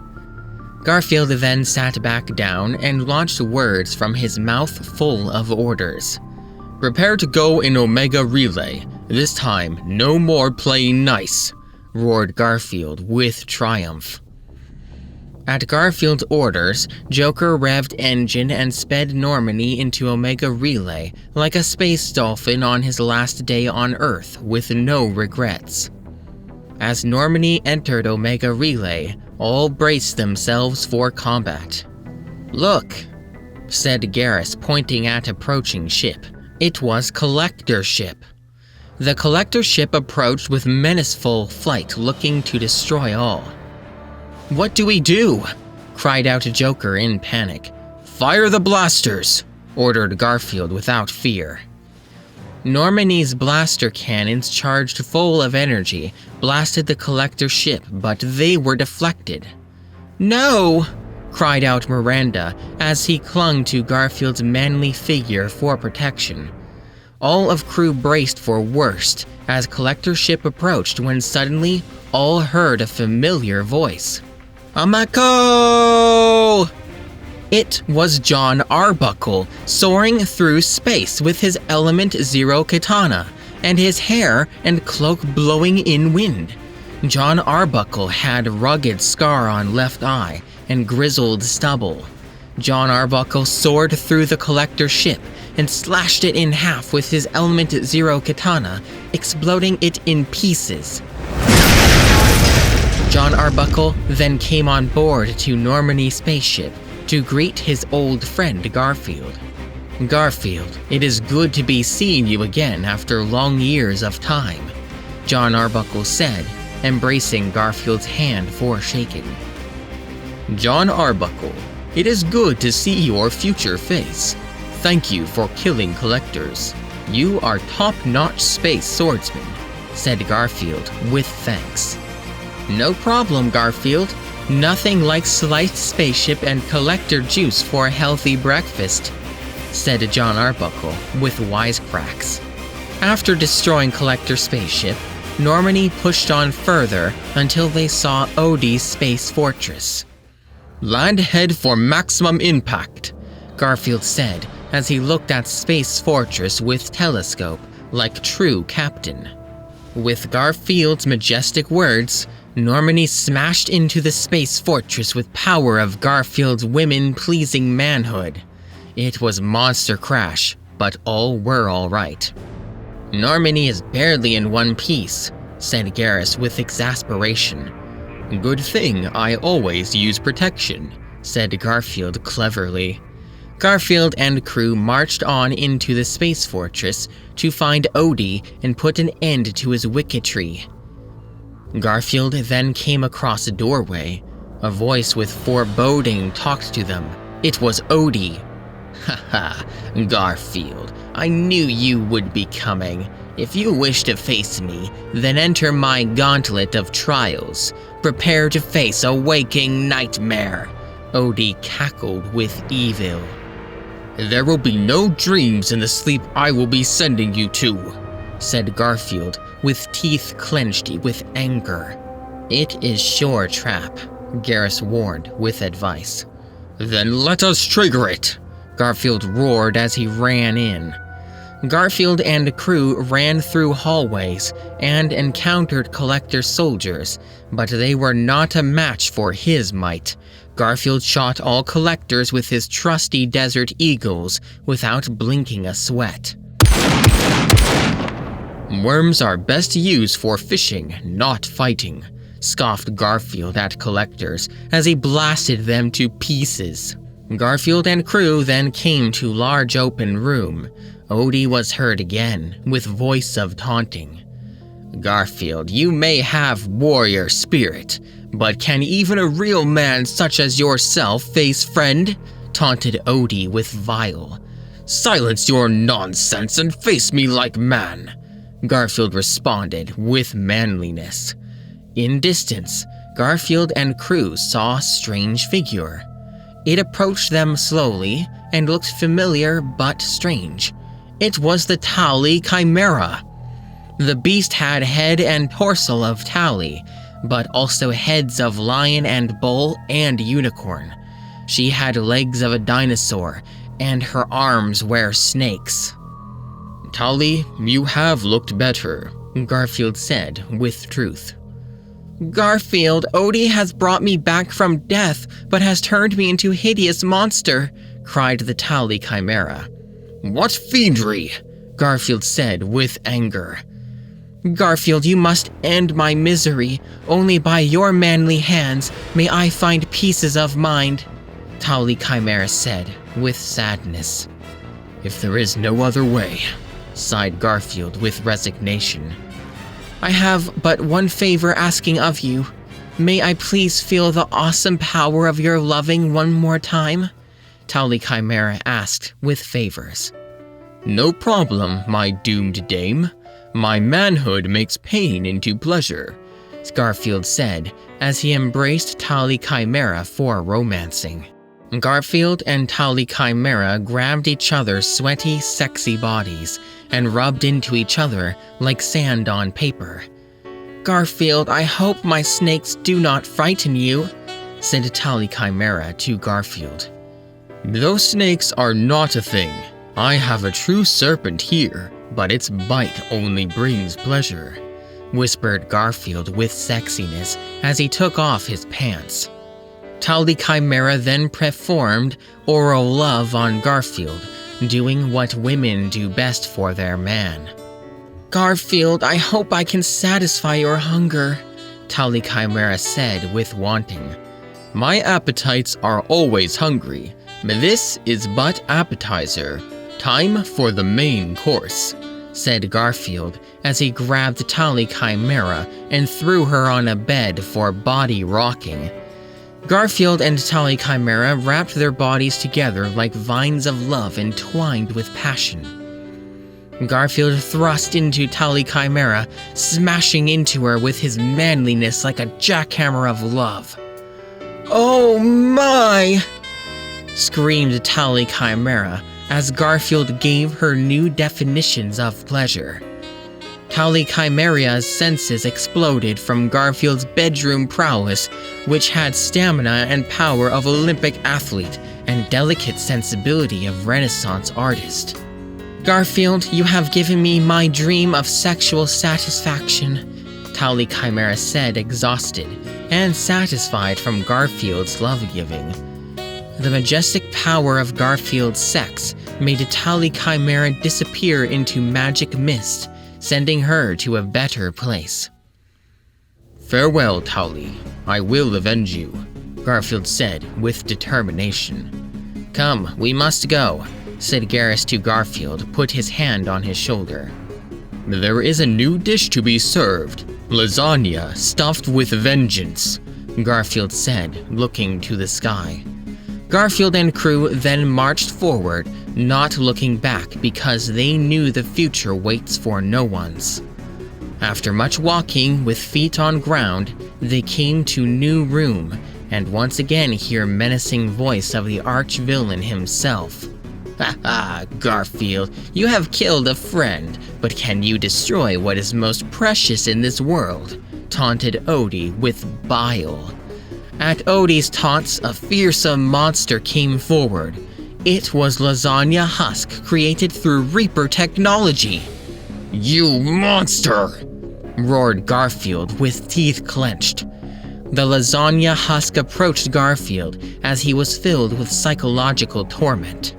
S1: Garfield then sat back down and launched words from his mouth full of orders. "Prepare to go in Omega Relay. This time, no more playing nice," roared Garfield with triumph. At Garfield's orders, Joker revved engine and sped Normani into Omega Relay like a space dolphin on his last day on Earth with no regrets. As Normani entered Omega Relay, all braced themselves for combat. "Look," said Garrus, pointing at approaching ship. It was Collector Ship. The Collector Ship approached with menaceful flight, looking to destroy all. "What do we do?" cried out Joker in panic. "Fire the blasters!" ordered Garfield without fear. Normani's blaster cannons, charged full of energy, blasted the Collector Ship, but they were deflected. "No!" cried out Miranda as he clung to Garfield's manly figure for protection. All of crew braced for worst as Collector Ship approached when suddenly all heard a familiar voice. "Amako!" It was John Arbuckle, soaring through space with his Element Zero katana, and his hair and cloak blowing in wind. John Arbuckle had rugged scar on left eye and grizzled stubble. John Arbuckle soared through the Collector Ship, and slashed it in half with his Element Zero katana, exploding it in pieces. John Arbuckle then came on board to Normandy's spaceship to greet his old friend Garfield. "Garfield, it is good to be seeing you again after long years of time," John Arbuckle said, embracing Garfield's hand for shaking. "John Arbuckle, it is good to see your future face. Thank you for killing collectors. You are top-notch space swordsman," said Garfield with thanks. "No problem, Garfield. Nothing like sliced spaceship and collector juice for a healthy breakfast," said John Arbuckle with wisecracks. After destroying Collector spaceship, Normandy pushed on further until they saw Odie's space fortress. "Land ahead for maximum impact," Garfield said as he looked at Space Fortress with telescope like true captain. With Garfield's majestic words, Normandy smashed into the Space Fortress with power of Garfield's women-pleasing manhood. It was monster crash, but all were all right. "Normandy is barely in one piece," said Garrus with exasperation. "Good thing I always use protection," said Garfield cleverly. Garfield and crew marched on into the Space Fortress to find Odie and put an end to his wicketry. Garfield then came across a doorway. A voice with foreboding talked to them. It was Odie. "Haha, Garfield, I knew you would be coming. If you wish to face me, then enter my gauntlet of trials. Prepare to face a waking nightmare," Odie cackled with evil. "There will be no dreams in the sleep I will be sending you to," said Garfield, with teeth clenched with anger. "It is sure trap," Garrus warned with advice. "Then let us trigger it," Garfield roared as he ran in. Garfield and crew ran through hallways and encountered Collector soldiers, but they were not a match for his might. Garfield shot all Collectors with his trusty Desert Eagles without blinking a sweat. "Worms are best used for fishing, not fighting," scoffed Garfield at Collectors as he blasted them to pieces. Garfield and crew then came to large open room. Odie was heard again, with voice of taunting. "Garfield, you may have warrior spirit, but can even a real man such as yourself face friend?" taunted Odie with vile. "Silence your nonsense and face me like man," Garfield responded with manliness. In distance, Garfield and crew saw a strange figure. It approached them slowly and looked familiar but strange. It was the Tali Chimera. The beast had head and torso of Tali, but also heads of lion and bull and unicorn. She had legs of a dinosaur, and her arms were snakes. "Tali, you have looked better," Garfield said with truth. "Garfield, Odie has brought me back from death, but has turned me into a hideous monster," cried the Tali Chimera. "What fiendry!" Garfield said with anger. "Garfield, you must end my misery. Only by your manly hands may I find pieces of mind," Tali Chimera said with sadness. "If there is no other way," sighed Garfield with resignation. "I have but one favor asking of you. May I please feel the awesome power of your loving one more time?" Tali Chimera asked with favors. "No problem, my doomed dame. My manhood makes pain into pleasure," Garfield said as he embraced Tali Chimera for romancing. Garfield and Tali Chimera grabbed each other's sweaty, sexy bodies and rubbed into each other like sand on paper. "Garfield, I hope my snakes do not frighten you," said Tali Chimera to Garfield. "Those snakes are not a thing. I have a true serpent here, but its bite only brings pleasure," whispered Garfield with sexiness as he took off his pants. Tali Chimera then performed oral love on Garfield, doing what women do best for their man. "Garfield, I hope I can satisfy your hunger," Tali Chimera said with wanting.
S2: "My appetites are always hungry, but this is but appetizer. Time for the main course,"
S1: said Garfield as he grabbed Tali Chimera and threw her on a bed for body rocking. Garfield and Tali Chimera wrapped their bodies together like vines of love entwined with passion. Garfield thrust into Tali Chimera, smashing into her with his manliness like a jackhammer of love. "Oh my!" screamed Tali Chimera as Garfield gave her new definitions of pleasure. Tali Chimera's senses exploded from Garfield's bedroom prowess, which had stamina and power of Olympic athlete and delicate sensibility of Renaissance artist. "Garfield, you have given me my dream of sexual satisfaction," Tali Chimera said, exhausted and satisfied from Garfield's love-giving. The majestic power of Garfield's sex made Tali Chimera disappear into magic mist, sending her to a better place.
S2: "Farewell, Tali. I will avenge you," Garfield said with determination.
S1: "Come, we must go," said Garrus to Garfield, put his hand on his shoulder.
S2: "There is a new dish to be served. Lasagna stuffed with vengeance,"
S1: Garfield said, looking to the sky. Garfield and crew then marched forward, not looking back because they knew the future waits for no ones. After much walking with feet on ground, they came to new room and once again hear menacing voice of the arch-villain himself. "Ha ha, Garfield, you have killed a friend, but can you destroy what is most precious in this world?" taunted Odie with bile. At Odie's taunts, a fearsome monster came forward. It was Lasagna Husk created through Reaper technology.
S2: "You monster!"
S1: roared Garfield with teeth clenched. The Lasagna Husk approached Garfield as he was filled with psychological torment.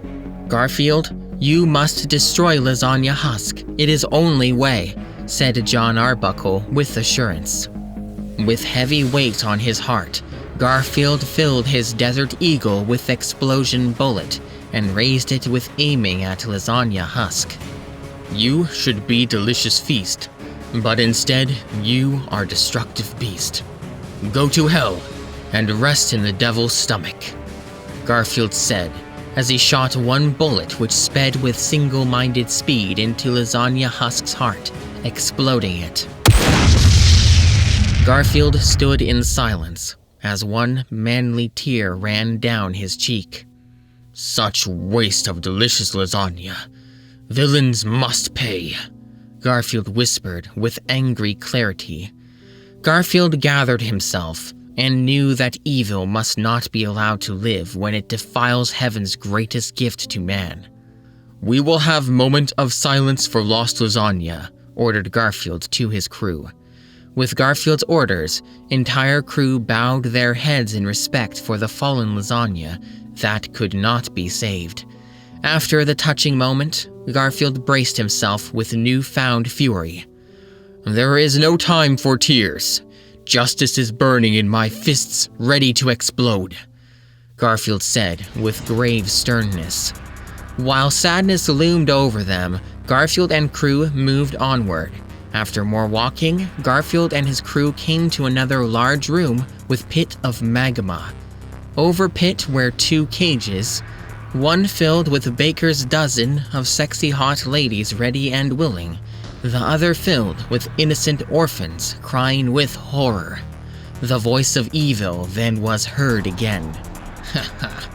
S1: "Garfield, you must destroy Lasagna Husk. It is only way," said John Arbuckle with assurance. With heavy weight on his heart, Garfield filled his Desert Eagle with explosion bullet and raised it with aiming at Lasagna Husk.
S2: "You should be delicious feast, but instead you are destructive beast. Go to hell and rest in the devil's stomach,"
S1: Garfield said as he shot one bullet which sped with single-minded speed into Lasagna Husk's heart, exploding it. Garfield stood in silence as one manly tear ran down his cheek.
S2: "Such waste of delicious lasagna. Villains must pay,"
S1: Garfield whispered with angry clarity. Garfield gathered himself and knew that evil must not be allowed to live when it defiles heaven's greatest gift to man.
S2: "We will have moment of silence for lost lasagna,"
S1: ordered Garfield to his crew. With Garfield's orders, entire crew bowed their heads in respect for the fallen Lasagna that could not be saved. After the touching moment, Garfield braced himself with newfound fury.
S2: "There is no time for tears. Justice is burning in my fists, ready to explode,"
S1: Garfield said with grave sternness. While sadness loomed over them, Garfield and crew moved onward. After more walking, Garfield and his crew came to another large room with pit of magma. Over pit were two cages, one filled with a baker's dozen of sexy hot ladies ready and willing, the other filled with innocent orphans crying with horror. The voice of evil then was heard again. "Ha ha,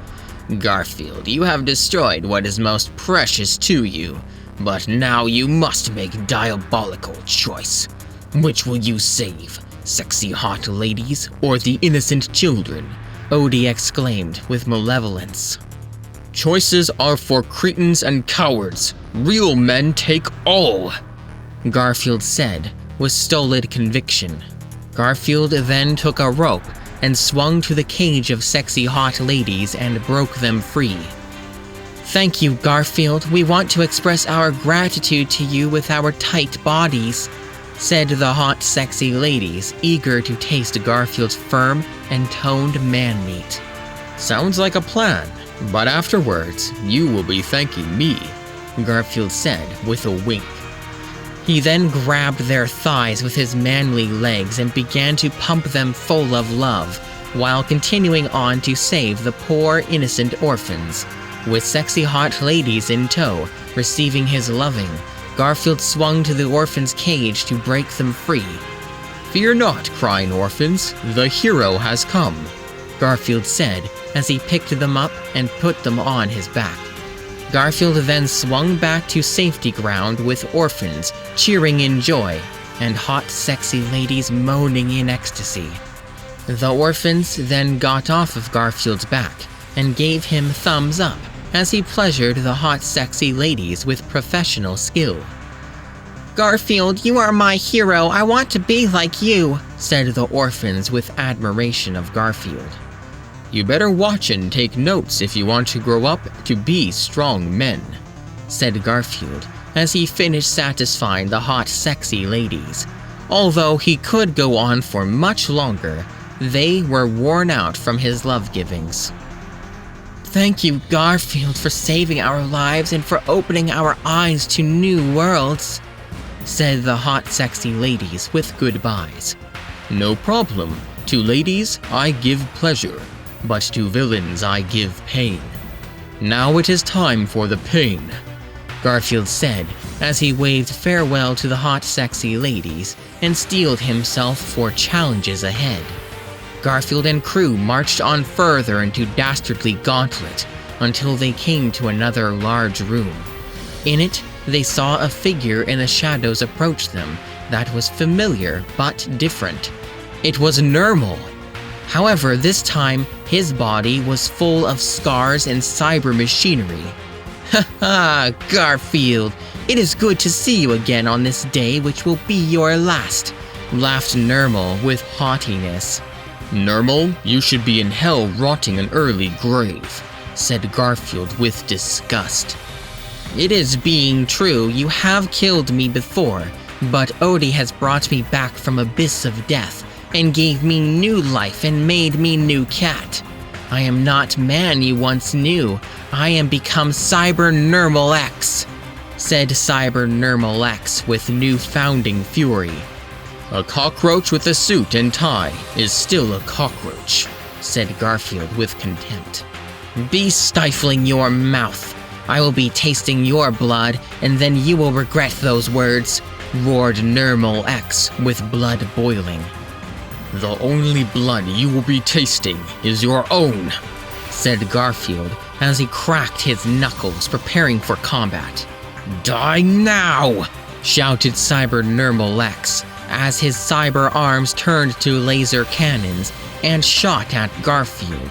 S1: Garfield, you have destroyed what is most precious to you. But now you must make diabolical choice. Which will you save, sexy hot ladies or the innocent children?" Odie exclaimed with malevolence.
S2: "Choices are for cretins and cowards. Real men take all,"
S1: Garfield said with stolid conviction. Garfield then took a rope and swung to the cage of sexy hot ladies and broke them free. Thank you, Garfield. We want to express our gratitude to you with our tight bodies, said the hot, sexy ladies, eager to taste Garfield's firm and toned man-meat.
S2: Sounds like a plan, but afterwards, you will be thanking me, Garfield said with a wink.
S1: He then grabbed their thighs with his manly legs and began to pump them full of love, while continuing on to save the poor, innocent orphans. With sexy hot ladies in tow, receiving his loving, Garfield swung to the orphans' cage to break them free.
S2: Fear not, crying orphans, the hero has come,
S1: Garfield said as he picked them up and put them on his back. Garfield then swung back to safety ground with orphans cheering in joy and hot, sexy ladies moaning in ecstasy. The orphans then got off of Garfield's back and gave him thumbs up as he pleasured the hot, sexy ladies with professional skill. Garfield, you are my hero. I want to be like you, said the orphans with admiration of Garfield.
S2: You better watch and take notes if you want to grow up to be strong men,
S1: said Garfield as he finished satisfying the hot, sexy ladies. Although he could go on for much longer, they were worn out from his love-givings. Thank you, Garfield, for saving our lives and for opening our eyes to new worlds, said the hot, sexy ladies with goodbyes.
S2: No problem. To ladies, I give pleasure, but to villains I give pain. Now it is time for the pain,
S1: Garfield said as he waved farewell to the hot, sexy ladies and steeled himself for challenges ahead. Garfield and crew marched on further into Dastardly Gauntlet until they came to another large room. In it, they saw a figure in the shadows approach them that was familiar but different. It was Nermal. However, this time, his body was full of scars and cyber machinery. Ha ha, Garfield! It is good to see you again on this day which will be your last, laughed Nermal with haughtiness.
S2: Nermal, you should be in hell rotting an early grave,
S1: said Garfield with disgust. It is being true, you have killed me before, but Odie has brought me back from abyss of death and gave me new life and made me new cat. I am not man you once knew, I am become Cyber Nermal X, said Cyber Nermal X with new-founding fury.
S2: A cockroach with a suit and tie is still a cockroach,
S1: said Garfield with contempt. Be stifling your mouth. I will be tasting your blood, and then you will regret those words, roared Nermal X with blood boiling.
S2: The only blood you will be tasting is your own,
S1: said Garfield as he cracked his knuckles, preparing for combat. Die now, shouted Cyber Nermal X, as his cyber arms turned to laser cannons and shot at Garfield.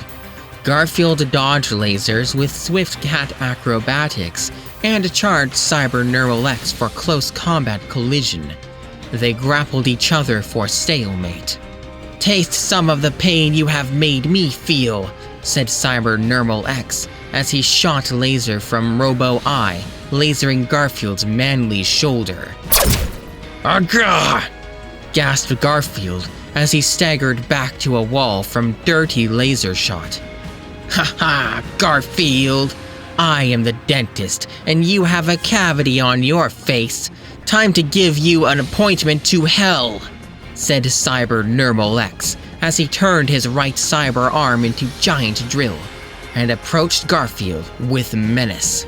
S1: Garfield dodged lasers with swift cat acrobatics and charged Cyber Nermal X for close combat collision. They grappled each other for stalemate. Taste some of the pain you have made me feel, said Cyber Nermal X as he shot laser from Robo-Eye, lasering Garfield's manly shoulder. Agah! Gasped Garfield as he staggered back to a wall from dirty laser shot. Ha ha, Garfield! I am the dentist, and you have a cavity on your face. Time to give you an appointment to hell, said Cyber Nermal X as he turned his right cyber arm into giant drill and approached Garfield with menace.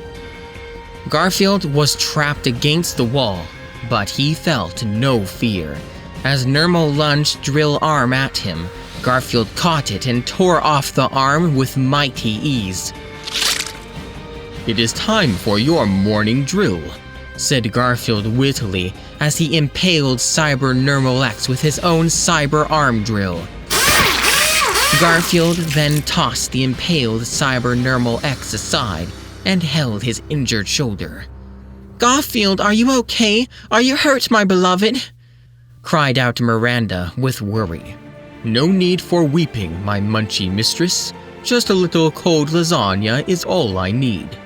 S1: Garfield was trapped against the wall, but he felt no fear. As Nermal lunged drill arm at him, Garfield caught it and tore off the arm with mighty ease.
S2: It is time for your morning drill,
S1: said Garfield wittily as he impaled Cyber Nermal X with his own cyber arm drill. Garfield then tossed the impaled Cyber Nermal X aside and held his injured shoulder. Garfield, are you okay? Are you hurt, my beloved? Cried out Miranda with worry.
S2: No need for weeping, my munchy mistress. Just a little cold lasagna is all I need,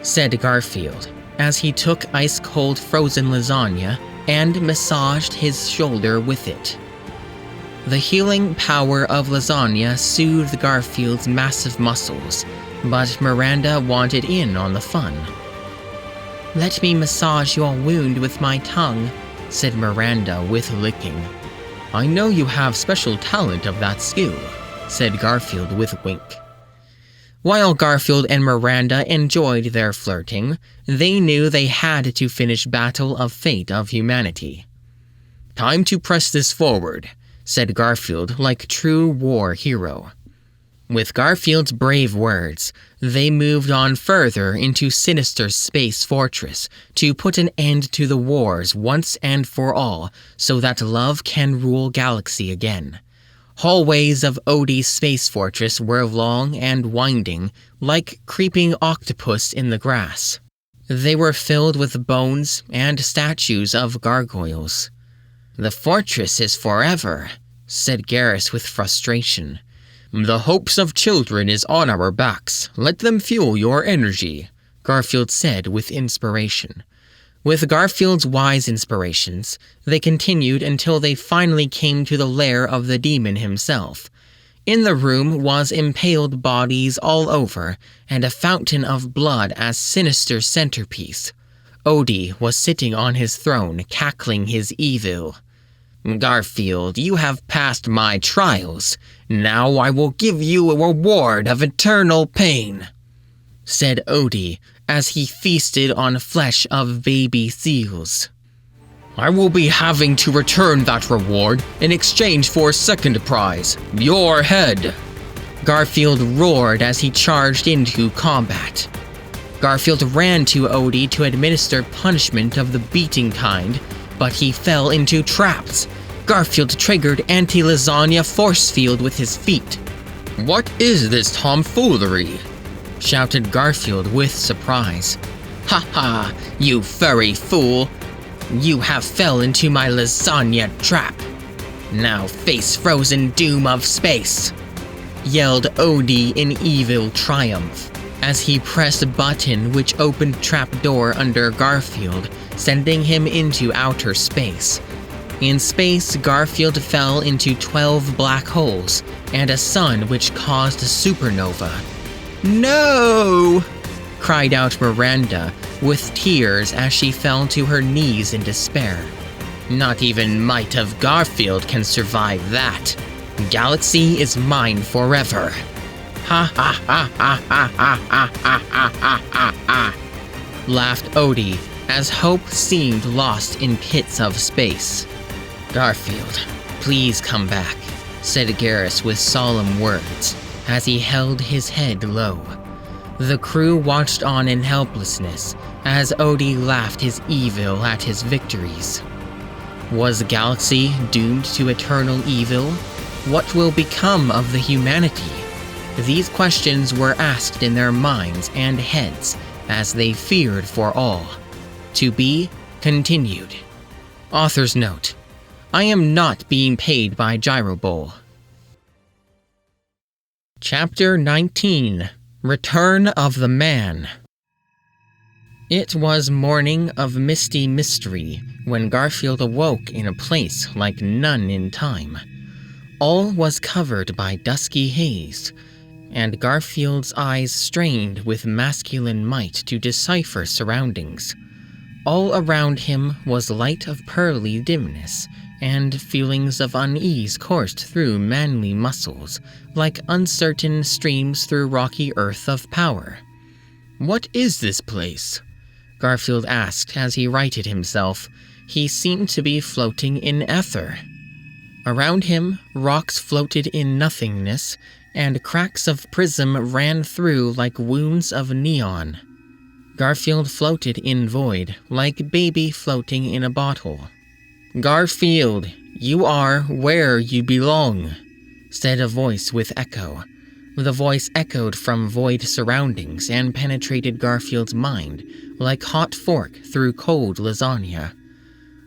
S1: said Garfield, as he took ice-cold frozen lasagna and massaged his shoulder with it. The healing power of lasagna soothed Garfield's massive muscles, but Miranda wanted in on the fun. "Let me massage your wound with my tongue," said Miranda with licking. "I know you have special talent of that skill," said Garfield with a wink. While Garfield and Miranda enjoyed their flirting, they knew they had to finish Battle of Fate of Humanity. "Time to press this forward," said Garfield like true war hero. With Garfield's brave words, they moved on further into Sinister's space fortress to put an end to the wars once and for all so that love can rule galaxy again. Hallways of Odie's space fortress were long and winding, like creeping octopus in the grass. They were filled with bones and statues of gargoyles. "The fortress is forever," said Garrus with frustration. "The hopes of children is on our backs. Let them fuel your energy," Garfield said with inspiration. With Garfield's wise inspirations, they continued until they finally came to the lair of the demon himself. In the room was impaled bodies all over, and a fountain of blood as Sinister's centerpiece. Odie was sitting on his throne, cackling his evil. "Garfield, you have passed my trials. Now I will give you a reward of eternal pain," said Odie, as he feasted on flesh of baby seals. "I will be having to return that reward in exchange for a second prize, your head," Garfield roared as he charged into combat. Garfield ran to Odie to administer punishment of the beating kind, but he fell into traps. Garfield triggered anti-lasagna force field with his feet. "What is this tomfoolery?" shouted Garfield with surprise. "Ha ha, you furry fool! You have fell into my lasagna trap. Now face frozen doom of space!" yelled Odie in evil triumph, as he pressed a button which opened trapdoor under Garfield, sending him into outer space. In space, Garfield fell into 12 black holes and a sun which caused a supernova. "No!" cried out Miranda, with tears as she fell to her knees in despair. "Not even might of Garfield can survive that. Galaxy is mine forever." "Ha ha ha ha ha ha ha ha ha ha ha," laughed Odie, as hope seemed lost in pits of space. "Garfield, please come back," said Garrus with solemn words, as he held his head low. The crew watched on in helplessness, as Odie laughed his evil at his victories. Was the galaxy doomed to eternal evil? What will become of the humanity? These questions were asked in their minds and heads, as they feared for all. To be continued. Author's note: I am not being paid by Gyrobowl. Chapter 19. Return of the Man. It was morning of misty mystery when Garfield awoke in a place like none in time. All was covered by dusky haze, and Garfield's eyes strained with masculine might to decipher surroundings. All around him was light of pearly dimness, and feelings of unease coursed through manly muscles, like uncertain streams through rocky earth of power. "What is this place?" Garfield asked as he righted himself. He seemed to be floating in ether. Around him, rocks floated in nothingness, and cracks of prism ran through like wounds of neon. Garfield floated in void, like baby floating in a bottle. "Garfield, you are where you belong," said a voice with echo. The voice echoed from void surroundings and penetrated Garfield's mind like hot fork through cold lasagna.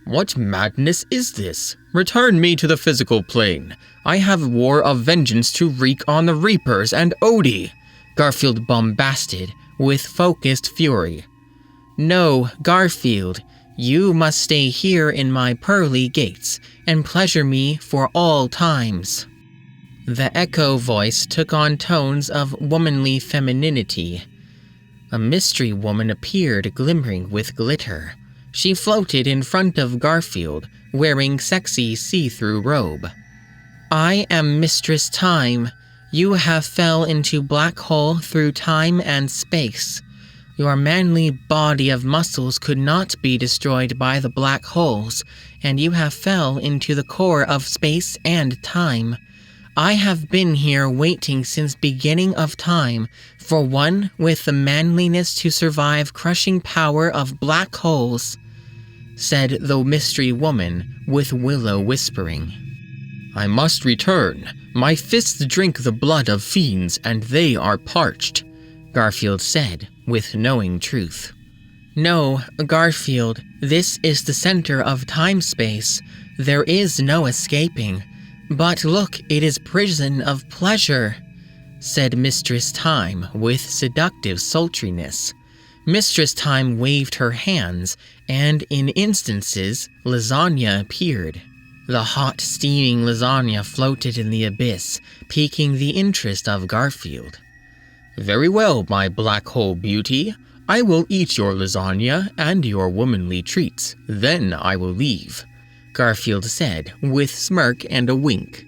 S1: "What madness is this? Return me to the physical plane. I have war of vengeance to wreak on the Reapers and Odie," Garfield bombasted, with focused fury. "No, Garfield, you must stay here in my pearly gates and pleasure me for all times." The echo voice took on tones of womanly femininity. A mystery woman appeared glimmering with glitter. She floated in front of Garfield, wearing sexy see-through robe. "I am Mistress Time. You have fell into black hole through time and space. Your manly body of muscles could not be destroyed by the black holes, and you have fell into the core of space and time. I have been here waiting since beginning of time for one with the manliness to survive crushing power of black holes," said the mystery woman with willow whispering. "I must return. My fists drink the blood of fiends and they are parched," Garfield said with knowing truth. "No, Garfield, this is the center of time-space. There is no escaping. But look, it is prison of pleasure," said Mistress Time with seductive sultriness. Mistress Time waved her hands, and in instances, lasagna appeared. The hot, steaming lasagna floated in the abyss, piquing the interest of Garfield. "Very well, my black hole beauty. I will eat your lasagna and your womanly treats, then I will leave," Garfield said with smirk and a wink.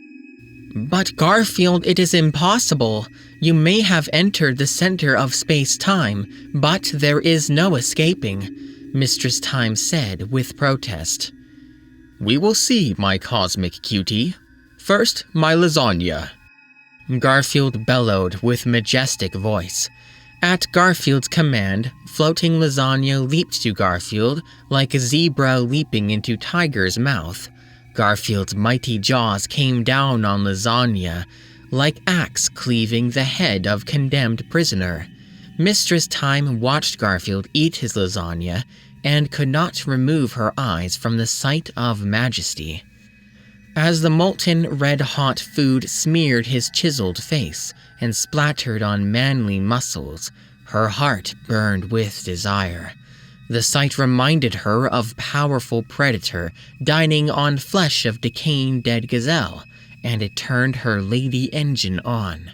S1: "But Garfield, it is impossible. You may have entered the center of space-time, but there is no escaping," Mistress Time said with protest. "We will see, my cosmic cutie. First, my lasagna," Garfield bellowed with majestic voice. At Garfield's command, floating lasagna leaped to Garfield like a zebra leaping into tiger's mouth. Garfield's mighty jaws came down on lasagna, like axe cleaving the head of condemned prisoner. Mistress Time watched Garfield eat his lasagna and could not remove her eyes from the sight of majesty. As the molten red-hot food smeared his chiseled face and splattered on manly muscles, her heart burned with desire. The sight reminded her of powerful predator dining on flesh of decaying dead gazelle, and it turned her lady engine on.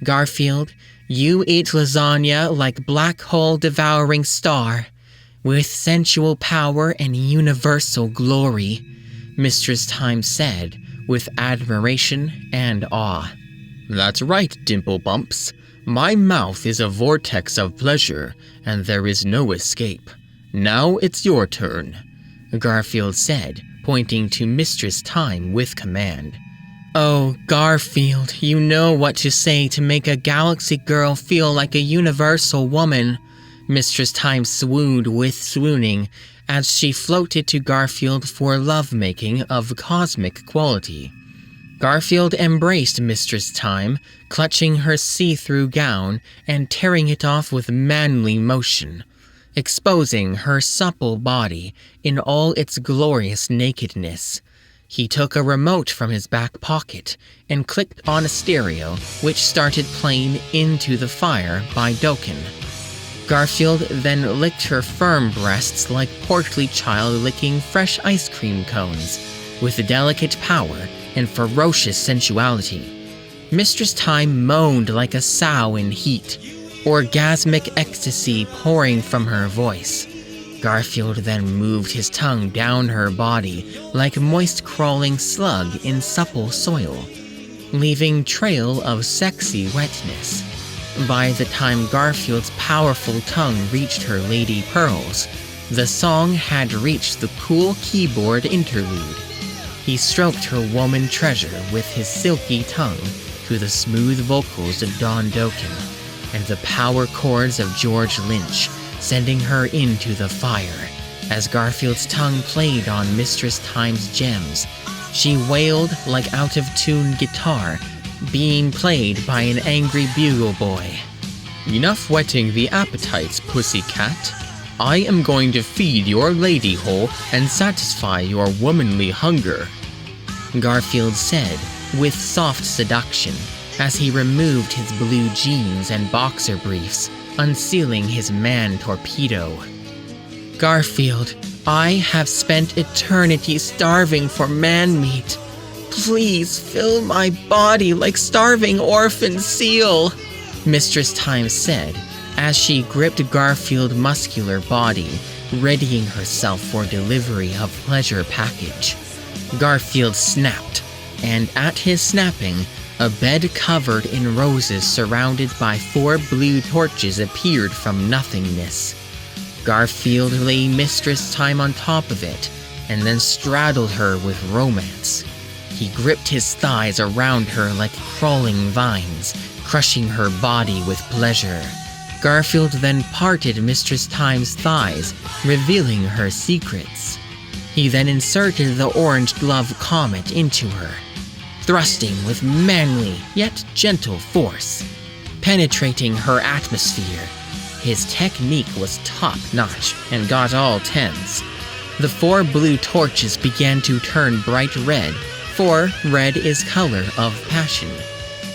S1: "Garfield, you eat lasagna like black hole devouring star, with sensual power and universal glory," Mistress Time said with admiration and awe. "That's right, Dimple Bumps. My mouth is a vortex of pleasure, and there is no escape. Now it's your turn," Garfield said, pointing to Mistress Time with command. "Oh, Garfield, you know what to say to make a galaxy girl feel like a universal woman," Mistress Time swooned with swooning as she floated to Garfield for lovemaking of cosmic quality. Garfield embraced Mistress Time, clutching her see-through gown and tearing it off with manly motion, exposing her supple body in all its glorious nakedness. He took a remote from his back pocket and clicked on a stereo, which started playing Into the Fire by Dokken. Garfield then licked her firm breasts like portly child licking fresh ice cream cones, with delicate power and ferocious sensuality. Mistress Time moaned like a sow in heat, orgasmic ecstasy pouring from her voice. Garfield then moved his tongue down her body like a moist crawling slug in supple soil, leaving trail of sexy wetness. By the time Garfield's powerful tongue reached her lady pearls, the song had reached the cool keyboard interlude. He stroked her woman treasure with his silky tongue to the smooth vocals of Don Dokken and the power chords of George Lynch, sending her into the fire. As Garfield's tongue played on Mistress Time's gems, she wailed like out-of-tune guitar being played by an angry bugle boy. "Enough whetting the appetites, pussycat. I am going to feed your lady hole and satisfy your womanly hunger," Garfield said with soft seduction as he removed his blue jeans and boxer briefs unsealing his man torpedo. Garfield, I have spent eternity starving for man meat. Please fill my body like starving orphan seal, Mistress Time said as she gripped Garfield's muscular body, readying herself for delivery of pleasure package. Garfield snapped, and at his snapping, a bed covered in roses surrounded by 4 blue torches appeared from nothingness. Garfield lay Mistress Time on top of it, and then straddled her with romance. He gripped his thighs around her like crawling vines, crushing her body with pleasure. Garfield then parted Mistress Time's thighs, revealing her secrets. He then inserted the orange glove comet into her, thrusting with manly yet gentle force, penetrating her atmosphere. His technique was top-notch and got all 10s. The 4 blue torches began to turn bright red, for red is color of passion.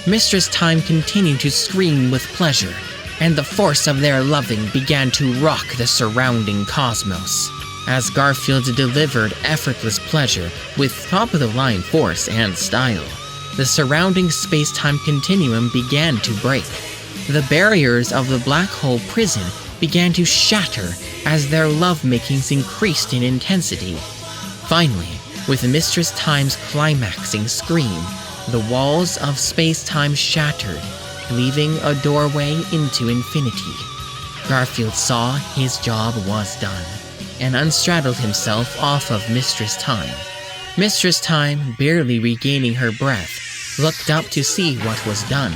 S1: Mistress Time continued to scream with pleasure, and the force of their loving began to rock the surrounding cosmos. As Garfield delivered effortless pleasure with top-of-the-line force and style, the surrounding space-time continuum began to break. The barriers of the black hole prison began to shatter as their lovemakings increased in intensity. Finally, with Mistress Time's climaxing scream, the walls of space-time shattered, leaving a doorway into infinity. Garfield saw his job was done, and unstraddled himself off of Mistress Time. Mistress Time, barely regaining her breath, looked up to see what was done.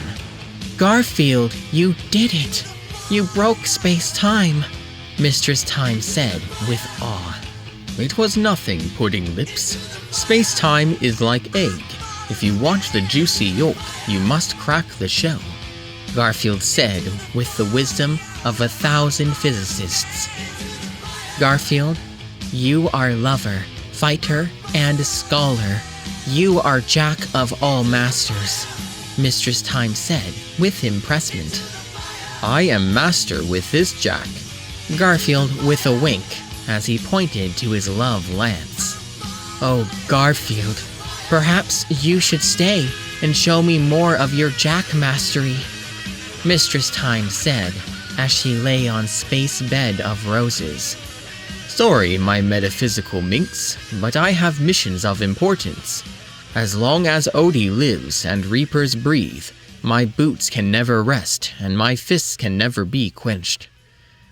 S1: Garfield, you did it! You broke space-time, Mistress Time said with awe.
S2: It was nothing, Pudding Lips. Space-time is like egg. If you want the juicy yolk, you must crack the shell,
S1: Garfield said with the wisdom of 1,000 physicists. Garfield, you are lover, fighter, and scholar. You are Jack of all masters, Mistress Time said with impressment.
S2: I am master with this Jack,
S1: Garfield with a wink as he pointed to his love lance. Oh, Garfield, perhaps you should stay and show me more of your Jack mastery, Mistress Time said as she lay on space bed of roses.
S2: Sorry, my metaphysical minx, but I have missions of importance. As long as Odie lives and reapers breathe, my boots can never rest and my fists can never be quenched,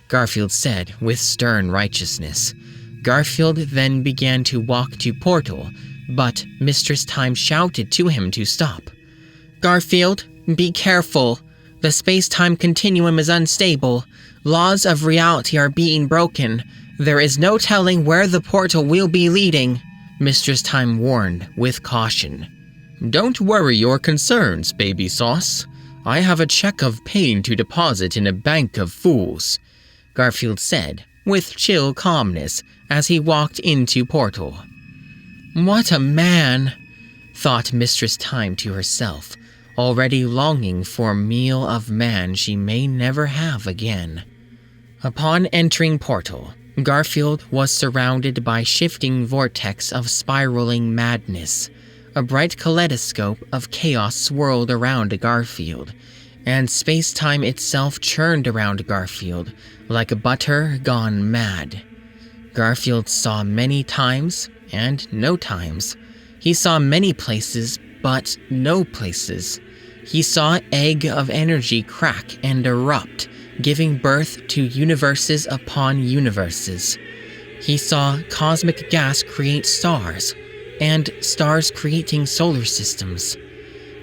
S1: Garfield said with stern righteousness. Garfield then began to walk to portal, but Mistress Time shouted to him to stop. Garfield, be careful. The space-time continuum is unstable. Laws of reality are being broken. There is no telling where the portal will be leading, Mistress Time warned with caution.
S2: Don't worry your concerns, baby sauce. I have a check of pain to deposit in a bank of fools,
S1: Garfield said with chill calmness as he walked into portal. What a man, thought Mistress Time to herself, already longing for a meal of man she may never have again. Upon entering portal, Garfield was surrounded by shifting vortex of spiraling madness. A bright kaleidoscope of chaos swirled around Garfield, and space-time itself churned around Garfield like butter gone mad. Garfield saw many times and no times. He saw many places, but no places. He saw egg of energy crack and erupt, giving birth to universes upon universes. He saw cosmic gas create stars, and stars creating solar systems.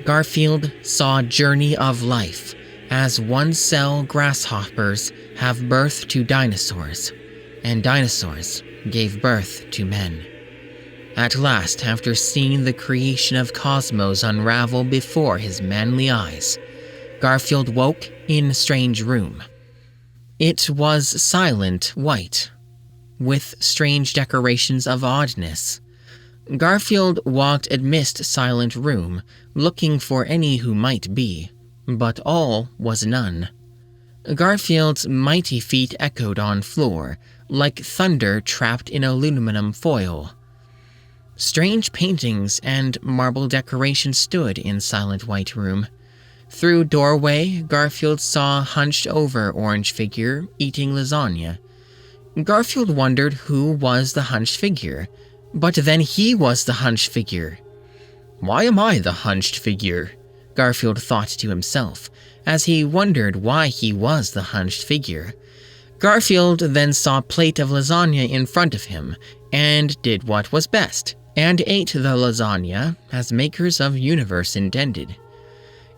S1: Garfield saw journey of life, as one-cell grasshoppers have birth to dinosaurs, and dinosaurs gave birth to men. At last, after seeing the creation of cosmos unravel before his manly eyes, Garfield woke in a strange room. It was silent white, with strange decorations of oddness. Garfield walked amidst silent room, looking for any who might be, but all was none. Garfield's mighty feet echoed on floor, like thunder trapped in aluminum foil. Strange paintings and marble decorations stood in silent white room. Through doorway, Garfield saw hunched over orange figure eating lasagna. Garfield wondered who was the hunched figure, but then he was the hunched figure. Why am I the hunched figure? Garfield thought to himself, as he wondered why he was the hunched figure. Garfield then saw a plate of lasagna in front of him, and did what was best, and ate the lasagna as makers of universe intended.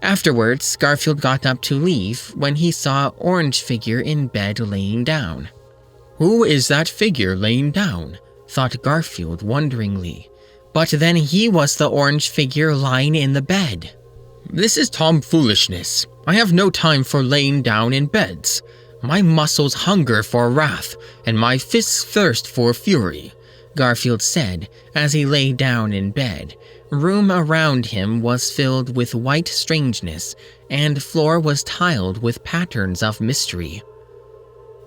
S1: Afterwards, Garfield got up to leave when he saw an orange figure in bed laying down. Who is that figure laying down? Thought Garfield wonderingly. But then he was the orange figure lying in the bed. This is tomfoolishness. I have no time for laying down in beds. My muscles hunger for wrath, and my fists thirst for fury, Garfield said as he lay down in bed. Room around him was filled with white strangeness, and floor was tiled with patterns of mystery.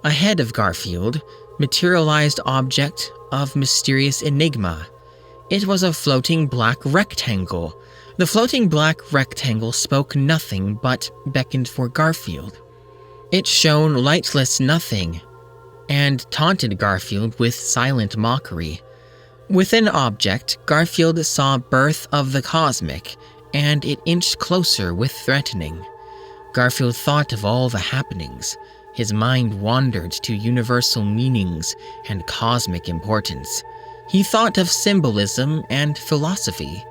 S1: Ahead of Garfield, materialized object of mysterious enigma. It was a floating black rectangle. The floating black rectangle spoke nothing but beckoned for Garfield. It shone lightless nothing, and taunted Garfield with silent mockery. Within object, Garfield saw birth of the cosmic, and it inched closer with threatening. Garfield thought of all the happenings. His mind wandered to universal meanings and cosmic importance. He thought of symbolism and philosophy,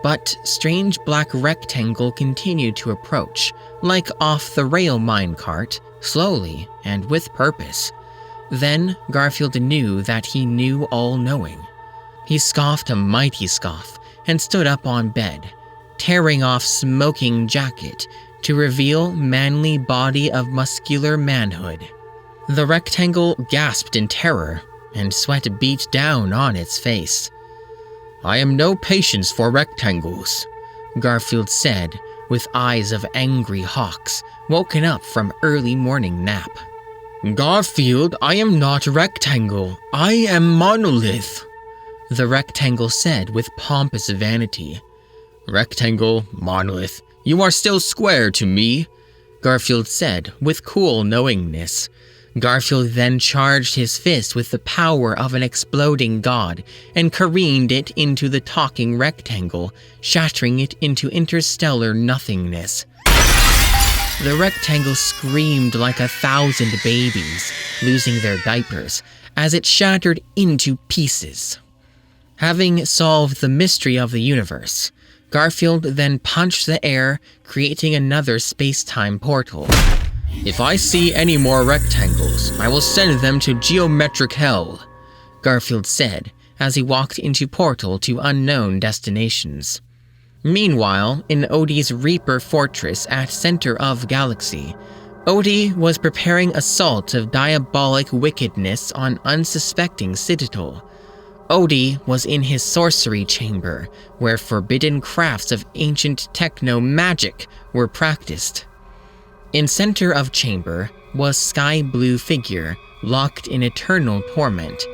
S1: but strange black rectangle continued to approach, like off-the-rail minecart, slowly and with purpose. Then Garfield knew that he knew all-knowing. He scoffed a mighty scoff and stood up on bed, tearing off smoking jacket to reveal manly body of muscular manhood. The rectangle gasped in terror, and sweat beat down on its face. I am no patience for rectangles, Garfield said, with eyes of angry hawks, woken up from early morning nap. Garfield, I am not rectangle, I am monolith, the rectangle said with pompous vanity. Rectangle, monolith, you are still square to me, Garfield said with cool knowingness. Garfield then charged his fist with the power of an exploding god and careened it into the talking rectangle, shattering it into interstellar nothingness. The rectangle screamed like 1,000 babies, losing their diapers, as it shattered into pieces. Having solved the mystery of the universe, Garfield then punched the air, creating another space-time portal. If I see any more rectangles, I will send them to geometric hell, Garfield said as he walked into portal to unknown destinations. Meanwhile, in Odie's Reaper Fortress at center of galaxy, Odie was preparing assault of diabolic wickedness on unsuspecting citadel. Odie was in his sorcery chamber, where forbidden crafts of ancient techno-magic were practiced. In center of chamber was sky blue figure, locked in eternal torment.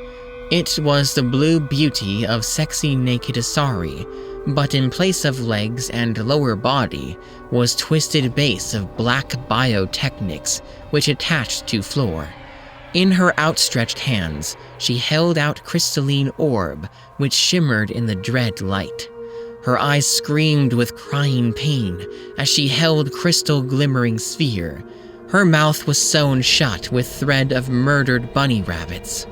S1: It was the blue beauty of sexy naked Asari, but in place of legs and lower body was twisted base of black biotechnics which attached to floor. In her outstretched hands, she held out crystalline orb which shimmered in the dread light. Her eyes screamed with crying pain as she held crystal glimmering sphere. Her mouth was sewn shut with thread of murdered bunny rabbits.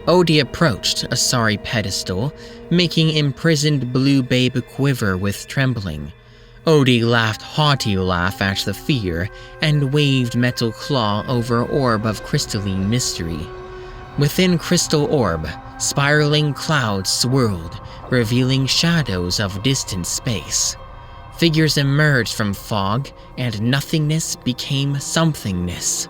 S1: Odie approached Asari pedestal, making imprisoned blue babe quiver with trembling. Odie laughed haughty laugh at the fear and waved metal claw over orb of crystalline mystery. Within crystal orb, spiraling clouds swirled, revealing shadows of distant space. Figures emerged from fog, and nothingness became somethingness.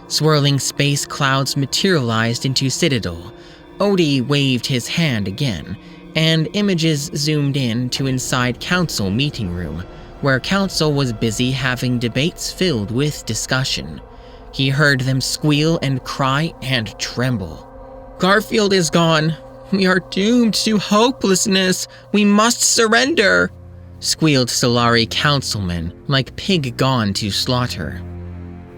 S1: Swirling space clouds materialized into citadel. Odie waved his hand again, and images zoomed in to inside council meeting room, where council was busy having debates filled with discussion. He heard them squeal and cry and tremble. "Garfield is gone. We are doomed to hopelessness. We must surrender," squealed Solari councilmen like pig gone to slaughter.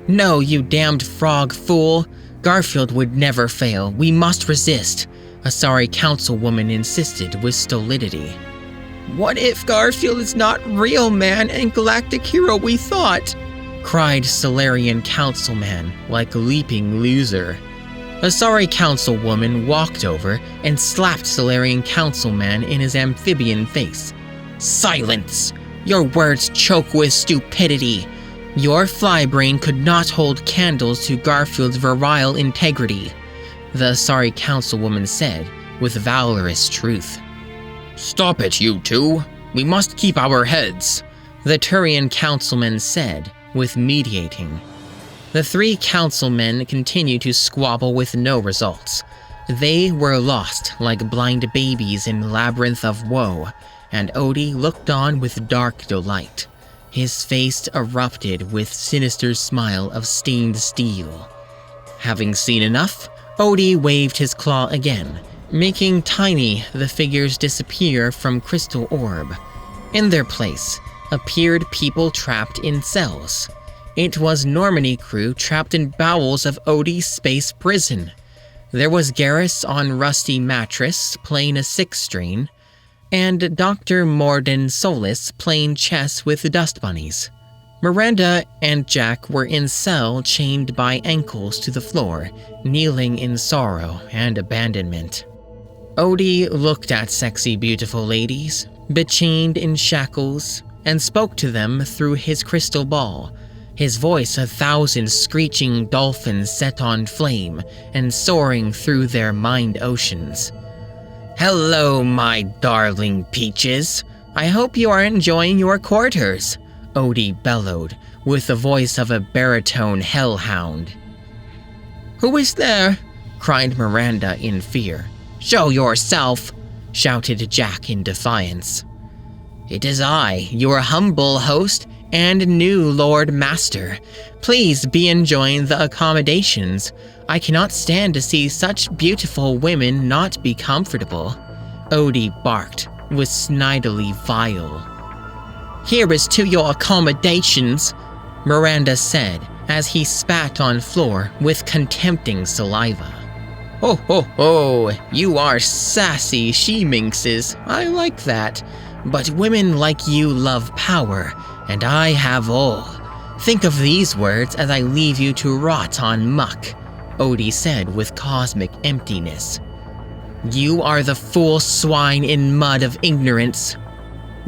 S1: "No, you damned frog fool. Garfield would never fail. We must resist," a sorry councilwoman insisted with stolidity. "What if Garfield is not real man and galactic hero we thought?" cried Solarian councilman like leaping loser. A sorry councilwoman walked over and slapped Solarian councilman in his amphibian face. "Silence! Your words choke with stupidity. Your fly brain could not hold candles to Garfield's virile integrity," the sorry councilwoman said with valorous truth.
S2: "Stop it, you two. We must keep our heads,"
S1: the Turian councilman said with mediating. The three councilmen continued to squabble with no results. They were lost like blind babies in labyrinth of woe, and Odie looked on with dark delight. His face erupted with sinister smile of stained steel. Having seen enough, Odie waved his claw again, making tiny the figures disappear from crystal orb. In their place appeared people trapped in cells. It was Normandy crew trapped in bowels of Odie's space prison. There was Garrus on rusty mattress playing a 6-string, and Dr. Morden Solis playing chess with dust bunnies. Miranda and Jack were in cell chained by ankles to the floor, kneeling in sorrow and abandonment. Odie looked at sexy beautiful ladies, bechained in shackles, and spoke to them through his crystal ball, his voice 1,000 screeching dolphins set on flame and soaring through their mind oceans. "Hello, my darling peaches. I hope you are enjoying your quarters," Odie bellowed, with the voice of a baritone hellhound. "Who is there?" cried Miranda in fear. "Show yourself," shouted Jack in defiance. "It is I, your humble host and new Lord Master. Please be enjoying the accommodations. I cannot stand to see such beautiful women not be comfortable," Odie barked, with snidely vile. "Here is to your accommodations," Miranda said as he spat on floor with contempting saliva. "Ho ho ho, you are sassy she-minxes. I like that. But women like you love power, and I have all. Think of these words as I leave you to rot on muck," Odie said with cosmic emptiness. "You are the fool swine in mud of ignorance.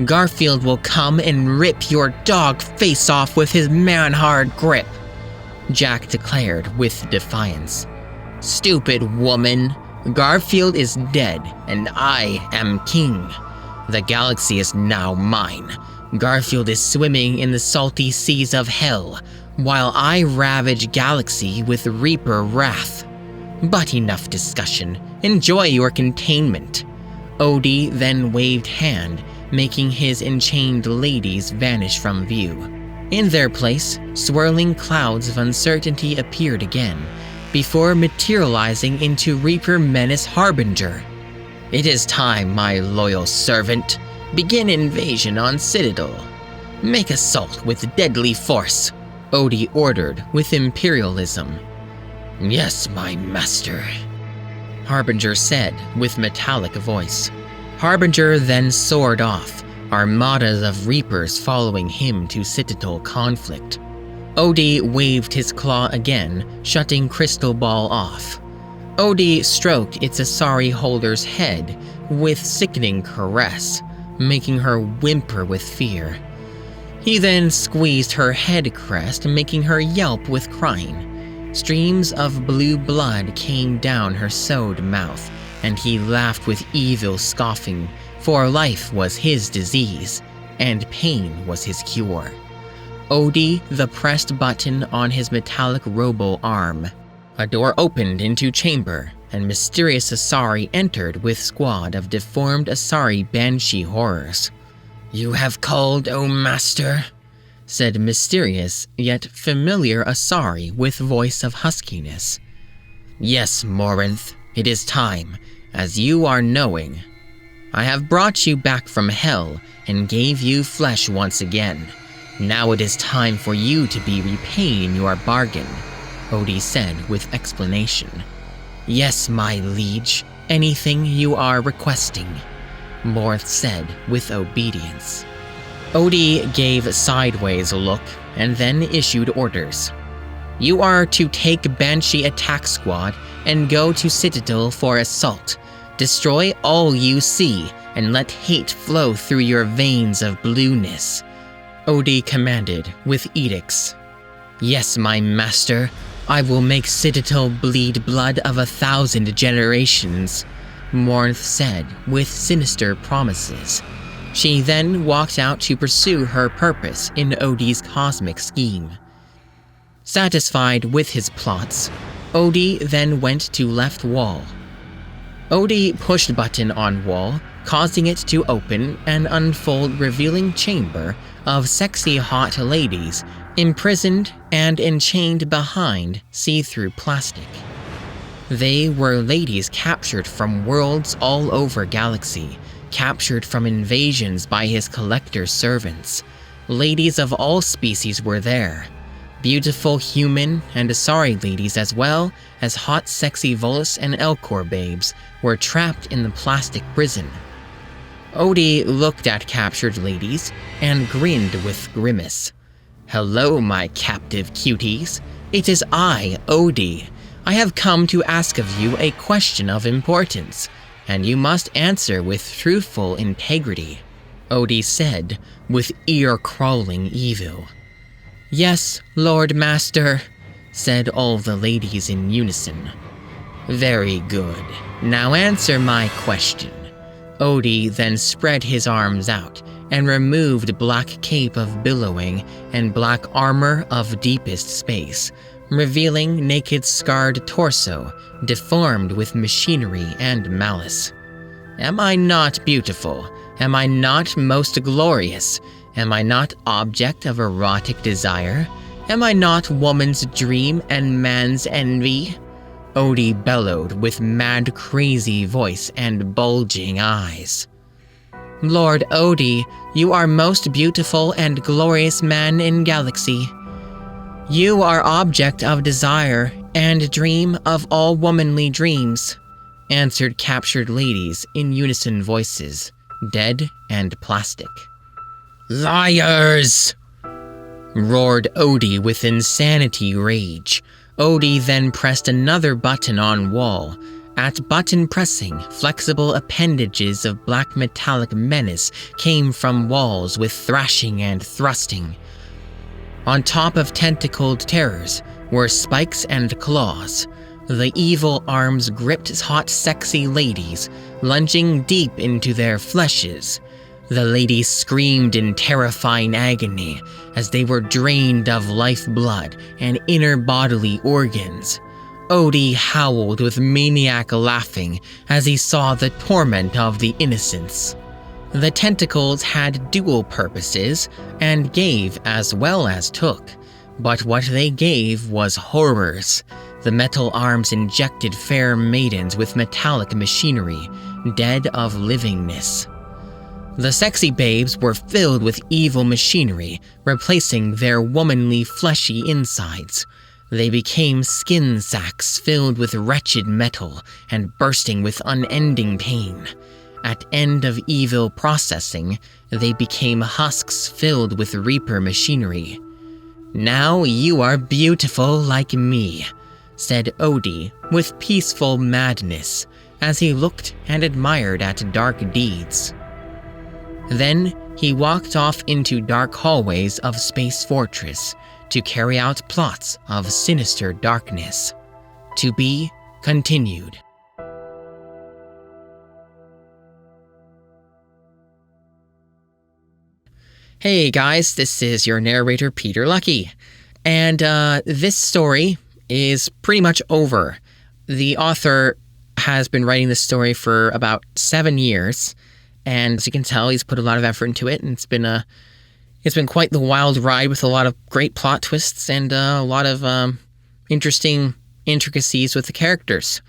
S1: Garfield will come and rip your dog face off with his man-hard grip," Jack declared with defiance. "Stupid woman. Garfield is dead, and I am king. The galaxy is now mine. Garfield is swimming in the salty seas of hell, while I ravage galaxy with Reaper wrath. But enough discussion. Enjoy your containment." Odie then waved hand, making his enchained ladies vanish from view. In their place, swirling clouds of uncertainty appeared again, before materializing into Reaper Menace Harbinger. "It is time, my loyal servant. Begin invasion on Citadel. Make assault with deadly force," Odie ordered with imperialism. "Yes, my master," Harbinger said with metallic voice. Harbinger then soared off, armadas of Reapers following him to Citadel conflict. Odie waved his claw again, shutting Crystal Ball off. Odie stroked its Asari holder's head with sickening caress, making her whimper with fear. He then squeezed her head crest, making her yelp with crying. Streams of blue blood came down her sewed mouth, and he laughed with evil scoffing, for life was his disease, and pain was his cure. Odie the pressed button on his metallic robo arm. A door opened into chamber, and mysterious Asari entered with squad of deformed Asari banshee horrors. "You have called, O master?" said mysterious yet familiar Asari with voice of huskiness. "Yes, Morinth, it is time, as you are knowing. I have brought you back from hell and gave you flesh once again. Now it is time for you to be repaying your bargain," Odie said with explanation. "Yes, my liege, anything you are requesting," Morinth said with obedience. Odie gave a sideways look and then issued orders. "You are to take Banshee Attack Squad and go to Citadel for assault. Destroy all you see and let hate flow through your veins of blueness," Odie commanded with edicts. "Yes, my master, I will make Citadel bleed blood of 1,000 generations," Morinth said with sinister promises. She then walked out to pursue her purpose in Odie's cosmic scheme. Satisfied with his plots, Odie then went to left wall. Odie pushed button on wall, causing it to open and unfold, revealing chamber of sexy hot ladies imprisoned and enchained behind see-through plastic. They were ladies captured from worlds all over galaxy, captured from invasions by his collector servants. Ladies of all species were there. Beautiful human and Asari ladies, as well as hot sexy Volus and Elcor babes, were trapped in the plastic prison. Odie looked at captured ladies and grinned with grimace. "Hello, my captive cuties. It is I, Odie. I have come to ask of you a question of importance, and you must answer with truthful integrity," Odie said with ear-crawling evil. "Yes, Lord Master," said all the ladies in unison. "Very good. Now answer my question." Odie then spread his arms out and removed black cape of billowing and black armor of deepest space, revealing naked scarred torso, deformed with machinery and malice. "Am I not beautiful? Am I not most glorious? Am I not object of erotic desire? Am I not woman's dream and man's envy?" Odie bellowed with mad crazy voice and bulging eyes. "Lord Odie, you are most beautiful and glorious man in galaxy. You are object of desire and dream of all womanly dreams," answered captured ladies in unison voices, dead and plastic. "Liars!" roared Odie with insanity rage. Odie then pressed another button on wall. At button pressing, flexible appendages of black metallic menace came from walls with thrashing and thrusting. On top of tentacled terrors were spikes and claws. The evil arms gripped hot sexy ladies, lunging deep into their fleshes. The ladies screamed in terrifying agony as they were drained of lifeblood and inner bodily organs. Odie howled with maniac laughing as he saw the torment of the innocents. The tentacles had dual purposes and gave as well as took, but what they gave was horrors. The metal arms injected fair maidens with metallic machinery, dead of livingness. The sexy babes were filled with evil machinery, replacing their womanly fleshy insides. They became skin sacks filled with wretched metal and bursting with unending pain. At end of evil processing, they became husks filled with reaper machinery. "Now you are beautiful like me," said Odie with peaceful madness as he looked and admired at dark deeds. Then he walked off into dark hallways of Space Fortress to carry out plots of sinister darkness. To be continued. Hey guys, this is your narrator Peter Lucky, and this story is pretty much over. The author has been writing this story for about 7 years, and as you can tell, he's put a lot of effort into it, and It's been quite the wild ride with a lot of great plot twists and a lot of interesting intricacies with the characters.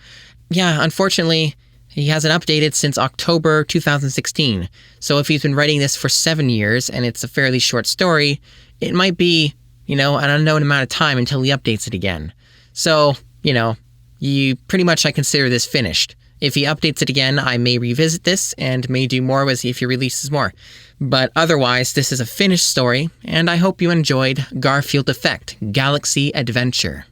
S1: Yeah, unfortunately, he hasn't updated since October 2016. So if he's been writing this for 7 years and it's a fairly short story, it might be, an unknown amount of time until he updates it again. So, I consider this finished. If he updates it again, I may revisit this and may do more as if he releases more. But otherwise, this is a finished story, and I hope you enjoyed Garfield Effect: Galaxy Adventure.